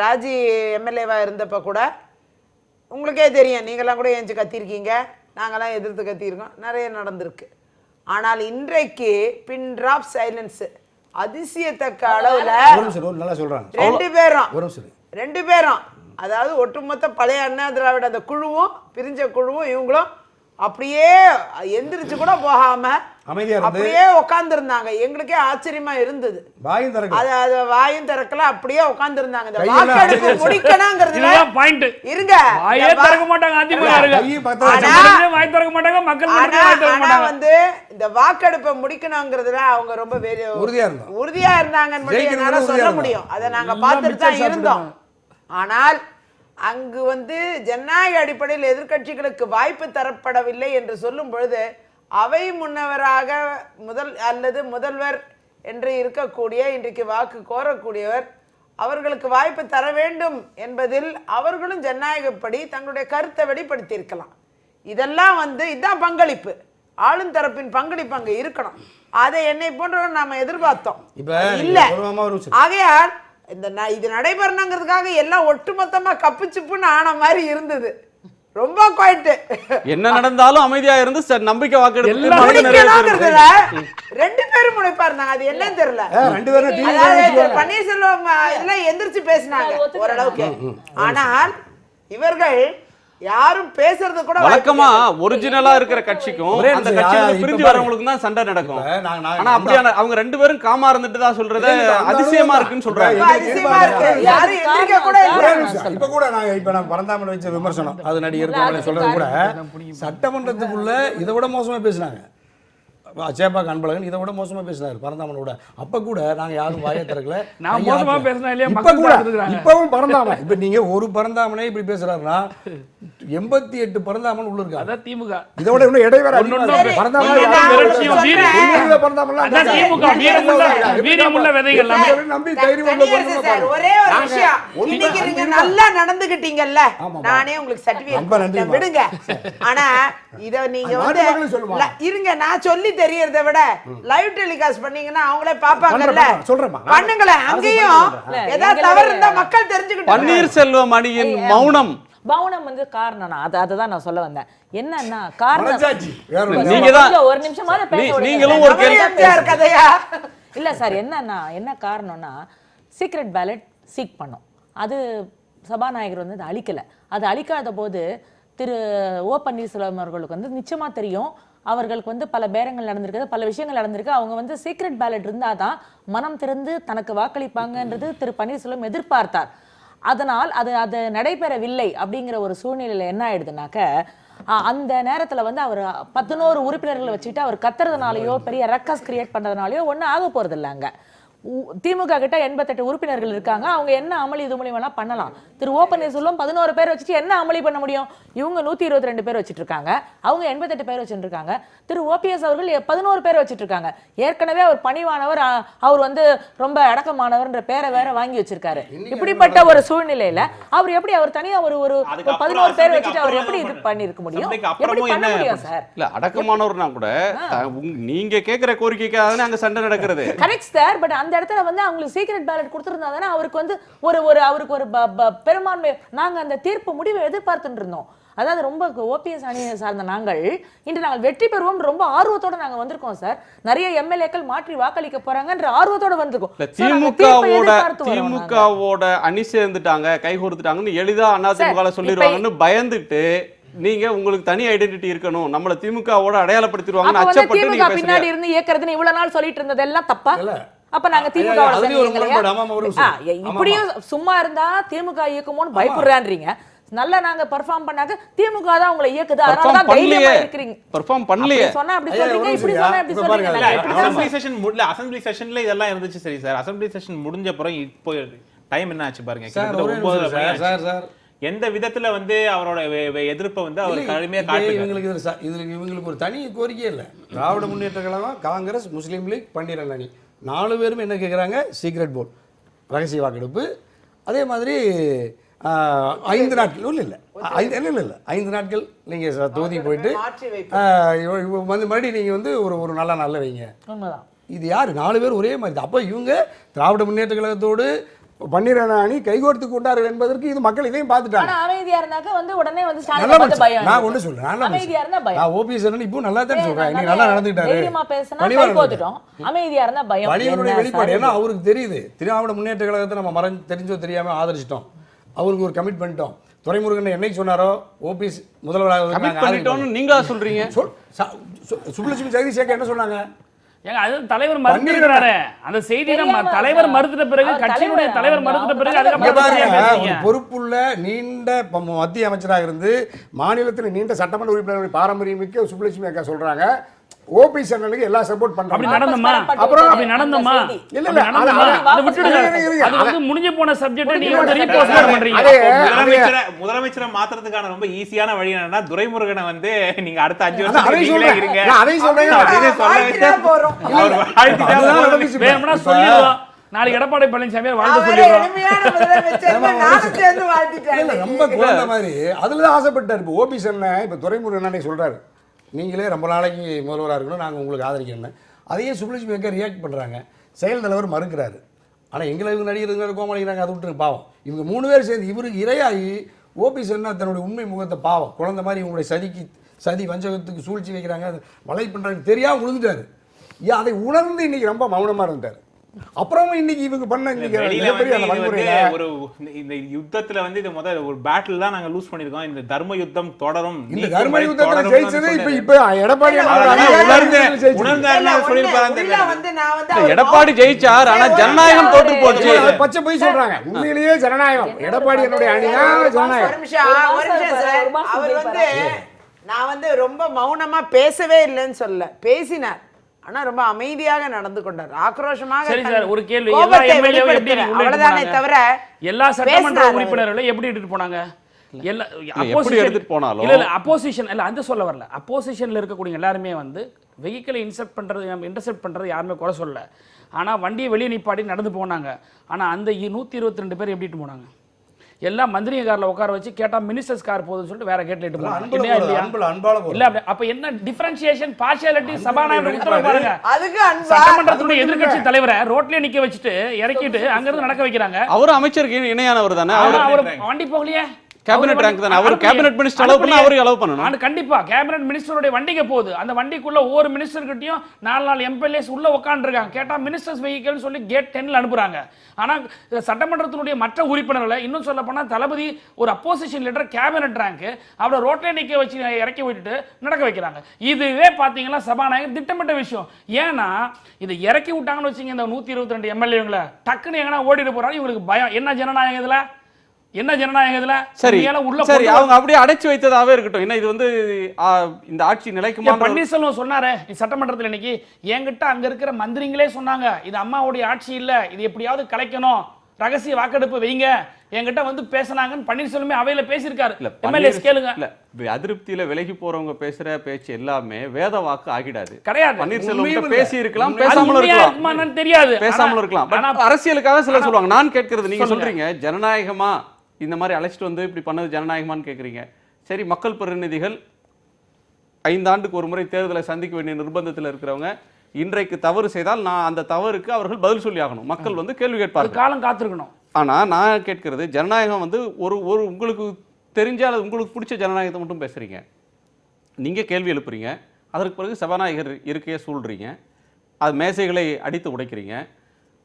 ராஜி எம்எல்ஏவா இருந்தப்ப கூட உங்களுக்கே தெரியும், நீங்களாம் கூட ஏஞ்சி கத்திருக்கீங்க, நாங்களாம் எதிர்த்து கத்திருக்கோம், நிறைய நடந்திருக்கு. ஆனால் இன்றைக்கு பின் டிராப் சைலன்ஸ் அதிசயத்தக்க அளவுல நல்லா சொல்றாங்க. ரெண்டு பேரும் அதாவது ஒட்டுமொத்த பழைய அண்ணா திராவிட அந்த குழுவும் பிரிஞ்ச குழுவும் இவங்களும் அப்படியே எந்திரிச்சு கூட போகாம அப்படியே உட்கார்ந்து இருந்தாங்க. எங்களுக்கே ஆச்சரியமா இருந்தது. வாயும் திறக்கல, அப்படியே உட்கார்ந்து இருந்தாங்க. இந்த வாக்கெடுப்பு முடிக்கணும்ங்கிறதுல இருங்க, ஆனா வந்து இந்த வாக்கெடுப்பை முடிக்கணும்ங்கிறதுல அவங்க ரொம்ப உறுதியா இருந்தாங்கன்னு என்னால சொல்ல முடியும். அதை நாங்க பார்த்துட்டு தான் இருந்தோம். ஆனால் அங்கு வந்து ஜனநாயக அடிப்படையில் எதிர்க்கட்சிகளுக்கு வாய்ப்பு தரப்படவில்லை என்று சொல்லும் பொழுது அவை முன்னவராக முதல்வர் என்று இருக்கக்கூடிய இன்றைக்கு வாக்கு கோரக்கூடியவர் அவர்களுக்கு வாய்ப்பு தர வேண்டும் என்பதில் அவர்களும் ஜனநாயகப்படி தங்களுடைய கருத்தை வெளிப்படுத்தி இருக்கலாம். இதெல்லாம் வந்து இதுதான் பங்களிப்பு, ஆளும் தரப்பின் பங்களிப்பு அங்க இருக்கணும். அதை என்னை போன்றவர் நாம எதிர்பார்த்தோம் இல்ல. ஆகையால் இது நடைபெறணுங்கிறதுக்காக எல்லாம் ஒட்டுமொத்தமா கப்பு சிப்புன்னு ஆன மாதிரி இருந்தது. ரொம்ப குவைட், என்ன நடந்தாலும் அமைதியா இருந்து நம்பிக்கை வாக்கெடுப்பு ரெண்டு பேரும் முனைப்பா இருந்தாங்க. அது என்னன்னு தெரியல. பன்னீர்செல்வம் எல்லாம் எந்திரிச்சு பேசினாங்க ஓரளவுக்கு. ஆனால் இவர்கள் யாரும் பேசுறது கூட வழக்கமா ஒரிஜினலா இருக்கிற கட்சிக்கும் அந்த கட்சியில பிரிஞ்சு வரவங்களுக்கு தான் சண்டை நடக்கும். ஆனா அப்படியான அவங்க ரெண்டு பேரும் காமா இருந்துட்டு தான் சொல்றத அதிசயமா இருக்குன்னு சொல்றாங்க. அதிசயமா இருக்கு, யாரும் எந்திரிக்க கூட இல்ல. இப்ப கூட நான் பரந்தாமன் வச்ச விமர்சனம் அது நடிகர் சொல்றது கூட சட்டமன்றத்துக்குள்ள இதை விட மோசமா பேசினாங்க. சேப்பாக் அன்பழகன் இதை விட மோசமா பேசினாரு பரந்தாமனோட. அப்ப கூட நாங்க யாரும் வாயை திறக்கல. நான் மோசமா பேசினா இல்லையா, இப்பவும் பரந்தாமன் இப்ப நீங்க ஒரு பரந்தாமனே இப்படி பேசுறாருன்னா 88 பரந்தாமன் உள்ள இருக்கு. அதான் திமுக. இதோட இன்னும் இடைவேற வீரியமுள்ள விதைகள் நம்பி தைரியம் ஒரே ஒரு விஷயம், இன்னைக்கு நீங்க நல்லா நடந்துகிட்டீங்கல்ல, நானே உங்களுக்கு சர்டிபிகேட் விடுங்க. ஆனா இத நீங்க வந்து இருங்க, நான் சொல்லி தெரியறதை விட லைவ் டெலிகாஸ்ட் பண்ணீங்கன்னா அவங்களே பாப்பாங்கல்ல, பண்ணுங்களேன். அங்கேயும் ஏதாவது தவறு இருந்தா மக்கள் தெரிஞ்சுக்கிட்டு. பன்னீர்செல்வம் அணியின் மௌனம் வந்து காரணம். அதுதான் நான் சொல்ல வந்தேன். என்னன்னா காரணம் நீங்க தான் ஒரு நிமிஷமாவது பேச நீங்களும் ஒரு கதையா இல்ல சார். என்ன காரணம்னா சீக்ரெட் பேலட் சீக் பண்ணோம். அது சபாநாயகர் வந்து அதை அழிக்கல. அது அழிக்காத போது திரு ஓ பன்னீர்செல்வம் அவர்களுக்கு வந்து நிச்சயமா தெரியும், அவர்களுக்கு வந்து பல பேரங்கள் நடந்திருக்கு, பல விஷயங்கள் நடந்திருக்கு. அவங்க வந்து சீக்ரெட் பேலட் இருந்தாதான் மனம் திறந்து தனக்கு வாக்களிப்பாங்கன்றது திரு பன்னீர்செல்வம் எதிர்பார்த்தார். அதனால் அது நடைபெறவில்லை. அப்படிங்கிற ஒரு சூழ்நிலையில் என்ன ஆயிடுதுனாக்க அந்த நேரத்தில் வந்து அவர் 11 உறுப்பினர்களை வச்சுட்டு அவர் கத்துறதுனாலையோ பெரிய ரெக்கஸ் கிரியேட் பண்ணுறதுனாலையோ ஒன்றும் ஆக போகிறது இல்லை. அங்கே திமுக கிட்ட 88 உறுப்பினர்கள் இருக்காங்க. அவங்க என்ன அமளி இதுமொழி வேணா பண்ணலாம். திரு ஓ பன்னீர்செல்வம் 11 பேர் வச்சுட்டு என்ன அமளி பண்ண முடியும்? இவங்க 122 பேர் வச்சுட்டு இருக்காங்க, அவங்க 88 பேர் வச்சுட்டு இருக்காங்க. திரு ஓபிஎஸ் அவர்கள் 11 பேர் வச்சுட்டு இருக்காங்க. ஏற்கனவே அவர் பணிவானவர், அவர் வந்து ரொம்ப அடக்கமானவர்ன்ற பேரை வேற வாங்கி வச்சிருக்காரு. இப்படிப்பட்ட ஒரு சூழ்நிலையில அவர் எப்படி அவர் தனியா ஒரு 11 பேர் வச்சுட்டு அவர் எப்படி இது பண்ணிருக்க முடியும்? எப்படி பண்ண முடியும் சார்? இல்ல அடக்கமானவர்னா கூட நீங்க கேக்குற கோரிக்கைக்காக தானே அங்க சண்டை நடக்கிறது. Correct sir. பட் அந்த இடத்துல வந்து அவங்களுக்கு சீக்ரெட் பேலட் கொடுத்திருந்தா தானே அவருக்கு வந்து அவருக்கு ஒரு பெரும்பான்மை. நாங்க அந்த தீர்ப்பு முடிவை எதிர்பார்த்துட்டு இருந்தோம். அதாவது ரொம்ப ஓபிஎஸ் அணியை சார்ந்த நாங்கள் இன்று நாங்கள் வெற்றி பெறுவோம் ரொம்ப ஆர்வத்தோட நாங்க வந்திருக்கோம் சார். நிறைய எம்எல்ஏக்கள் மாற்றி வாக்களிக்க போறாங்கன்ற ஆர்வத்தோட வந்திருக்கோம். திமுகவோட அணி சேர்ந்துட்டாங்க, கை கொடுத்துட்டாங்கன்னு எளிதா அதிமுக சொல்லிடுவாங்கன்னு பயந்துட்டு நீங்க உங்களுக்கு தனி ஐடென்டிட்டி இருக்கணும், நம்மள திமுகவோட அடையாளப்படுத்திடுவாங்கன்னு அச்சப்பட்டு நீங்க பின்னாடி இருந்து இயக்குறதுன்னு இவ்வளவு நாள் சொல்லிட்டு இருந்ததெல்லாம் தப்பா? அப்ப நாங்க திமுக இப்படியும் சும்மா இருந்தா திமுக இயக்குமோன்னு பயப்படுறான்றீங்க. நல்லா நாங்க பெர்ஃபார்ம் பண்ணாங்க, திமுக தான் உங்களை இயக்குது, அதனால தான் தைரியமா இருக்கீங்க. பெர்ஃபார்ம் பண்ணலையே சொன்னா அப்படி சொல்றீங்க, இப்படி சொன்னா அப்படி சொல்றீங்க. அசெம்பிளி செஷன்ல இதெல்லாம் இருந்துச்சு. சரி சார், அசெம்பிளி செஷன் முடிஞ்ச அப்புறம் இப்போ டைம் என்ன ஆச்சு பாருங்க. எந்த விதத்துல வந்து அவரோட எதிர்ப்பை வந்து அவர் கடுமையா இப்ப காட்டுறாரு. இவங்களுக்கு ஒரு தனி கோரிக்கையே இல்லை. திராவிட முன்னேற்ற கழகம், காங்கிரஸ், முஸ்லீம் லீக், பன்னீரன் அணி 4 பேரும் என்ன கேட்குறாங்க? சீக்ரெட் போர்ட், ரகசிய வாக்கெடுப்பு. அதே மாதிரி 5 நாட்கள் இல்லை 5 நாட்கள் நீங்கள் தொகுதி போயிட்டு வந்து மறுபடியும் நீங்கள் வந்து ஒரு நல்ல நாளில் வைங்க. உண்மைதான். இது யார்? 4 பேர் ஒரே மாதிரி. அப்போ இவங்க திராவிட முன்னேற்ற கழகத்தோடு பன்னீரன் அணி கைகோர்த்து கொண்டார்கள் என்பதற்கு இது மக்கள் இதையும் பார்த்துட்டாங்க. ஆனா அமைதியா இருந்தாக்க வந்து உடனே வந்து ஸ்டாலின் நல்லா பார்த்து பயம். நான் ஒன்று சொல்றேன், அமைதியா இருந்தா பயம். நான் ஓபிஎஸ் இப்போ நல்லா தான் சொல்றேன், நீங்க நல்லா நடந்துக்கிட்டாரு. தைரியமா பேசினா கை கோத்துட்டோம். அமைதியா இருந்தா பயம். பணியினுடைய வெளிப்பாடு. ஏன்னா அவருக்கு தெரியுது திராவிட முன்னேற்ற கழகத்தை நம்ம தெரிஞ்சோ தெரியாம ஆதரிச்சிட்டோம், அவருக்கு ஒரு கமிட் பண்ணிட்டோம். துரைமுருகன் என்னைக்கு சொன்னாரோ ஓபிஎஸ் முதல்வராக நீங்களா சொல்றீங்க? சுப்புலட்சுமி ஜெகதீஷ் என்ன சொன்னாங்க? ஏங்க அது தலைவர் மறுத்துறாரு. அந்த செய்தி தலைவர் மறுத்துட்ட பிறகு, கட்சியினுடைய தலைவர் மறுத்துட்ட பிறகு அதுக்கப்புறம் பொறுப்புள்ள நீண்ட மத்திய அமைச்சராக இருந்து மாநிலத்தில் நீண்ட சட்டமன்ற உறுப்பினர்களுடைய பாரம்பரியம் மிக்க சுப்புலட்சுமி அக்கா சொல்றாங்க ஓபிஎஸ் அண்ணனுக்கு எல்லா சப்போர்ட் பண்றாங்க. அப்படி நடந்தமா? அப்புறம் அப்படி நடந்தமா? இல்ல அது விட்டுடுங்க. அது வந்து முடிஞ்சு போன சப்ஜெக்ட் நீங்க வந்து ரீபோஸ்ட் பண்றீங்க. முதலமைச்சரை மாத்துறதுக்கான ரொம்ப ஈஸியான வழி என்னன்னா துரைமுருகனை வந்து நீங்க அடுத்த 5 வருஷம் நீங்களே இருங்க. அதை சொல்றேன். வேணும்னா சொல்லிடுவோம். நாளைக்கு எடப்பாடி பழனிசாமி வாழ்த்து சொல்லிடுவோம். ரொம்ப குழந்தை மாதிரி அதுலதான் ஆசைப்பட்டாரு. இப்போ ஓபிஎஸ் அண்ணன் இப்ப துரைமுருகன் சொல்றாரு, நீங்களே ரொம்ப நாளைக்கு முதல்வராக இருக்கணும், நாங்கள் உங்களுக்கு ஆதரிக்கிறேன். அதையே சுப்புலட்சுமி அக்கா ரியாக்ட் பண்ணுறாங்க. செயல் தலைவர் மறுக்கிறாரு. ஆனால் எங்களை இவங்க நடிகர் கோமாளிக்கிறாங்க, அதை விட்டுருக்கு பாவம். இவங்க 3 பேர் சேர்ந்து இவருக்கு இரையாகி ஓபிஎஸ் என்ன தன்னுடைய உண்மை முகத்தை பாவம் குழந்தை மாதிரி இவங்களுடைய சதி வஞ்சகத்துக்கு சூழ்ச்சி வைக்கிறாங்க, வலை பண்ணுறாங்க தெரியாமல் விழுந்துட்டாரு. அதை உணர்ந்து இன்னைக்கு ரொம்ப மௌனமாக இருந்துட்டார். அப்புறமும் இன்னைக்கு இவங்க பண்ண ஒரு இந்த யுத்தத்துல வந்து இது முதல்ல ஒரு பேட்டில் தான் நாங்க லூஸ் பண்ணிருக்கோம். இந்த தர்ம யுத்தம் தொடரும். இந்த தர்ம யுத்தத்துல ஜெயிச்சது இப்ப எடப்பாடி எடப்பாடி ஜெயிச்சார், ஆனா ஜனநாயகம் தோற்று போச்சு. பச்சை போய் சொல்றாங்க. உண்மையிலேயே ஜனநாயகம் எடப்பாடி என்னுடைய அணிதான் ஜனநாயகம். அவர் வந்து நான் வந்து ரொம்ப மௌனமா பேசவே இல்லைன்னு சொல்ல, பேசினார். ஆனா ரொம்ப அமைதியாக நடந்து கொண்டார், ஆக்ரோஷமாக. சரி சார், ஒரு கேள்வி. எல்லா எம்எல்ஏவும் எப்படி அவ்வளவுதானே தவிர எல்லா சட்டமன்ற உறுப்பினர்களும் எப்படி எடுத்துட்டு போனாங்க? எல்லா எடுத்துட்டு போனாலும் இல்ல அப்போசிஷன் இல்ல அந்த சொல்ல வரல. அப்போசிஷன்ல இருக்கக்கூடிய எல்லாருமே வந்து வெஹிக்கிளை இன்டர்செப்ட் பண்றது யாருமே குறை சொல்லல. ஆனா வண்டியை வெளியே நிப்பாட்டி நடந்து போனாங்க. ஆனா அந்த 122 பேர் எப்படி போனாங்க? எல்லாம் மந்திரிங்க கார்ல உட்கார வச்சு கேட்டா மினிஸ்டர்ஸ் கார் போகுதுன்னு சொல்லிட்டு வேற கேட்ல இட்டு போனாங்க. இல்ல அப்ப என்ன டிஃபரன்ஷியேஷன், பார்ஷியாலிட்டி சபாநாயகர் உத்தரவு பாருங்க. அதுக்கு சட்டமன்றத்துடைய எதிர்க்கட்சி தலைவரை ரோட்லயே நிக்க வச்சுட்டு இறக்கிட்டு அங்க இருந்து நடக்க வைக்கிறாங்க. அவர் அமைச்சருக்கு இணையானவர் தானே, அவர் வண்டி போகலையே. கேபினட் ரேங்க் தானே, அவர் கேபினட் மினிஸ்டர் அலோவ் பண்ணா அவரே அலோவ் பண்ணனும். கண்டிப்பா கேபினட் மினிஸ்டருடைய வண்டிக்கு போகுது. அந்த வண்டிக்குள்ள ஒவ்வொரு மினிஸ்டர் கிட்டயும் 4 எம்எல்ஏஸ் உள்ள உட்கார்ந்திருக்காங்க. கேட்டா மினிஸ்டர்ஸ் வெஹிக்கிள்னு சொல்லி கேட் 10ல அனுப்புறாங்க. ஆனா சட்டமன்றத்தினுடைய மற்ற உறுப்பினர்களை இன்னும் சொல்ல போனா தளபதி ஒரு அப்போசிஷன் லீடர் கேபினட் ரேங்க் அவரை ரோட்ல நிக்க வச்சு இறக்கி விட்டுட்டு நடக்க வைக்கிறாங்க. இதுவே பாத்தீங்கன்னா சபாநாயகர் திட்டமிட்ட விஷயம். ஏன்னா இதை இறக்கி விட்டாங்கன்னு வச்சுங்க, இந்த 122 எம்எல்ஏங்களை டக்குன்னு எங்கன்னா ஓடிட்டு போறாங்க. இவங்களுக்கு பயம். என்ன ஜனநாயகம் இதுல? என்ன ஜனநாயகத்துல? சரி சரி, அவங்க அப்படியே அடைச்சு வைத்ததாவே இருக்கட்டும். என்ன இது வந்து இந்த ஆட்சி நிலைக்குமா? பன்னீர்செல்வம் சொன்னாரே சட்டமன்றத்தில் இன்னைக்கு, என்கிட்ட அங்க இருக்கிற மந்திரிங்களே சொன்னாங்க இது அம்மாவுடைய ஆட்சி இல்ல, இது எப்படியாவது கலைக்கணும், ரகசிய வாக்கெடுப்பு வைங்க, என்கிட்ட வந்து பேசினாங்கன்னு பன்னீர்செல்வமே அவையில பேசியிருக்காரு. எம்எல்ஏஸ் கேளுங்க. இல்ல அதிருப்தியில விலகி போறவங்க பேசுற பேச்சு எல்லாமே வேத வாக்கு ஆகிடாது. கிடையாது. பன்னீர்செல்வம் பேசி இருக்கலாம், பேசாமலும் இருக்கலாம், தெரியாது, பேசாமலும் இருக்கலாம். அரசியலுக்காக சில சொல்லுவாங்க. நான் கேட்கிறது, நீங்க சொல்றீங்க ஜனநாயகமா இந்த மாதிரி அழைச்சிட்டு வந்து இப்படி பண்ணது ஜனநாயகமான்னு கேட்குறீங்க. சரி, மக்கள் பிரதிநிதிகள் 5 ஆண்டுக்கு ஒரு முறை தேர்தலை சந்திக்க வேண்டிய நிர்பந்தத்தில் இருக்கிறவங்க இன்றைக்கு தவறு செய்தால் நான் அந்த தவறுக்கு அவர்கள் பதில் சொல்லி ஆகணும். மக்கள் வந்து கேள்வி கேட்பார்கள், காலம் காத்திருக்கணும். ஆனால் நான் கேட்கிறது ஜனநாயகம் வந்து ஒரு உங்களுக்கு தெரிஞ்சால் உங்களுக்கு பிடிச்ச ஜனநாயகத்தை மட்டும் பேசுகிறீங்க, நீங்கள் கேள்வி எழுப்புறீங்க, அதற்கு பிறகு சபாநாயகர் இருக்கையை சூழ்றீங்க, அது மேசைகளை அடித்து உடைக்கிறீங்க,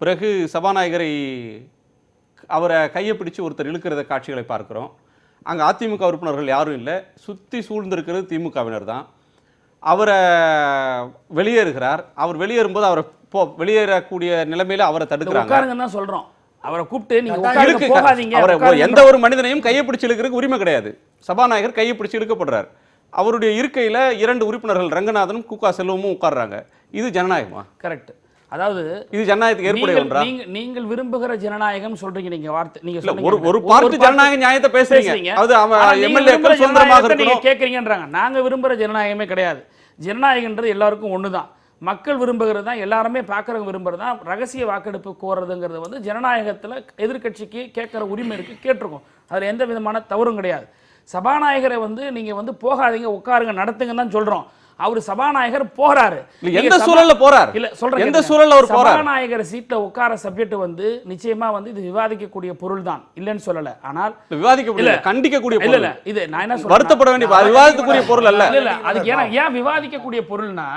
பிறகு சபாநாயகரை அவரை கையை பிடிச்சு ஒருத்தர் இழுக்கிறத காட்சிகளை பார்க்குறோம். அங்கே அதிமுக உறுப்பினர்கள் யாரும் இல்லை, சுற்றி சூழ்ந்திருக்கிறது திமுகவினர் தான். அவரை வெளியேறுகிறார். அவர் வெளியேறும்போது அவரை வெளியேறக்கூடிய நிலைமையில அவரை தடுக்கிறாங்க. சொல்றோம் அவரை கூப்பிட்டு அவரை எந்த ஒரு மனிதனையும் கையை பிடிச்சு இழுக்கிறதுக்கு உரிமை கிடையாது. சபாநாயகர் கையை பிடிச்சு இழுக்கப்படுறார். அவருடைய இருக்கையில் 2 உறுப்பினர்கள் ரங்கநாதனும் குகா செல்வமும் உட்கார்றாங்க. இது ஜனநாயகமா? கரெக்ட். அதாவது இது ஜனநாயகத்துக்கு ஏற்புடைய ஒன்றா? நீங்கள் விரும்புகிற ஜனநாயகம் சொல்றீங்க, நீங்க வார்த்தை நீங்க இல்ல, சொன்னீங்க. ஒரு பார்ட்டி ஜனநாயக நியாயத்தை பேசுறீங்க. அது எம்எல்ஏக்கள் சுதந்திரமாக நீங்க இருக்கணும் கேக்குறீங்கன்றாங்க. நாங்க விரும்புற ஜனநாயகமே கிடையாது. ஜனநாயகன்றது எல்லாருக்கும் ஒண்ணுதான். மக்கள் விரும்புகிறது தான், எல்லாருமே பார்க்குறவங்க விரும்புறது தான். ரகசிய வாக்கெடுப்பு கோருறதுங்கிறது வந்து ஜனநாயகத்தில் எதிர்க்கட்சிக்கு கேட்குற உரிமை இருக்குது, கேட்டிருக்கோம். அதில் எந்த விதமான தவறும் கிடையாது. சபாநாயகரை வந்து நீங்கள் வந்து போகாதீங்க, உட்காருங்க, நடத்துங்கன்னு தான் சொல்கிறோம். அவர் சபாநாயகர் போறாரு. எந்த சூழல்ல போறாரு? இல்ல சொல்றேன், எந்த சூழல்ல அவர் போறாரு? சபாநாயகர் சீட்ல உட்கார சப்ஜெக்ட் வந்து நிச்சயமா வந்து இது விவாதிக்கக்கூடிய பொருள் தான், இல்லன்னு சொல்லல. ஆனால் விவாதிக்கக்கூடிய கண்டிக்கக்கூடிய பொருள் இல்ல இது நான் என்ன சொல்றேன், வருத்தப்பட வேண்டிய விவாதத்துக்குரிய பொருள் அல்ல. இல்ல அதுக்கு ஏன் விவாதிக்கக்கூடிய பொருள்னா,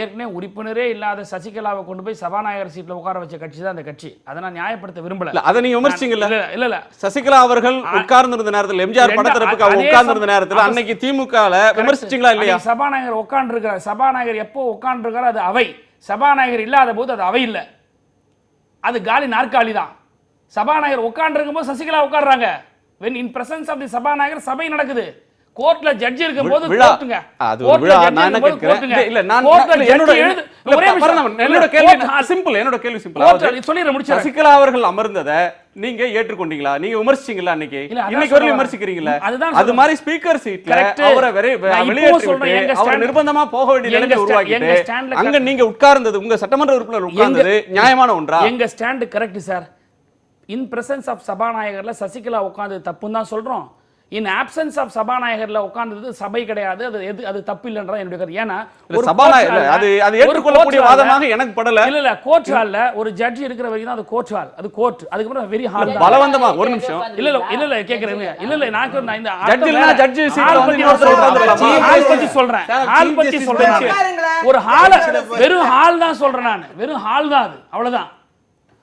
ஏற்கனவே உறுப்பினரே இல்லாத சசிகலாவை கொண்டு போய் சபாநாயகர் சீட்ல உட்கார வச்ச கட்சி தான் அந்த கட்சி. அதை நான் நியாயப்படுத்த விரும்பல. அதை நீங்க விமர்சிச்சீங்கல்ல? இல்ல சசிகலா அவர்கள் உட்கார்ந்து இருந்த நேரத்தில், எம்ஜிஆர் படத்திற்கு அவர் உட்கார்ந்து இருந்த நேரத்தில் அன்னைக்கு திமுகல விமர்சிச்சீங்களா இல்லையா? சபாநாயகர் உட்கார்ந்து இருக்கார். சபாநாயகர் எப்போ உட்கார்ந்து இருக்காரு அது அவை. சபாநாயகர் இல்லாத போது அது அவை இல்ல, அது காலி நாற்காலி தான். சபாநாயகர் உட்கார்ந்து இருக்கும்போது Sasikala உட்கார்றாங்க. when in presence of the சபாநாயகர் சபை நடக்குது. கோர்ட்ல ஜட்ஜ் இருக்கும்போது கோர்ட்டுங்க. அது ஒரு விழா. நான் என்ன கேக்குறேன், இல்ல நான் என்னோட கேள்வி சிம்பிள். என்னோட கேள்வி சிம்பிள். சொல்லிர முடிச்சு. சசிகலா அவர்கள் அமர்ந்ததை நீங்க ஏற்றுக்கொண்டீங்களா? நீங்க விமர்சிச்சீங்களா? அன்னைக்கு இன்னைக்கு வரைக்கும் விமர்சிக்கிறீங்களா? அது மாதிரி ஸ்பீக்கர் சீட்ல அவரை வெளியேற்றி அவர் நிர்பந்தமா போக வேண்டிய நிலைமை உருவாக்கிட்டு அங்க நீங்க உட்கார்ந்தது, உங்க சட்டமன்ற உறுப்பினர் உட்கார்ந்தது நியாயமான ஒன்றா? எங்க stand correct sir. In presence of சபாநாயகர்ல சசிகலா உட்கார்ந்தது தப்புன்னு தான் சொல்றோம். இன் ஆப்சன்ஸ் ஆஃப் சபாநாயகர்ல உட்கார்ந்தது சபை கிடையாது, அது தப்பு இல்லைன்றா என்னுடைய கருத்து. ஏன்னா ஒரு சபாநாயகர் அது ஏற்றுக்கொள்ளக்கூடிய வாதமாக எனக்கு படல. இல்ல கோர்ட் ஹால்ல ஒரு ஜட்ஜ் இருக்கிற வரைக்கும் தான் அது கோர்ட் ஹால், அது கோர்ட். அதுக்கு அப்புறம் வெரி ஹால் பலவந்தமா. ஒரு நிமிஷம். இல்ல கேக்குறேன். இல்ல நான் இந்த ஜட்ஜ் இல்லனா ஜட்ஜ் சீட்ல வந்து இன்னொருத்தர் உட்கார்ந்திரலாமா? ஹால் பத்தி சொல்றேன். ஹால் பத்தி சொல்றேன். ஒரு ஹால், வெறும் ஹால் தான் சொல்றேன் நான். வெறும் ஹால் தான் அது, அவ்வளவுதான்.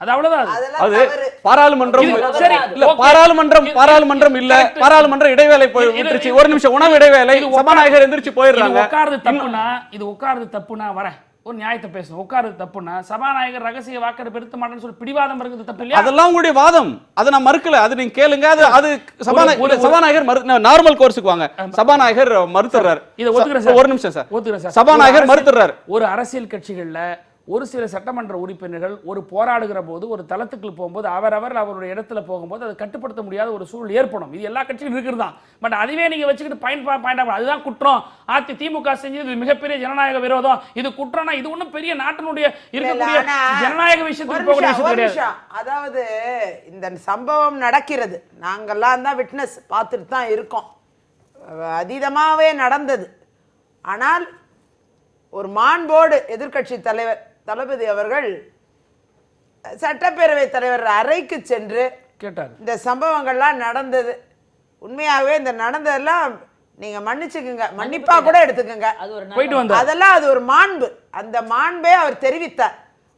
அது அவ்வளவுதான். அது பாராளுமன்றம் இல்ல, பாராளுமன்றம் இல்ல, பாராளுமன்ற இடைவேளை போயிடுச்சு. ஒரு நிமிஷம் உணவு இடைவேளை, சபாநாயகர் எந்திரிச்சு போயிடுறாங்க. இது உட்கார்றது தப்புனா வரேன், ஒரு நியாயத்தை பேசணும். உட்கார்றது தப்புனா சபாநாயகர் ரகசிய வாக்கெடுப்பு எடுத்து மாட்டேன்னு சொல்லி பிடிவாதம் இருக்குது, தப்பு இல்லையா? அதெல்லாம் உங்களுடைய வாதம், அதை நான் மறுக்கல. அது நீங்க கேளுங்க. அது சபாநாயகர் நார்மல் கோர்ஸுக்கு வாங்க. சபாநாயகர் மறுத்துறாரு. இதை ஒத்துக்கிறேன் சார். ஒரு நிமிஷம் சார். ஒத்துக்கிறேன் சார். சபாநாயகர் மறுத்துறாரு. ஒரு அரசியல் கட்சிகள்ல ஒரு சில சட்டமன்ற உறுப்பினர்கள் ஒரு போராடுகிற போது, ஒரு தளத்துக்கு போகும்போது, அவருடைய இடத்துல போகும்போது அதை கட்டுப்படுத்த முடியாத ஒரு சூழல் ஏற்படும். இது எல்லா கட்சியும் இருக்கிறது தான். பட் அதுவே நீங்க வச்சுக்கிட்டு பாயிண்ட் அதுதான் குற்றம். திமுக செஞ்சது மிகப்பெரிய ஜனநாயக விரோதம், இது குற்றம்னா இது ஒன்றும் பெரிய நாட்டினுடைய இருக்கக்கூடிய ஜனநாயக விஷயத்துக்கு போகக்கூடிய விஷயம் கிடையாது. அதாவது இந்த சம்பவம் நடக்கிறது, நாங்கெல்லாம் தான் விட்னஸ் பார்த்துட்டு தான் இருக்கோம். அதீதமாகவே நடந்தது. ஆனால் ஒரு மாண்போடு எதிர்க்கட்சி தலைவர் தளபதி அவர்கள் சட்டப்பேரவை தலைவர் அறைக்கு சென்று கேட்டார். இந்த சம்பவங்கள்லாம் நடந்தது, உண்மையாகவே இந்த நடந்ததெல்லாம் நீங்க மன்னிச்சுக்குங்க, மன்னிப்பா கூட எடுத்துக்கங்க, போயிட்டு வந்தார். அதெல்லாம் அது ஒரு மாண்பு. அந்த மாண்பை அவர் தெரிவித்தார்,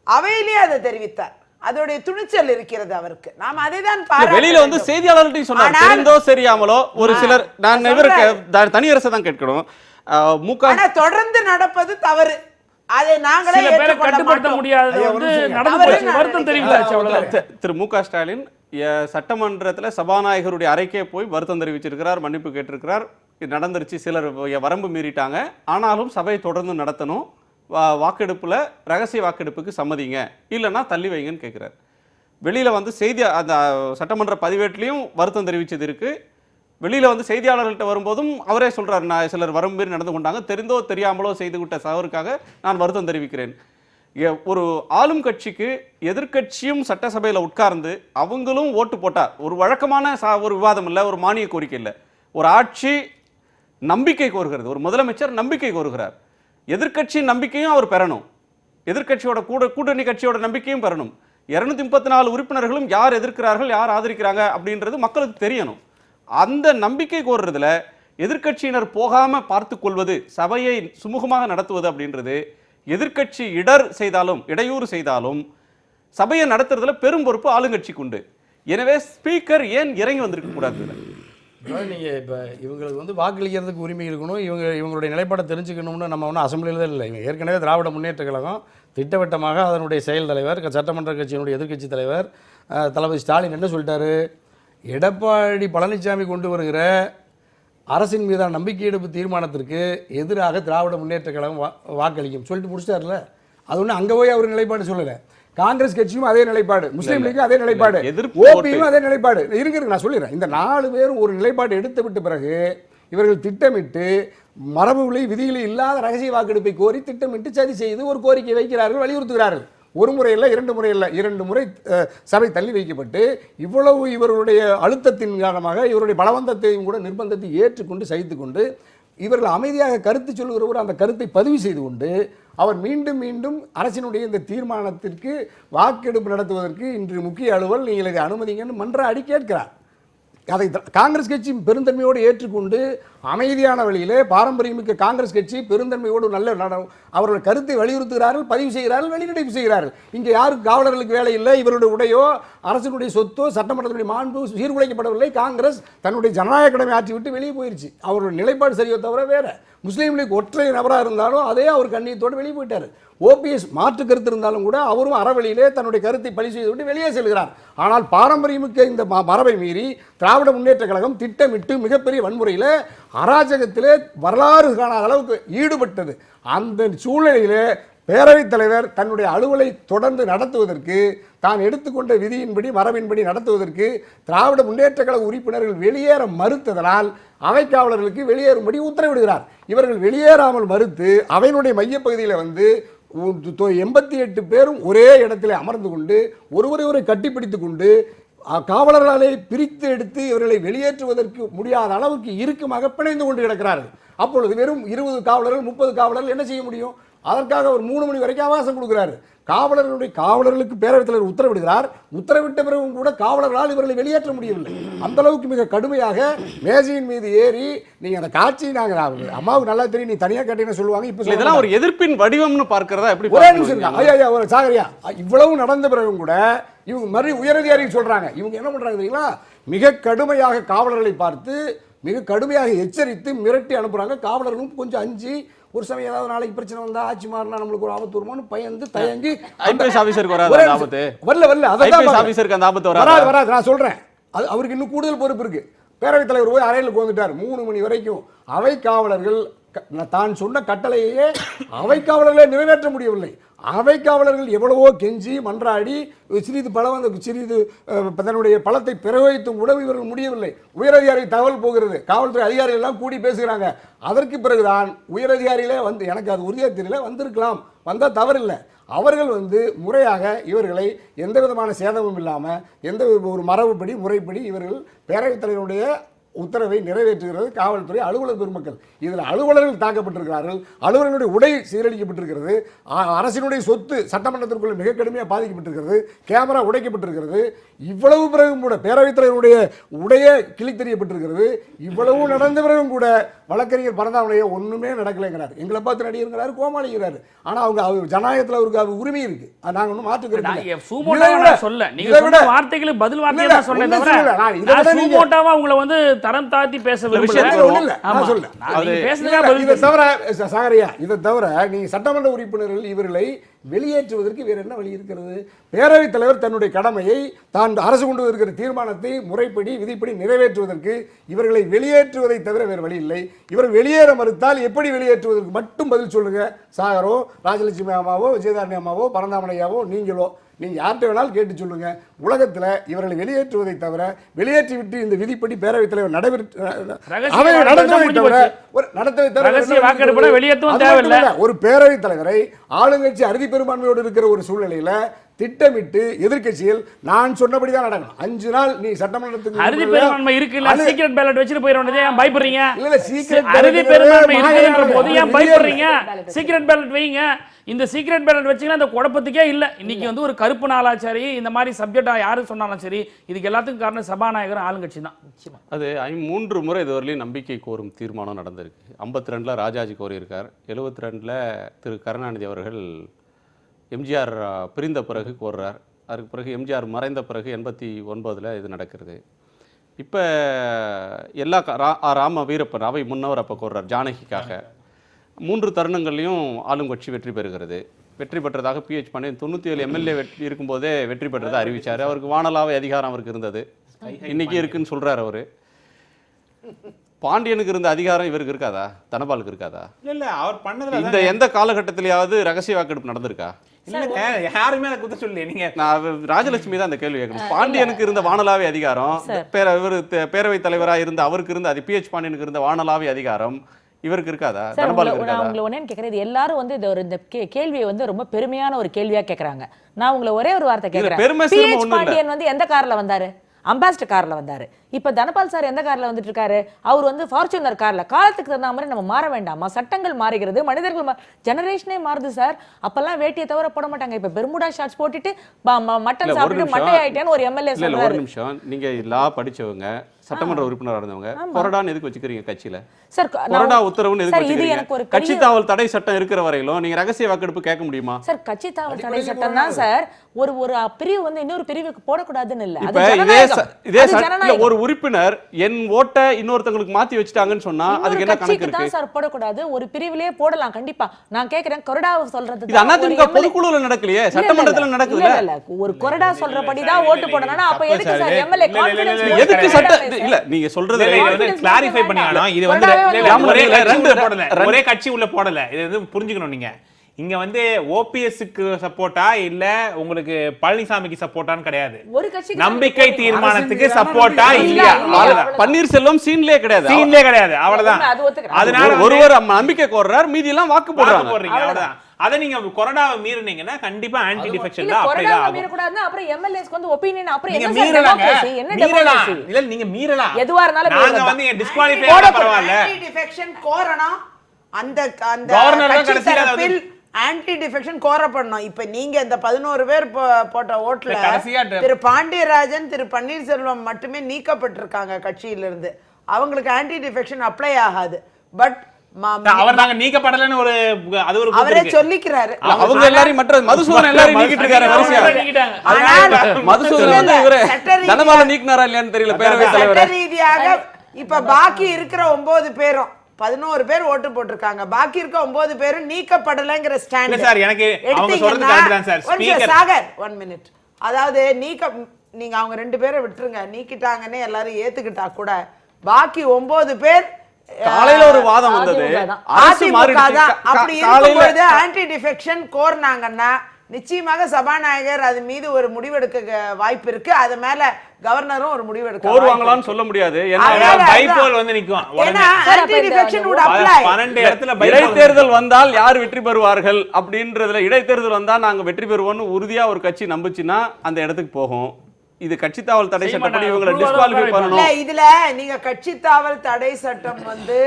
அவையிலேயே அதை தெரிவித்தார். அதோடைய துணிச்சல் இருக்கிறது அவருக்கு. நாம் அதை தான் வெளியில வந்து செய்தியாளர்கிட்ட சொன்னார். தெரிந்தோ தெரியாமலோ ஒரு சிலர், நான் இவருக்கு தனியரசை தான் கேட்கணும். தொடர்ந்து நடப்பது தவறு, அதை நாங்களே கட்டுப்படுத்த முடியாது. வருத்தம் தெரிவித்தாச்சு அவ்வளவுதான். திரு மு க ஸ்டாலின் சட்டமன்றத்தில் சபாநாயகருடைய அறைக்கே போய் வருத்தம் தெரிவிச்சிருக்கிறார், மன்னிப்பு கேட்டிருக்கிறார். இது நடந்துருச்சு, சிலர் வரம்பு மீறிட்டாங்க, ஆனாலும் சபையை தொடர்ந்து நடத்தணும், வாக்கெடுப்புல ரகசிய வாக்கெடுப்புக்கு சம்மதிங்க, இல்லைன்னா தள்ளி வைங்கன்னு கேட்கிறார். வெளியில வந்து செய்தி, அந்த சட்டமன்ற பதிவேட்டிலையும் வருத்தம் தெரிவிச்சது இருக்கு. வெளியில வந்து செய்தியாளர்கள்ட்ட வரும்போதும் அவரே சொல்றாரு, நான் சிலர் வரம்பு மீறி நடந்து கொண்டாங்க, தெரிந்தோ தெரியாமலோ செய்து விட்ட தவறுக்காக நான் வருத்தம் தெரிவிக்கிறேன். ஒரு ஆளும் கட்சிக்கு எதிர்க்கட்சியும் சட்டசபையில் உட்கார்ந்து அவங்களும் ஓட்டு போட்டார். ஒரு வழக்கமான ஒரு விவாதம் இல்லை, ஒரு மானிய கோரிக்கை இல்லை. ஒரு ஆட்சி நம்பிக்கை கோருகிறது, ஒரு முதலமைச்சர் நம்பிக்கை கோருகிறார். எதிர்க்கட்சியின் நம்பிக்கையும் அவர் பெறணும், எதிர்க்கட்சியோட கூட்டணி கட்சியோட நம்பிக்கையும் பெறணும். 234 உறுப்பினர்களும் யார் எதிர்க்கிறார்கள், யார் ஆதரிக்கிறாங்க அப்படின்றது மக்களுக்கு தெரியணும். அந்த நம்பிக்கை கோர்றதுல எதிர்க்கட்சியினர் போகாம பார்த்து கொள்வது, சபையை சுமூகமாக நடத்துவது அப்படின்றது, எதிர்க்கட்சி இடையூறு செய்தாலும் சபையை நடத்துறதுல பெரும் பொறுப்பு ஆளுங்கட்சிக்கு உண்டு. எனவே ஸ்பீக்கர் ஏன் இறங்கி வந்திருக்க கூடாது? நீங்கள் இப்போ இவங்களுக்கு வந்து வாக்களிக்கிறதுக்கு உரிமை இருக்கணும், இவங்களுடைய நிலைப்பாடை தெரிஞ்சுக்கணும்னு நம்ம ஒன்றும் அசம்பிளியில் தான் இல்லை. இவங்க ஏற்கனவே திராவிட முன்னேற்ற கழகம் திட்டவட்டமாக அதனுடைய செயல் தலைவர், சட்டமன்ற கட்சியினுடைய எதிர்க்கட்சி தலைவர் தளபதி ஸ்டாலின் என்ன சொல்லிட்டாரு, எடப்பாடி பழனிசாமி கொண்டு வருகிற அரசின் மீதான நம்பிக்கை எடுப்பு தீர்மானத்திற்கு எதிராக திராவிட முன்னேற்ற கழகம் வாக்களிக்கும் சொல்லிட்டு முடிச்சிட்டார்ல. அது ஒன்று அங்கே போய் அவர் நிலைப்பாடு சொல்லலை. காங்கிரஸ் கட்சியும் அதே நிலைப்பாடு, முஸ்லீம் லீக்கும் அதே நிலைப்பாடு, எதிர்ப்பு ஓபியும் அதே நிலைப்பாடு இருக்கு. நான் சொல்லிடுறேன், இந்த 4 பேரும் ஒரு நிலைப்பாடு எடுத்து விட்ட பிறகு இவர்கள் திட்டமிட்டு மரபுகளை விதிகளை இல்லாத ரகசிய வாக்கெடுப்பை கோரி திட்டமிட்டு சதி செய்து ஒரு கோரிக்கை வைக்கிறார்கள், வலியுறுத்துகிறார்கள். ஒரு முறை இல்லை, 2 முறை இல்லை, 2 முறை சபை தள்ளி வைக்கப்பட்டு இவ்வளவு இவர்களுடைய அழுத்தத்தின் காரணமாக இவருடைய பலவந்தத்தையும் கூட நிர்பந்தத்தை ஏற்றுக்கொண்டு சகித்துக்கொண்டு இவர்கள் அமைதியாக கருத்து சொல்லுகிறவர் அந்த கருத்தை பதிவு செய்து கொண்டு அவர் மீண்டும் மீண்டும் அரசினுடைய இந்த தீர்மானத்திற்கு வாக்கெடுப்பு நடத்துவதற்கு இன்று முக்கிய அலுவல் நீங்கள் இதை அனுமதிங்கன்னு மன்றாடி கேட்கிறார். அதை காங்கிரஸ் கட்சி பெருந்தன்மையோடு ஏற்றுக்கொண்டு அமைதியான வழியிலே பாரம்பரியமிக்க காங்கிரஸ் கட்சி பெருந்தன்மையோடு நல்ல அவர்கள் கருத்தை வலியுறுத்துகிறார்கள், பதிவு செய்கிறார்கள், வெளிநடப்பு செய்கிறார்கள். இங்கே யாருக்கு காவலர்களுக்கு வேலை இல்லை, இவருடைய உடையோ அரசினுடைய சொத்தோ சட்டமன்றத்துடைய மாண்பு சீர்குலைக்கப்படவில்லை. காங்கிரஸ் தன்னுடைய ஜனநாயக கடமை ஆற்றிவிட்டு வெளியே போயிடுச்சு. அவருடைய நிலைப்பாடு சரியோ தவிர வேற. முஸ்லீம் லீக் ஒற்றை நபராக இருந்தாலும் அதே அவர் கண்ணியத்தோடு வெளியே போயிட்டார். ஓபிஎஸ் மாற்று கருத்து இருந்தாலும் கூட அவரும் அறவழியிலே தன்னுடைய கருத்தை பதிவு செய்துவிட்டு வெளியே செல்கிறார். ஆனால் பாரம்பரியமிக்க இந்த மரபை மீறி திராவிட முன்னேற்ற கழகம் திட்டமிட்டு மிகப்பெரிய வன்முறையில் அராஜகத்திலே வரலாறு காணாத அளவுக்கு ஈடுபட்டது. அந்த சூழ்நிலையிலே பேரவைத் தலைவர் தன்னுடைய அலுவலை தொடர்ந்து நடத்துவதற்கு தான் எடுத்துக்கொண்ட விதியின்படி மரபின்படி நடத்துவதற்கு திராவிட முன்னேற்ற கழக உறுப்பினர்கள் வெளியேற மறுத்ததனால் அவைக்காவலர்களுக்கு வெளியேறும்படி உத்தரவிடுகிறார். இவர்கள் வெளியேறாமல் மறுத்து அவையினுடைய மையப்பகுதியில் வந்து 88 பேரும் ஒரே இடத்திலே அமர்ந்து கொண்டு ஒருவரை கட்டிப்பிடித்து கொண்டு காவலர்களாலே பிரித்து எடுத்து இவர்களை வெளியேற்றுவதற்கு முடியாத அளவுக்கு இறுக்கமாக பிணைந்து கொண்டு கிடக்கிறார்கள். அப்பொழுது வெறும் 20 காவலர்கள் 30 காவலர்கள் என்ன செய்ய முடியும்? அதற்காக ஒரு 3 மணி வரைக்கும் அவகாசம் கொடுக்கிறாரு. காவலர்களுக்கு பேரவைத் தலைவர் உத்தரவிடுகிறார். உத்தரவிட்ட பிறகும் கூட காவலர்களால் இவர்களை வெளியேற்ற முடியவில்லை. அந்த அளவுக்கு மிக கடுமையாக மேஜையின் மீது ஏறி நீங்க அந்த காட்சி நாங்கள் அம்மாவுக்கு நல்லா தெரியும், நீ தனியா கேட்டீங்கன்னு சொல்லுவாங்க. இப்ப இதெல்லாம் ஒரு எதிர்ப்பின் வடிவம்னு பார்க்கிறதா எப்படி? ஒரே நிமிஷம் ஐயா ஒரு சாகரியா, இவ்வளவு நடந்த பிறகும் கூட இவங்க மறு உயரதிகாரிகள் சொல்றாங்க. இவங்க என்ன பண்றாங்க தெரியுங்களா? மிக கடுமையாக காவலர்களை பார்த்து மிக கடுமையாக எச்சரித்து மிரட்டி அனுப்புறாங்க. காவலர்களும் கொஞ்சம் அஞ்சு ஒரு சமயம் ஏதாவது நாளைக்கு பிரச்சனை வந்தா ஆட்சி மாறினா நம்மளுக்கு ஒரு ஆபத்து வருமானு பயந்து தயங்கி ஐபிஎஸ் ஆபீசருக்கு வராது ஆபத்து. வரல ஐபிஎஸ் ஆபீசருக்கு அந்த ஆபத்து வராது. நான் சொல்றேன், அது அவருக்கு இன்னும் கூடுதல் பொறுப்பு இருக்கு. பேரவைத் தலைவர் போய் அறையில் உட்கார்ந்துட்டார் 3 மணி வரைக்கும். அவை காவலர்கள் தான் சொன்ன கட்டளையே அவை காவலர்களே நிறைவேற்ற முடியவில்லை. அவை காவலர்கள் எவ்வளவோ கெஞ்சி மன்றாடி சிறிது தன்னுடைய பலத்தை பிரயோகித்தும் கூட இவர்கள் முடியவில்லை. உயரதிகாரி தகவல் போகிறது, காவல்துறை அதிகாரிகள் எல்லாம் கூடி பேசுகிறாங்க. அதற்கு பிறகுதான் உயரதிகாரிகளே வந்து எனக்கு அது உறுதியாக தெரியல வந்திருக்கலாம், வந்தால் தவறில்லை. அவர்கள் வந்து முறையாக இவர்களை எந்த விதமான சேதமும் இல்லாமல் எந்த ஒரு மரபுப்படி முறைப்படி இவர்கள் பேரவைத் தலைவருடைய உத்தரவை நிறைவேற்றுகிறது காவல்துறை அலுவலர் பெருமக்கள். இதில் அலுவலர்கள் தாக்கப்பட்டிருக்கிறார்கள், அலுவலர்களுடைய உடை சீரழிக்கப்பட்டிருக்கிறது, அரசினுடைய சொத்து சட்டமன்றத்திற்குள்ள மிக கடுமையாக பாதிக்கப்பட்டிருக்கிறது, கேமரா உடைக்கப்பட்டிருக்கிறது. இவ்வளவு பிறகும் கூட பேரவைத் தலைவருடைய உடையை கிழித்தெறியப்பட்டிருக்கிறது. இவ்வளவு நடந்த பிறகும் கூட வழக்கறிஞர் பரந்தாமனையை ஒன்றுமே நடக்கலைங்கிறார். எங்களை பார்த்து நடிகருங்கிறாரு, கோமாளிங்கிறாரு. ஆனால் அவங்க ஜனநாயகத்தில் அவருக்கு அது உரிமை இருக்கு. நாங்கள் ஒன்றும் மாற்றுக்கிறோம். தரம் தாழ்த்தி பேச இதை தவிர நீங்க சட்டமன்ற உறுப்பினர்கள் இவர்களை வெளியேற்றுவதற்கு வேற என்ன வழி இருக்கிறது? பேரவைத் தலைவர் தன்னுடைய கடமையை தான் அரசு கொண்டு இருக்கிற தீர்மானத்தை முறைப்படி விதிப்படி நிறைவேற்றுவதற்கு இவர்களை வெளியேற்றுவதை தவிர வேறு வழி இல்லை. இவர் வெளியேற மறுத்தால் எப்படி வெளியேற்றுவதற்கு மட்டும் பதில் சொல்லுங்க. சாகரோ, ராஜலட்சுமி அம்மாவோ, விஜயதாரணி அம்மாவோ, பரந்தாமனையாவோ, நீங்களோ, நீங்க யார்கிட்ட வேணாலும் கேட்டு சொல்லுங்க. உலகத்தில் இவர்களை வெளியேற்றுவதை தவிர வெளியேற்றி விட்டு இந்த விதிப்படி பேரவைத் தலைவர் ஒரு பேரவைத் தலைவரை ஆளுங்கட்சி அறுதி பெரும்பான்மையோடு இருக்கிற ஒரு சூழ்நிலையில திட்டமிட்டு எதிர்க்கட்சியில் நான் சொன்னபடிதான் நடக்கணும். 5 நாள் நீ சட்டமன்றத்துக்கு அறுதி பெரும்பான்மை இருக்குல்ல, சீக்ரெட் பேலட் வச்சிட்டு போயிரணும். ஏன் பயப்படுறீங்க? இல்ல சீக்ரெட் அறுதி பெரும்பான்மை இருக்குன்ற போது ஏன் பயப்படுறீங்க? சீக்ரெட் பேலட் வைங்க. இந்த சீக்ரெட் பேலட் வச்சீங்கன்னா அந்த குழப்பத்துக்கே இல்லை. இன்னைக்கு வந்து ஒரு கருப்பு நாளாச்சாரி இந்த மாதிரி சப்ஜெக்டா யாரு சொன்னாலும் சரி, இதுக்கு எல்லாத்துக்கும் காரணம் சபாநாயகர் ஆளுங்கட்சி தான். அது 3 முறை இதுவரையிலும் நம்பிக்கை கோரும் தீர்மானம் நடந்திருக்கு. 52ல் ராஜாஜி கோரியிருக்கார், 72ல் திரு கருணாநிதி அவர்கள் எம்ஜிஆர் பிரிந்த பிறகு கோர்றார். அதுக்கு பிறகு எம்ஜிஆர் மறைந்த பிறகு 89ல் இது நடக்கிறது. இப்போ எல்லா ராம வீரப்பன் அவை முன்னவர் அப்போ கோர்றார் ஜானகிக்காக. 3 தருணங்கள்லையும் ஆளுங்கட்சி வெற்றி பெறுகிறது. வெற்றி பெற்றதாக பிஹெச் பாண்டியன் 97 எம்எல்ஏ இருக்கும்போதே வெற்றி பெற்றதை அறிவிச்சார். அவருக்கு வானலாவை அதிகாரம் அவருக்கு இருந்தது, இன்னைக்கு இருக்குன்னு சொல்றாரு அவரு. பாண்டியனுக்கு இருந்த அதிகாரம் இவருக்கு இருக்காதா, தனபாலுக்கு இருக்காதா? இல்ல அவர் பண்ணதுல இந்த எந்த காலகட்டத்திலேயாவது ரகசிய வாக்கெடுப்பு நடந்திருக்கா? இல்லங்க, யாருமே அதை குத்த சொல்லி நீங்க. நான் ராஜலட்சுமி தான் அந்த கேள்வி கேட்கணும். பாண்டியனுக்கு இருந்த வானளாவிய அதிகாரம், பேரவைத் தலைவராக இருந்த அவருக்கு இருந்த அது PH பாண்டியனுக்கு இருந்த வானளாவிய அதிகாரம் இவருக்கு இருக்காதா, சார் தனபாலுக்கு நான் இருக்காதா? உங்களை ஒன்னே கேட்கறது, எல்லாரும் வந்து இந்த கேள்வியை வந்து ரொம்ப பெருமையான ஒரு கேள்வியா கேட்கறாங்க. நான் உங்களை ஒரே ஒரு வார்த்தை கேட்கறேன். பெருமை சிறுமை PH ஒண்ணும் இல்ல. பாண்டியன் வந்து எந்த கார்ல வந்தாரு? அம்பாசிடர் கார்ல வந்தாரு. இப்ப தனபால் சார் எந்த கார்ல வந்துட்டு இருக்காரு? அவர் வந்து ஃபார்ச்சுனர் கார்ல. காலத்துக்கு தகுந்த மாதிரி நம்ம மாற வேண்டாமா? சட்டங்கள் மாறுகிறது, மனிதர்கள் ஜெனரேஷனே மாறுது சார். அப்பெல்லாம் வேட்டியை தவிர போட மாட்டாங்க. இப்ப பெர்முடா ஷார்ட்ஸ் போட்டுட்டு மட்டன் சாப்பிட்டு மட்டை ஆயிட்டேன்னு ஒரு MLA இல்ல சொல்றாரு. ஒரு நிமிஷம், நீங்க லா படிச்சவங்க, சட்டமன்ற உறுப்பினராக இருந்தவங்க, கொறடான்னு எதுக்கு வச்சுக்கிறீங்க கட்சியில? சார் கொறடா உத்தரவுன்னு எதுக்கு சார், இது வச்சுக்கிறீங்க? எனக்கு ஒரு கட்சி தாவல் தடை சட்டம் இருக்கிற வரையிலும் நீங்க ரகசிய வாக்கெடுப்பு கேட்க முடியுமா? சார் கட்சி தாவல் தடை சட்டம் தான் சார். ஒரு பிரிவு வந்து இன்னொரு பிரிவுக்கு போடக்கூடாதுன்னு இல்ல. அது இப்ப ஜனநாயகம். இதே அது ஜனநாயகம். ஒரு உறுப்பினர் என் ஓட்டை இன்னொருத்தங்களுக்கு மாத்தி வச்சுட்டாங்கன்னு சொன்னா அதுக்கு என்ன கணக்கு கட்சிக்கு தான் இருக்கு? சார் போடக்கூடாது, ஒரு பிரிவிலேயே போடலாம் கண்டிப்பா. நான் கேக்குறேன், கொறடாவை சொல்றது இது அதிமுக பொதுக்குழுல நடக்கலையே, சட்டமன்றத்துல நடக்குது. இல்ல ஒரு கொறடா சொல்றபடி தான் ஓட்டு போடணும்னா அப்ப எதுக்கு சார் MLA கான்ஃபிடன்ஸ் எதுக்கு சட்ட இல்ல நீங்க சொல்றது கிளாரிஃபை பண்ணிக்கணும். இது வந்து ஒரே கட்சி உள்ள போடல. இது வந்து புரிஞ்சுக்கணும். நீங்க இங்க வந்து OPS-க்கு சப்போர்ட்டா இல்ல உங்களுக்கு பழனிசாமிக்கு சப்போர்ட்டான்னு கிடையாது. ஒரு கட்சிக்கு நம்பிக்கை தீர்மானத்துக்கு சப்போர்ட்டா இல்லையா? பன்னீர்செல்வம் சீன்லயே கிடையாது, சீன்லயே கிடையாது, அவ்வளவுதான். அது ஒத்துக்கிறேன். அதனால ஒருவர் நம்பிக்கை கோர்றார், மீதி எல்லாம் வாக்கு போடுறாங்க. அவ்வளவுதான். அத நீங்க கொறடாவை மீறினீங்கன்னா கண்டிப்பா ஆன்டி டிஃபெக்ஷன் இல்ல தான் அப்ளை கொறடாவை ஆகும். மீறக்கூடாதுன்னா அப்புறம் MLAs-க்கு வந்து ஒபினியன் அப்புறம் நீங்க என்ன சார் மீறலாங்க. democracy? என்ன மீறலாம். democracy? இல்ல நீங்க மீறலாம். எதுவா இருந்தாலும் நாங்க மீறலாம். வந்து டிஸ்குவாலிஃபை ஆனா பரவாயில்ல. ஆன்டி டிஃபெக்ஷன் கோரணும். அந்த கவர்னர் தான் கட்சி கடைசியில தரப்பில் ஆன்டி டிஃபெக்ஷன் கோரப்படணும். இப்ப நீங்க இந்த 11 பேர் போட்ட ஓட்டுல கடைசியா திரு பாண்டியராஜன், திரு பன்னீர்செல்வம் மட்டுமே நீக்கப்பட்டிருக்காங்க கட்சியிலிருந்து. அவங்களுக்கு ஆன்டி டிஃபெக்ஷன் அப்ளை ஆகாது. பட் அவர் நாங்க நீக்கப்படலன்னு ஒரு அது ஒரு அவரே சொல்லிக்கிறாரு. அவங்க எல்லாரும் மற்ற மதுசூதன் எல்லாரும் நீக்கிட்டு இருக்காரு வரிசையா. மதுசூதன் வந்து இவரே தனபால நீக்கினாரா இல்லையான்னு தெரியல பேரவைத் தலைவர். சட்ட ரீதியாக இப்ப பாக்கி இருக்கிற 9 பேரும் 11 பேர் ஓட்டு போட்டிருக்காங்க. பாக்கி இருக்க 9 பேரும் நீக்கப்படலைங்கிற ஸ்டாண்ட். இல்ல சார், எனக்கு அவங்க சொல்றது கரெக்ட் தான் சார். Speaker Sagar 1 minute. அதாவது நீங்க அவங்க 2 பேரை விட்டுருங்க, நீக்கிட்டாங்கன்னு எல்லாரும் ஏத்துக்கிட்டா கூட பாக்கி 9 பேர் காலையில ஒரு வாதம் வந்தது, அரசு மாறிடுச்சு. அப்படி இருக்கும்போது ஆன்டி டிஃபெக்ஷன் கோர்னாங்கன்னா நிச்சயமாக சபாநாயகர் அது மீது ஒரு முடிவெடுக்க வாய்ப்பு இருக்கு. அது மேல கவர்னரும் ஒரு முடிவெடுக்க கோருவாங்களான்னு சொல்ல முடியாது. பைபோல் வந்து நிக்கும். ஏன்னா ஆன்டி டிஃபெக்ஷன் would apply. 12 இடத்துல இடைத்தேர்தல் வந்தால் யார் வெற்றி பெறுவார்கள் அப்படின்றதுல இடைத்தேர்தல் வந்தா நாங்க வெற்றி பெறுவோம்னு உறுதியா ஒரு கட்சி நம்புச்சுன்னா அந்த இடத்துக்கு போகும். இது கட்சி தாவல் தடை சட்டப்படி இவங்களை டிஸ்குவாலிஃபை பண்ணணும். இதுல நீங்க கட்சி தாவல் தடை சட்டம் வந்து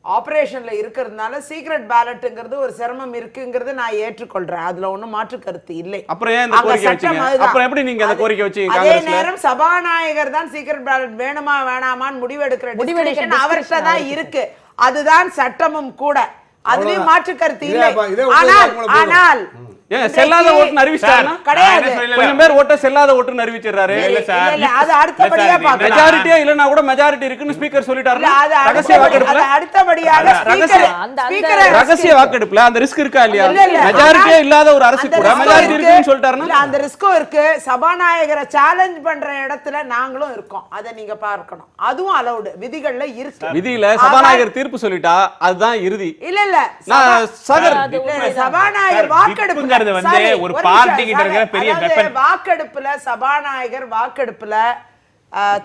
ஆபரேஷன்ல இருக்கிறதுனால சீக்ரெட் பேலட்ங்கிறது ஒரு சிரமம் இருக்குங்கிறது நான் ஏற்றுக்கொள்றேன். அதுல ஒண்ணும் மாற்று கருத்து இல்லை. அப்புறம் ஏன் இந்த கோரிக்கை வச்சீங்க? அப்புறம் எப்படி நீங்க அந்த கோரிக்கை வச்சீங்க? அதே நேரம் சபாநாயகர் தான் சீக்ரெட் பேலட் வேணுமா வேணாமான்னு முடிவெடுக்கிற டிஸ்கஷன் அவர்கிட்ட தான் இருக்கு. அதுதான் சட்டமும் கூட. அதுலயும் மாற்று கருத்து இல்லை. ஆனால் செல்லாத ஓட்டுன்னு அறிவிச்சாருன்னா கிடையாது. கொஞ்சம் பேர் ஓட்ட செல்லாத ஓட்டுன்னு அறிவிச்சிடுறாரு. அது அடுத்தபடியா பார்க்கலாம். மெஜாரிட்டியா இல்லனா கூட மெஜாரிட்டி இருக்குன்னு ஸ்பீக்கர் சொல்லிட்டாரு. ரகசிய வாக்கெடுப்புல அடுத்தபடியாக ஸ்பீக்கர் ரகசிய வாக்கெடுப்புல அந்த ரிஸ்க் இருக்கா இல்லையா? மெஜாரிட்டியா இல்லாத ஒரு அரசு கூட மெஜாரிட்டி இருக்குன்னு சொல்லிட்டாருன்னா அந்த ரிஸ்க்கும் இருக்கு. சபாநாயகரை சேலஞ்ச் பண்ற இடத்துல நாங்களும் இருக்கோம். அதை நீங்க பார்க்கணும். அதுவும் அலௌட் விதிகள்ல இருக்கு. விதியில சபாநாயகர் தீர்ப்பு சொல்லிட்டா அதுதான் இறுதி. இல்ல சபாநாயகர் வாக்கெடுப்பு வந்து ஒரு பார்ட்டி கிட்ட இருக்கிற பெரிய வெப்பன். வாக்கெடுப்புல சபாநாயகர் வாக்கெடுப்புல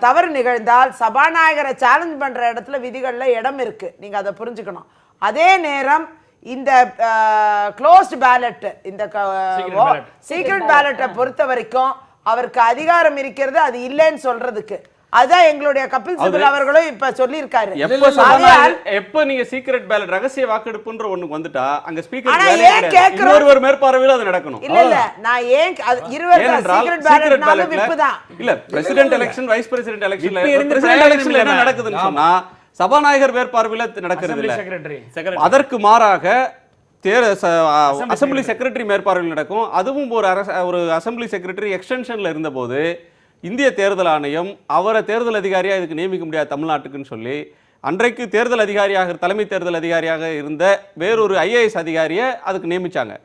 தவறு நிகழ்ந்தால் சபாநாயகரை சேலஞ்ச் பண்ற இடத்துல விதிகள்ல இடம் இருக்கு. நீங்க அதை புரிஞ்சுக்கணும். அதே நேரம் இந்த க்ளோஸ்ட் பேலட், இந்த சீக்ரெட் பேலட்டை பொறுத்த வரைக்கும் அவருக்கு அதிகாரம் இருக்கிறது, அது இல்லைன்னு சொல்றதுக்கு. அதான் எங்களுடைய கபில் சிபல் அவர்களும் இப்ப சொல்லி இருக்காரு. எப்ப நீங்க சீக்ரெட் பேலட் ரகசிய வாக்கெடுப்புன்ற ஒண்ணு வந்துட்டா அங்க ஸ்பீக்கர் ஒருவர் மேற்பார்வையில் அது நடக்கணும். இல்ல நான் ஏன் 20 சீக்ரெட் பேலட்னால விப்புதான். இல்ல பிரசிடென்ட் எலெக்ஷன், வைஸ் பிரசிடென்ட் எலெக்ஷன்ல பிரசிடென்ட் எலெக்ஷன்ல என்ன நடக்குதுன்னு சொன்னா சபாநாயகர் மேற்பார்வையில் நடக்கிறது இல்ல. அதற்கு மாறாக அசெம்பிளி செக்ரட்டரி மேற்பார்வையில் நடக்கும். அதுவும் ஒரு அசெம்பிளி செக்ரட்டரி எக்ஸ்டென்ஷன்ல இருந்தபோது இந்திய தேர்தல் ஆணையம் அவரை தேர்தல் அதிகாரியா இதுக்கு நியமிக்க முடியாது தமிழ்நாட்டுக்குன்னு சொல்லி அன்றைக்கு தேர்தல் அதிகாரியாக தலைமை தேர்தல் அதிகாரியாக இருந்த வேறொரு IAS அதிகாரியை அதுக்கு நியமிச்சாங்க.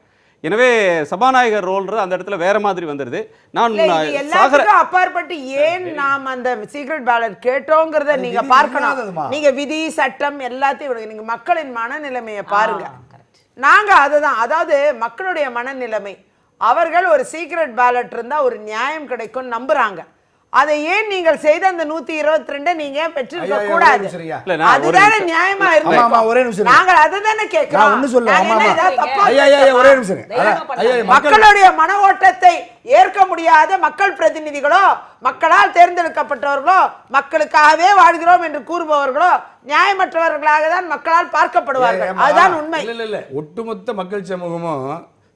எனவே சபாநாயகர் ரோல்ன்றது அந்த இடத்துல வேற மாதிரி வந்துடுது. நான் இல்ல, இது எல்லாத்துக்கும் அப்பாற்பட்டு ஏன் நாம் அந்த சீக்ரெட் பேலட் கேட்டோங்கிறத நீங்க விதி பார்க்கணும். இல்லாததுமா? நீங்க விதி சட்டம் எல்லாத்தையும் விடுங்க. நீங்க மக்களின் மனநிலைமையை பாருங்க. நாங்க அதுதான், அதாவது மக்களுடைய மனநிலைமை, அவர்கள் ஒரு சீக்ரெட் பேலட் இருந்தா ஒரு நியாயம் கிடைக்கும் நம்புறாங்க. அதை ஏன் நீங்கள் செய்த அந்த 122 நீங்க பெற்றிருக்க கூடாது? இல்ல, நான் அதுதானே நியாயமா ஒரே நிமிஷம் இருக்கு. நாங்கள் அதுதானே கேட்கிறோம். நான் ஒண்ணு சொல்ல நாங்க என்ன ஏதாவது தப்பா ஒரே நிமிஷம் மக்களுடைய மன ஓட்டத்தை ஏற்க முடியாத மக்கள் பிரதிநிதிகளோ, மக்களால் தேர்ந்தெடுக்கப்பட்டவர்களோ, மக்களுக்காகவே வாழ்கிறோம் என்று கூறுபவர்களோ நியாயமற்றவர்களாக தான் மக்களால் பார்க்கப்படுவார்கள். அதுதான் உண்மை. இல்ல ஒட்டுமொத்த மக்கள் சமூகமும்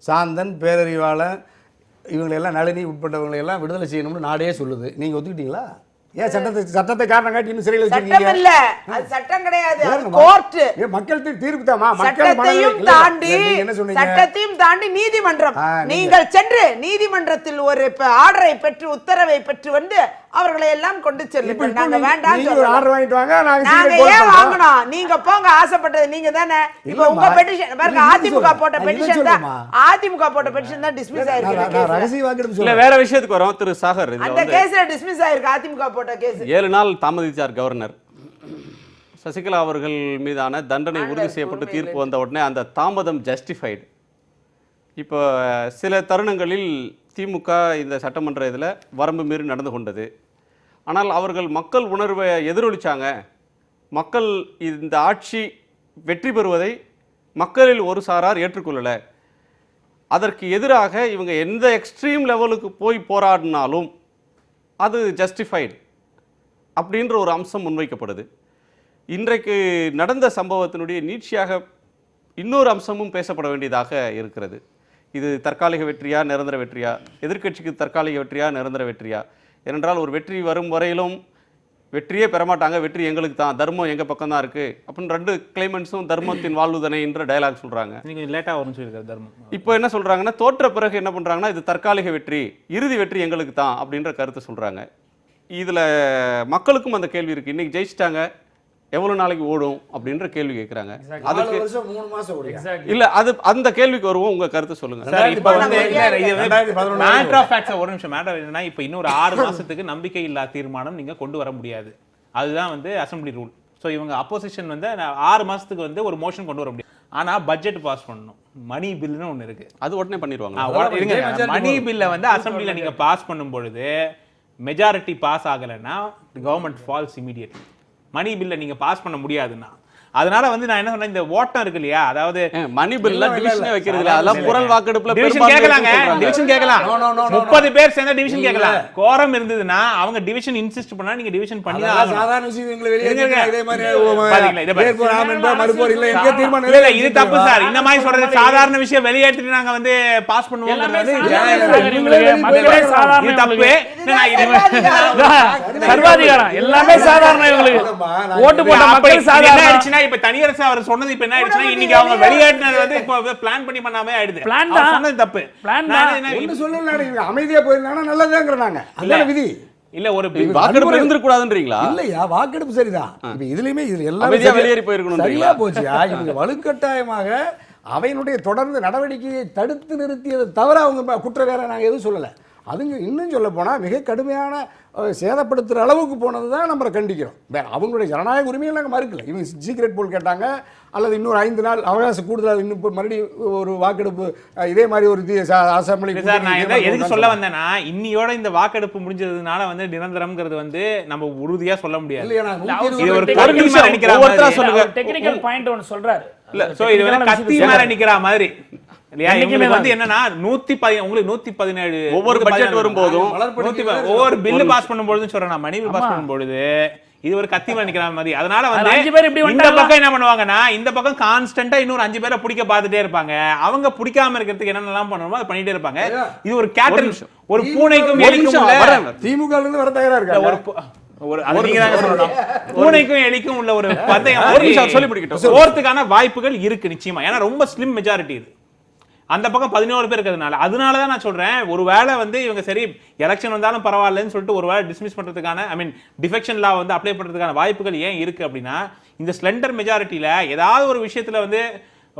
சாந்தன், பேரறிவாளன், இவங்களெல்லாம் நளினி உட்பட்டவங்களை எல்லாம் விடுதலை செய்யணும்னு நாடே சொல்லுது. நீங்க ஒத்துக்கிட்டீங்களா? ஏன் சட்டத்தை காரணம் காட்டி இன்னும் சிறையில் சட்டம் வச்சிருக்கீங்க? இல்ல, அது சட்டம் கிடையாது, அது கோர்ட். மக்கள் தீர்ப்பு தாமா. சட்டத்தையும் தாண்டி நீதிமன்றம். நீங்கள் சென்று நீதிமன்றத்தில் ஒரு ஆர்டரை பெற்று, உத்தரவை பெற்று வந்து அவர்களை எல்லாம் கொண்டு செல்லுங்கள். நாங்க வேண்டாம் நாங்க ஏன் வாங்கணும்? நீங்க போங்க, ஆசைப்பட்டது நீங்க தானே. இப்ப உங்க பெட்டிஷன் பாருங்க, அதிமுக போட்ட பெட்டிஷன் தான் டிஸ்மிஸ் ஆயிருக்கு. இல்ல, வேற விஷயத்துக்கு வரோம். திரு சாகர், அந்த கேஸ்ல டிஸ்மிஸ் ஆயிருக்கு அதிமுக போட்ட கேஸ். 7 நாள் தாமதித்தார் கவர்னர். சசிகலா அவர்கள் மீதான தண்டனை உறுதி செய்யப்பட்டு தீர்ப்பு வந்த உடனே அந்த தாமதம் ஜஸ்டிஃபைடு. இப்போ சில தருணங்களில் திமுக இந்த சட்டமன்ற இதில் வரம்பு மீறி நடந்து கொண்டது. ஆனால் அவர்கள் மக்கள் உணர்வை எதிரொலிச்சாங்க. மக்கள் இந்த ஆட்சி வெற்றி பெறுவதை மக்களில் ஒரு சாரார் ஏற்றுக்கொள்ளலை. அதற்கு எதிராக இவங்க எந்த எக்ஸ்ட்ரீம் லெவலுக்கு போய் போராடினாலும் அது ஜஸ்டிஃபைடு அப்படின்ற ஒரு அம்சம் முன்வைக்கப்படுது. இன்றைக்கு நடந்த சம்பவத்தினுடைய நீட்சியாக இன்னொரு அம்சமும் பேசப்பட வேண்டியதாக இருக்கிறது. இது தற்காலிக வெற்றியா, நிரந்தர வெற்றியா? எதிர்க்கட்சிக்கு தற்காலிக வெற்றியா, நிரந்தர வெற்றியா? ஏனென்றால் ஒரு வெற்றி வரும் வரையிலும் வெற்றியே பெறமாட்டாங்க, வெற்றி எங்களுக்கு தான், தர்மம் எங்கள் பக்கம் தான் இருக்குது அப்படின்னு 2 கிளைமன்ஸும் தர்மத்தின் வாழ்வுதனை என்ற டயலாக் சொல்கிறாங்க. நீங்கள் லேட்டாக வரும்னு சொல்லியிருக்காரு தர்மம். இப்போ என்ன சொல்கிறாங்கன்னா, தோற்ற பிறகு என்ன பண்ணுறாங்கன்னா, இது தற்காலிக வெற்றி, இறுதி வெற்றி எங்களுக்கு தான் அப்படின்ற கருத்தை சொல்கிறாங்க. இதில் மக்களுக்கும் அந்த கேள்வி இருக்குது. இன்றைக்கி ஜெயிச்சிட்டாங்க, எவ்வளோ நாளைக்கு ஓடும் அப்படின்ற கேள்வி கேட்குறாங்க. அதுக்கு 3 மாசம் ஓடும். இல்லை, அது அந்த கேள்விக்கு வருவோம். உங்கள் கருத்தை சொல்லுங்கள் சார். இப்போ வந்து மேட்டர் ஆஃப் ஃபேக்ட்ஸ் ஒரு நிமிஷம் மேட்டர் என்னன்னா, இப்போ இன்னொரு 6 மாசத்துக்கு நம்பிக்கை இல்லா தீர்மானம் நீங்க கொண்டு வர முடியாது. அதுதான் வந்து அசெம்பிளி ரூல். ஸோ இவங்க அப்போசிஷன் வந்து 6 மாசத்துக்கு வந்து ஒரு மோஷன் கொண்டு வர முடியும். ஆனா பட்ஜெட் பாஸ் பண்ணணும். மணி பில்னு ஒன்று இருக்கு, அது உடனே பண்ணிடுவாங்க. மணி பில்லை வந்து அசெம்பிளியில் நீங்க பாஸ் பண்ணும் பொழுது மெஜாரிட்டி பாஸ் ஆகலைன்னா கவர்மெண்ட் ஃபால்ஸ் இமீடியட்லி. மணி பில்லை நீங்க பாஸ் பண்ண முடியாதுன்னா, அதனால வந்து நான் என்ன சொன்னேன், இந்த ஓட்டம் இருக்கு இல்லையா, அதாவது மணி பில்ல டிவிஷனே வைக்கிறது இல்ல, அதெல்லாம் குரல் வாக்கெடுப்புல டிவிஷன் கேட்கலாங்க. டிவிஷன் கேட்கலாம், 30 பேர் சேர்ந்தா டிவிஷன் கேட்கலாம். கோரம் இருந்ததுன்னா அவங்க டிவிஷன் இன்சிஸ்ட் பண்ணா நீங்க டிவிஷன் பண்ணி தான் ஆகணும். சாதாரண விஷயம் எங்களை வெளியே இதே மாதிரி இல்ல, இது தப்பு சார். இந்த மாதிரி சொல்றது சாதாரண விஷயம் வெளியேற்றி நாங்க வந்து பாஸ் பண்ணுவோம், இது தப்பு. சர்வாதிகாரம் எல்லாமே சாதாரண. இவங்களுக்கு ஓட்டு போட்ட மக்கள் சாதாரண. இப்ப தனியரசு அவர் சொன்னது இப்ப என்ன ஆயிடுச்சுன்னா, இன்னைக்கு அவங்க வெளியேற்றினது வந்து இப்ப பிளான் பண்ணி பண்ணாமே ஆயிடுது. பிளான் தான் சொன்னது தப்பு. பிளான் தான் ஒன்னு சொல்லல, அமைதியா போயிருந்தானா நல்லதுங்கறாங்க. அதான விதி. இல்ல, ஒரு வாக்கெடுப்பு இருந்திருக்க கூடாதுன்றீங்களா? இல்லையா, வாக்கெடுப்பு சரிதான். இப்ப இதுலயுமே இது எல்லாம் அமைதியா வெளியேறி போயிருக்கணும். சரியா போச்சுயா. இவங்க வலுக்கட்டாயமாக அவையினுடைய தொடர்ந்து நடவடிக்கையை தடுத்து நிறுத்தியதை தவிர அவங்க குற்றவாளியா நாங்க எதுவும் சொல்லல. அதுங்க இன்னும் சொல்ல போனால் மிக கடுமையான சேதப்படுத்துகிற அளவுக்கு போனது தான் நம்ம கண்டிக்கிறோம். வேறு அவங்களுடைய ஜனநாயக உரிமையை நாங்கள் மறுக்கல. இவங்க சீக்ரெட் போல் கேட்டாங்க, அல்லது இன்னொரு 5 நாள் அவகாசம் கூடுதலாக இன்னும் மறுபடியும் ஒரு வாக்கெடுப்பு இதே மாதிரி ஒரு அசம்பிளி. எதுக்கு சொல்ல வந்தேன்னா, இன்னியோட இந்த வாக்கெடுப்பு முடிஞ்சதுனால வந்து நிரந்தரம்ங்கிறது வந்து நம்ம உறுதியா சொல்ல முடியாது. டெக்னிக்கல் பாயிண்ட் ஒன்னு சொல்றாரு. இல்ல, சோ இது வந்து கத்தி மேல நிக்கிற மாதிரி இல்லையா? இவங்களுக்கு வந்து என்னன்னா 117 உங்களுக்கு 117 ஒவ்வொரு பட்ஜெட் வரும்போதும் ஒவ்வொரு பில்லு பாஸ் பண்ணும்போது சொல்றேன், மணி பில் பாஸ் பண்ணும்போது இது ஒரு கத்தி மேல நிக்கிற மாதிரி. அதனால வந்து 5 பேர் இப்படி இந்த பக்கம் என்ன பண்ணுவாங்கன்னா, இந்த பக்கம் கான்ஸ்டன்டா இன்னொரு 5 பேரை பிடிக்க பார்த்துட்டே இருப்பாங்க. அவங்க பிடிக்காம இருக்கிறதுக்கு என்னென்னலாம் பண்ணணுமோ அதை பண்ணிட்டே இருப்பாங்க. இது ஒரு கேட்டல், ஒரு பூனைக்கும் எலிக்கும் திமுக இருந்து வர தயாரா இருக்காங்க. பூனைக்கும் எலிக்கும் உள்ள ஒரு பந்தயம் சொல்லி பிடிக்கட்டும். போறதுக்கான வாய்ப்புகள் இருக்கு நிச்சயமா. ஏன்னா ரொம்ப ஸ்லிம் மெஜாரிட்டி இது. அந்த பக்கம் 11 பேர் இருக்கிறதுனால. அதனாலதான் நான் சொல்றேன், ஒருவேளை வந்து இவங்க சரி எலெக்ஷன் வந்தாலும் பரவாயில்லன்னு சொல்லிட்டு ஒருவேளை டிஸ்மிஸ் பண்றதுக்கான டிஃபெக்ஷன் லா வந்து அப்ளை பண்றதுக்கான வாய்ப்புகள் ஏன் இருக்கு அப்படின்னா, இந்த ஸ்லெண்டர் மெஜாரிட்டியில ஏதாவது ஒரு விஷயத்துல வந்து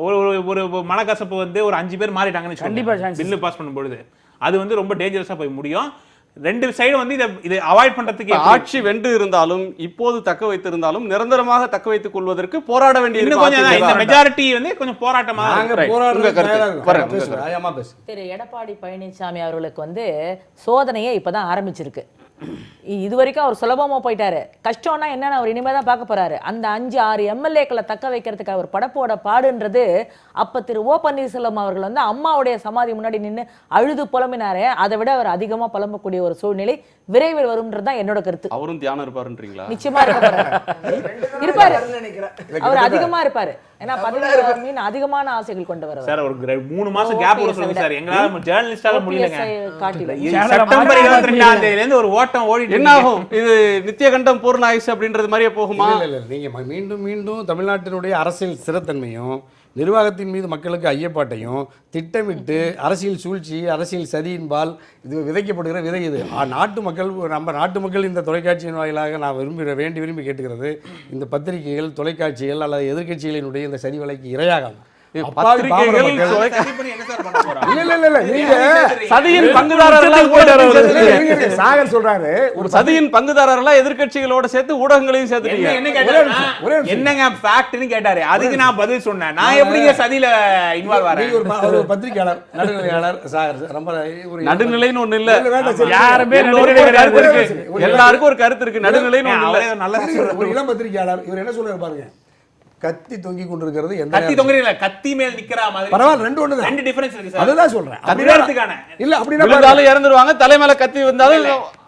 ஒரு ஒரு ஒரு மனக்கசப்பு வந்து ஒரு 5 பேர் மாறிட்டாங்கன்னு கண்டிப்பா கண்டிப்பா chances. பில்லு பாஸ் பண்ணும்பொழுது அது வந்து ரொம்ப டேஞ்சரஸா போய் முடியும். ரெண்டு சைடு வந்து இதை அவாய்ட் பண்றதுக்கு ஆட்சி வென்று இருந்தாலும் இப்போது தக்க வைத்திருந்தாலும் நிரந்தரமாக தக்க வைத்துக் கொள்வதற்கு போராட வேண்டிய இன்னும் கொஞ்சம் இந்த மெஜாரிட்டி வந்து கொஞ்சம் போராட்டமா நாங்க Right. போராடுறதுக்கு உங்க கருத்து. தயாரா இருக்கோம். வரேன், உங்க பேசுங்க. ஆமா, பேசு. திரு எடப்பாடி பழனிசாமி அவர்களுக்கு வந்து சோதனையே இப்பதான் ஆரம்பிச்சிருக்கு. இது வரைக்கும் அவர் சுலபமா போயிட்டாரு. கஷ்டம்னா என்னன்னு அவர் இனிமே தான் பார்க்க போறாரு. அந்த 5-6 எம்எல்ஏக்களை தக்க வைக்கிறதுக்கு அவர் படப்போட பாடுன்றது அப்ப திரு ஓ பன்னீர்செல்வம் அவர்கள் வந்து அம்மாவுடைய சமாதி முன்னாடி நின்று அழுது புலம்பினாரே, அதை விட அவர் அதிகமா புலம்பக்கூடிய ஒரு சூழ்நிலை விரைவில் வரும்ன்றது தான் என்னோட கருத்து. அவரும் தியானம் இருப்பாருன்றீங்களா? நிச்சயமா இருப்பாரு. அவர் அதிகமா இருப்பாரு. ஏன்னா 16 மீன் அதிகமான ஆசைகள் கொண்டு வரவர். சார் ஒரு 3 மாசம் கேப் விட சொல்லுங்க சார். எங்களால ஜர்னலிஸ்டால முடியலங்க. காட்டிலும் செப்டம்பர் 22ஆம் தேதியில ஒரு ஓட்டம் ஓடிட்டு என்ன ஆகும்? இது நித்தியகண்டம் பூர்ண ஆயுசு அப்படின்றது மாதிரியே போகுமா? இல்ல நீங்க மீண்டும் மீண்டும் தமிழ்நாட்டினுடைய அரசியல் ஸ்திரத்தன்மையும் நிர்வாகத்தின் மீது மக்களுக்கு ஐயப்பாட்டையும் திட்டமிட்டு அரசியல் சூழ்ச்சி அரசியல் சதியின்பால் இது விதைக்கப்படுகிற விதை இது. நாட்டு மக்கள் நம்ம நாட்டு மக்கள் இந்த தொலைக்காட்சியின் வாயிலாக நான் விரும்பி கேட்டுக்கிறது, இந்த பத்திரிகைகள் தொலைக்காட்சிகள் அல்லது எதிர்க்கட்சிகளினுடைய இந்த சதி வலைக்கு இரையாகாம பத்திரிகைகள் சதியின் சாகர் சொல்றாரு ஒரு சதியின் பங்குதாரர்களா எதிர்க்கட்சிகளோட சேர்த்து ஊடகங்களையும் சேர்த்துட்டீங்க. என்ன கேட்டாரு? என்னங்க ஃபேக்ட்னு கேட்டாரு. அதுக்கு நான் பதில் சொன்னேன். நான் எப்படிங்க சதியில இன்வால்வ் ஆறேன்? ஒரு பத்திரிகையாளர் நடுநிலையாளர் சாகர் ரொம்ப ஒரு நடுநிலைன்னு ஒண்ணு இல்ல. யாருமே எல்லாருக்கும் ஒரு கருத்து இருக்கு. நடுநிலைன்னு ஒண்ணு இல்ல. நல்ல ஒரு இளம் பத்திரிகையாளர் இவர் என்ன சொல்றாரு பாருங்க. கத்தி தொங்கி கொண்டிருக்கிறது கத்தி தொங்குறீங்க கத்தி மேல் நிக்கிற மாதிரி. பரவாயில்ல, ரெண்டு ஒண்ணு தான். ரெண்டு டிஃபரன்ஸ் இருக்கு சார். அதுதான் சொல்றேன். அப்படிங்கிறதுக்கான இல்ல அப்படினா விழுந்தாலும் இறந்துருவாங்க, தலை மேல கத்தி வந்தாலும்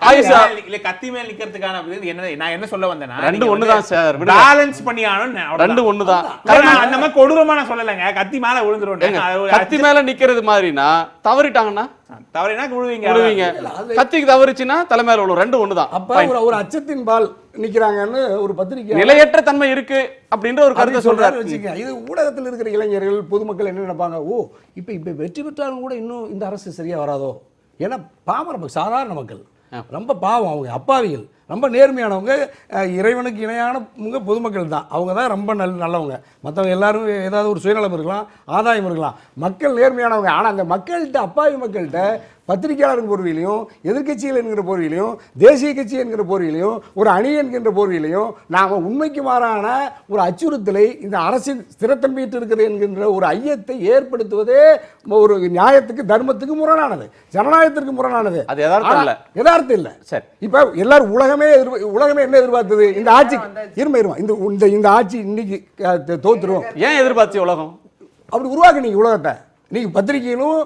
ஆயுசா. இல்ல கத்தி மேல் நிக்கிறதுக்கான என்ன நான் என்ன சொல்ல வந்தேன்னா ரெண்டு ஒண்ணுதான் சார். பேலன்ஸ் பண்ணி ஆகணும். ரெண்டு ஒண்ணுதான். அந்த மாதிரி கொடூரமா நான் சொல்லலங்க. கத்தி மேல விழுந்துரும். கத்தி மேல நிக்கிறது மாதிரினா தவறிட்டாங்கன்னா தவறினா விழுவீங்க. கத்திக்கு தவறிச்சுன்னா தலை மேல விழும். ரெண்டு ஒண்ணுதான். அப்ப ஒரு அச்சத்தின் பால் நிக்கிறாங்கன்னு ஒரு பத்திரிகை நிலையற்ற தன்மை இருக்கு அப்படின்ற ஒரு கருத்தை சொல்றாரு. இது ஊடகத்தில் இருக்கிற இளைஞர்கள் பொதுமக்கள் என்ன நினைப்பாங்க, ஓ இப்ப வெற்றி பெற்றாலும் கூட இன்னும் இந்த அரசு சரியா வராதோ. ஏன்னா பாமர சாதாரண மக்கள் ரொம்ப பாவம், அவங்க அப்பாவிகள், ரொம்ப நேர்மையானவங்க, இறைவனுக்கு இணையான பொதுமக்கள் தான். அவங்க தான் ரொம்ப நல்லவங்க. மற்றவங்க எல்லாரும் ஏதாவது ஒரு சுயநலம் இருக்கலாம், ஆதாயம் இருக்கலாம். மக்கள் நேர்மையானவங்க. ஆனால் அந்த மக்கள்கிட்ட, அப்பாவி மக்கள்கிட்ட பத்திரிகையாளர் போர்வையிலையும் எதிர்கட்சிகள் என்கிற போர்வையிலையும் தேசிய கட்சி என்கிற போர்வையிலையும் ஒரு அணி என்கின்ற போர்வையிலையும் நாம் உண்மைக்கு மாறான ஒரு அச்சுறுத்தலை இந்த அரசின் ஸ்திரத்தன்மையிட்டு இருக்கிறது என்கின்ற ஒரு ஐயத்தை ஏற்படுத்துவதே ஒரு நியாயத்துக்கு தர்மத்துக்கு முரணானது, ஜனநாயகத்திற்கு முரணானது. அது யதார்த்தம் இல்லை. சரி, இப்போ எல்லாரும் உலகமே என்ன எதிர்பார்த்தது? இந்த ஆட்சி இந்த ஆட்சி இன்னைக்கு தோத்துரும். ஏன் எதிர்பார்த்து உலகம் அப்படி உருவாக்குனீங்க உலகத்தை? நீங்க பத்திரிகைகளும்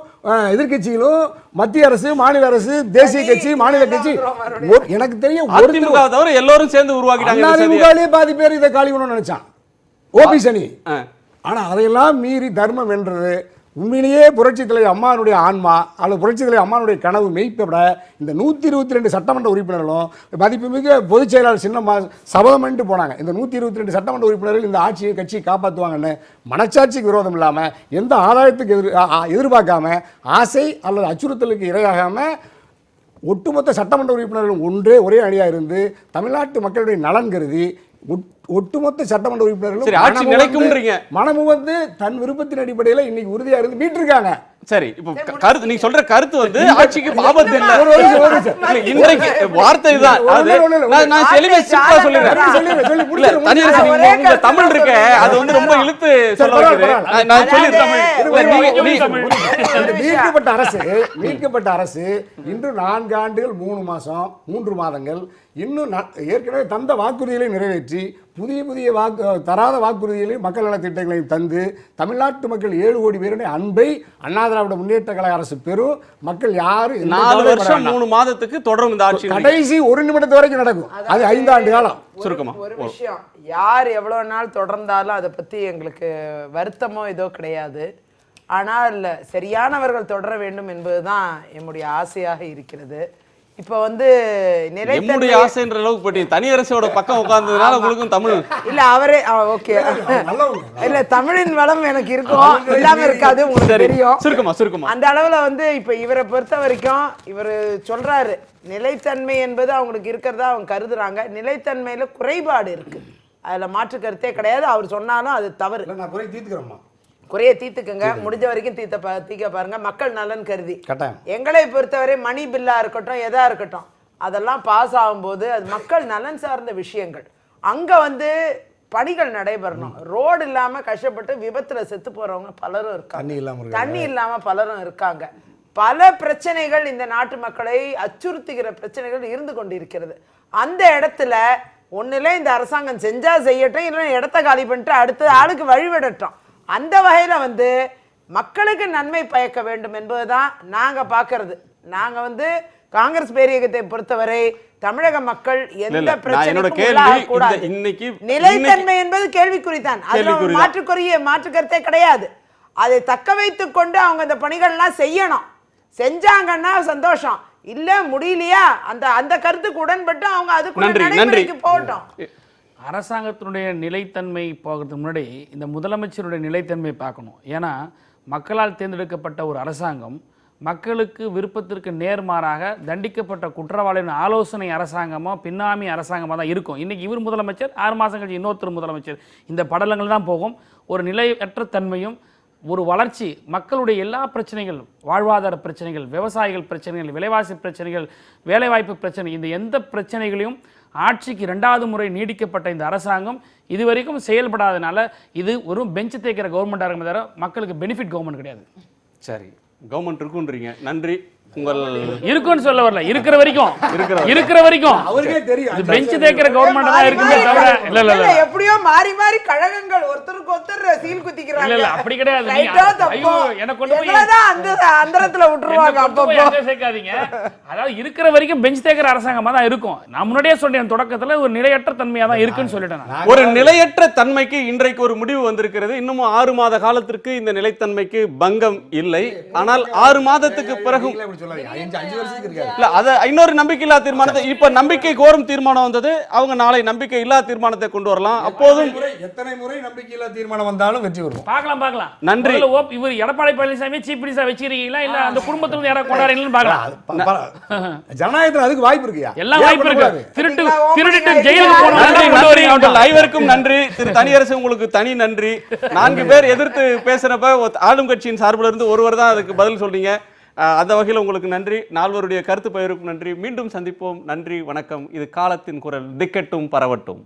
எதிர்கட்சிகளும் மத்திய அரசு, மாநில அரசு, தேசிய கட்சி, மாநில கட்சி, எனக்கு தெரியும் அதிமுக தவிர எல்லாரும் சேர்ந்து உருவாக்கிட்டாங்க. பாதி பேர் இதை காலி பண்ணணும்னு நினைச்சான் ஓபிஎஸ் அணி. ஆனா அதையெல்லாம் மீறி தர்மம் வென்றது. உண்மையிலேயே புரட்சி தலைவர் அம்மானுடைய ஆன்மா அல்லது புரட்சி தலைவர் அம்மானுடைய கனவு மெய்ப்பட இந்த 122 சட்டமன்ற உறுப்பினர்களும் மதிப்புமிகு பொதுச் செயலாளர் சின்னம்மா சபதம் பண்ணிட்டு போனாங்க. இந்த 122 சட்டமன்ற உறுப்பினர்கள் இந்த ஆட்சியை கட்சியை காப்பாற்றுவாங்கன்னு மனச்சாட்சிக்கு விரோதம் இல்லாமல், எந்த ஆதாயத்துக்கு எதிர்பார்க்காம, ஆசை அல்லது அச்சுறுத்தலுக்கு இரையாகாம ஒட்டுமொத்த சட்டமன்ற உறுப்பினர்களும் ஒரே அணியாக இருந்து தமிழ்நாட்டு மக்களுடைய நலன் கருதி ஒட்டுமொத்த சட்டமன்ற உறுப்பினர்களும் மனமும் வந்து தன் விருப்பத்தின் அடிப்படையில் இன்னைக்கு உறுதியா இருந்து மீட்டிருக்காங்க. சரி, இப்போ கருத்து நீங்க சொல்ற கருத்து வந்து ஆட்சிக்கு ஆபத்து இல்ல. இன்றைக்கு வார்த்தை தான். நான் தெளிவா சிம்பிளா சொல்லிடுறேன். தனியார் தமிழ் இருக்க அது வந்து ரொம்ப இழுத்து சொல்ல. நான் மீட்கப்பட்ட அரசு இன்று 4 ஆண்டுகள் 3 மாசம் 3 மாதங்கள் இன்னும் ஏற்கனவே தந்த வாக்குறுதிகளை நிறைவேற்றி புதிய தராத வாக்குறுதிகளையும் மக்கள் நல திட்டங்களையும் தந்து தமிழ்நாட்டு மக்கள் 7 கோடி பேருடைய அன்பை அண்ணா திராவிட முன்னேற்ற கழக அரசு பெறும். மக்கள் யாரு 4 வருஷம் 3 மாதத்துக்கு தொடரும் இந்த ஆட்சி. கடைசி 1 நிமிடத்து வரைக்கும் நடக்கும். அது 5 ஆண்டு காலம். சுருக்கமா ஒரு விஷயம், யார் எவ்வளவு நாள் தொடர்ந்தாலும் அதை பத்தி எங்களுக்கு வருத்தமோ ஏதோ கிடையாது. ஆனால் சரியானவர்கள் தொடர வேண்டும் என்பதுதான் என்னுடைய ஆசையாக இருக்கிறது. இப்ப வந்து என்னுடைய ஆசைன்ற அளவுக்கு போட்டி தனியரசோட பக்கம் உட்கார்ந்ததுனால உங்களுக்கும் தமிழ் இல்ல அவரே ஓகே இல்ல தமிழின் வளம் எனக்கு இருக்கும், இல்லாம இருக்காது, உங்களுக்கு தெரியும். சுருக்கமா அந்த அளவுல வந்து இப்ப இவரை பொறுத்த வரைக்கும் இவர் சொல்றாரு நிலைத்தன்மை என்பது அவங்களுக்கு இருக்கிறதா அவங்க கருதுறாங்க. நிலைத்தன்மையில குறைபாடு இருக்கு, அதுல மாற்று கருத்தே கிடையாது. அவர் சொன்னாலும் அது தவறு. நான் குறை தீர்த்துக்கிறேம்மா. குறைய தீர்த்துக்குங்க, முடிஞ்ச வரைக்கும் தீர்க்க பாருங்க, மக்கள் நலன் கருதி. கட்டாயம். எங்களை பொறுத்தவரை மணி பில்லா இருக்கட்டும், எதா இருக்கட்டும், அதெல்லாம் பாஸ் ஆகும்போது அது மக்கள் நலன் சார்ந்த விஷயங்கள். அங்க வந்து பணிகள் நடைபெறணும். ரோடு இல்லாம கஷ்டப்பட்டு விபத்துல செத்து போறவங்க பலரும் இருக்காங்க, தண்ணி இல்லாம பலரும் இருக்காங்க. பல பிரச்சனைகள் இந்த நாட்டு மக்களை அச்சுறுத்துகிற பிரச்சனைகள் இருந்து கொண்டிருக்கிறது. அந்த இடத்துல ஒண்ணுல இந்த அரசாங்கம் செஞ்சா செய்யட்டும், இல்லைன்னா இடத்த காலி பண்ணிட்டு அடுத்த ஆளுக்கு வழிவிடட்டும். அந்த வகையில வந்து மக்களுக்கு நன்மை பயக்க வேண்டும் என்பதுதான் நாங்க பாக்குறது. நாங்க வந்து காங்கிரஸ் பேரியக்கத்தை பொறுத்தவரை தமிழக மக்கள் எந்த பிரச்சனைக்கும் நிலைத்தன்மை என்பது கேள்விக்குறிதான். அதுல மாற்று கருத்தே கிடையாது. அதை தக்க வைத்துக் கொண்டு அவங்க இந்த பணிகள்லாம் செய்யணும். செஞ்சாங்கன்னா சந்தோஷம், இல்ல முடியலையா அந்த கருத்துக்கு உடன்பட்டு அவங்க அதுக்குள்ள நடைமுறைக்கு போகட்டும். அரசாங்கத்தினுடைய நிலைத்தன்மை போகிறதுக்கு முன்னாடி இந்த முதலமைச்சருடைய நிலைத்தன்மை பார்க்கணும். ஏன்னா மக்களால் தேர்ந்தெடுக்கப்பட்ட ஒரு அரசாங்கம் மக்களுக்கு விருப்பத்திற்கு நேர்மாறாக தண்டிக்கப்பட்ட குற்றவாளியின் ஆலோசனை அரசாங்கமோ பின்னாமி அரசாங்கமாக தான் இருக்கும். இன்றைக்கி இவர் முதலமைச்சர், 6 மாதம் கழிச்சு இன்னொருத்தர் முதலமைச்சர், இந்த படலங்கள் தான் போகும். ஒரு நிலையற்ற தன்மையும் ஒரு வளர்ச்சி, மக்களுடைய எல்லா பிரச்சனைகள், வாழ்வாதார பிரச்சனைகள், விவசாயிகள் பிரச்சனைகள், விலைவாசி பிரச்சனைகள், வேலைவாய்ப்பு பிரச்சனை, இந்த எந்த பிரச்சனைகளையும் ஆட்சிக்கு 2வது முறை நீடிக்கப்பட்ட இந்த அரசாங்கம் இதுவரைக்கும் செயல்படாதனால இது ஒரு பெஞ்ச் தேய்க்கிற கவர்மெண்ட்டாக இருக்கும் தவிர மக்களுக்கு பெனிஃபிட் கவர்மெண்ட் கிடையாது. சரி, கவர்மெண்ட் இருக்குன்றீங்க. நன்றி. உங்கள் இருக்குன்னு சொல்ல வரல, இருக்கிற வரைக்கும் அவருக்கே தெரியும் இது பெஞ்ச் தேய்க்கிற கவர்மெண்ட் தான் இருக்குமே தவிர இல்ல எப்படியோ மாறி மாறி கழகங்கள் ஒருத்தருக்கு ஒருத்தர் சீல் குத்திக்கிறாங்க. இல்ல அப்படி கிடையாது. ஐயோ என்ன கொண்டு போய் அந்த அந்தரத்துல விட்டுருவாங்க. அப்பப்போ சேர்க்காதீங்க. அதாவது இருக்கிற வரைக்கும் பெஞ்ச் தேய்க்கிற அரசாங்கமா தான் இருக்கும். நான் முன்னாடியே சொன்னேன் தொடக்கத்துல ஒரு நிலையற்ற தன்மையா தான் இருக்குன்னு சொல்லிட்டேன். ஒரு நிலையற்ற தன்மைக்கு இன்றைக்கு ஒரு முடிவு வந்திருக்கிறது. இன்னும் 6 மாத காலத்திற்கு இந்த நிலைத்தன்மைக்கு பங்கம் இல்லை. ஆனால் 6 மாதத்துக்கு பிறகு இன்னொரு நம்பிக்கையில்லா தீர்மானத்தை, இப்ப நம்பிக்கை கோரும் தீர்மானம் வந்தது, அவங்க நாளை நம்பிக்கை இல்லா தீர்மானத்தை கொண்டு வரலாம். அப்போதும் எத்தனை முறை நம்பிக்கையில்லா தீர்மானம் வந்தாலும் வெற்றி பெறுவோம். பார்க்கலாம். நன்றி. இவர் எடப்பாடி பழனிசாமி சீஃப் மினிஸ்டர் வச்சிருக்கீங்களா இல்ல அந்த குடும்பத்துல யாரை கொண்டாடுறீங்கன்னு பார்க்கலாம். ஜனநாயகத்துல அதுக்கு வாய்ப்பு இருக்குயா, எல்லாம் வாய்ப்பு இருக்கு. திருட்டு ஜெயிலுக்கு போன ஐவருக்கும் நன்றி. திரு தனியரசு உங்களுக்கு தனி நன்றி. 4 பேர் எதிர்த்து பேசுறப்ப ஆளும் கட்சியின் சார்பில் இருந்து ஒருவர் தான் அதுக்கு பதில் சொல்றீங்க. அந்த வகையில் உங்களுக்கு நன்றி. 4வருடைய கருத்து பகிர்வுக்கும் நன்றி. மீண்டும் சந்திப்போம். நன்றி, வணக்கம். இது காலத்தின் குரல். திக்கெட்டும் பரவட்டும்.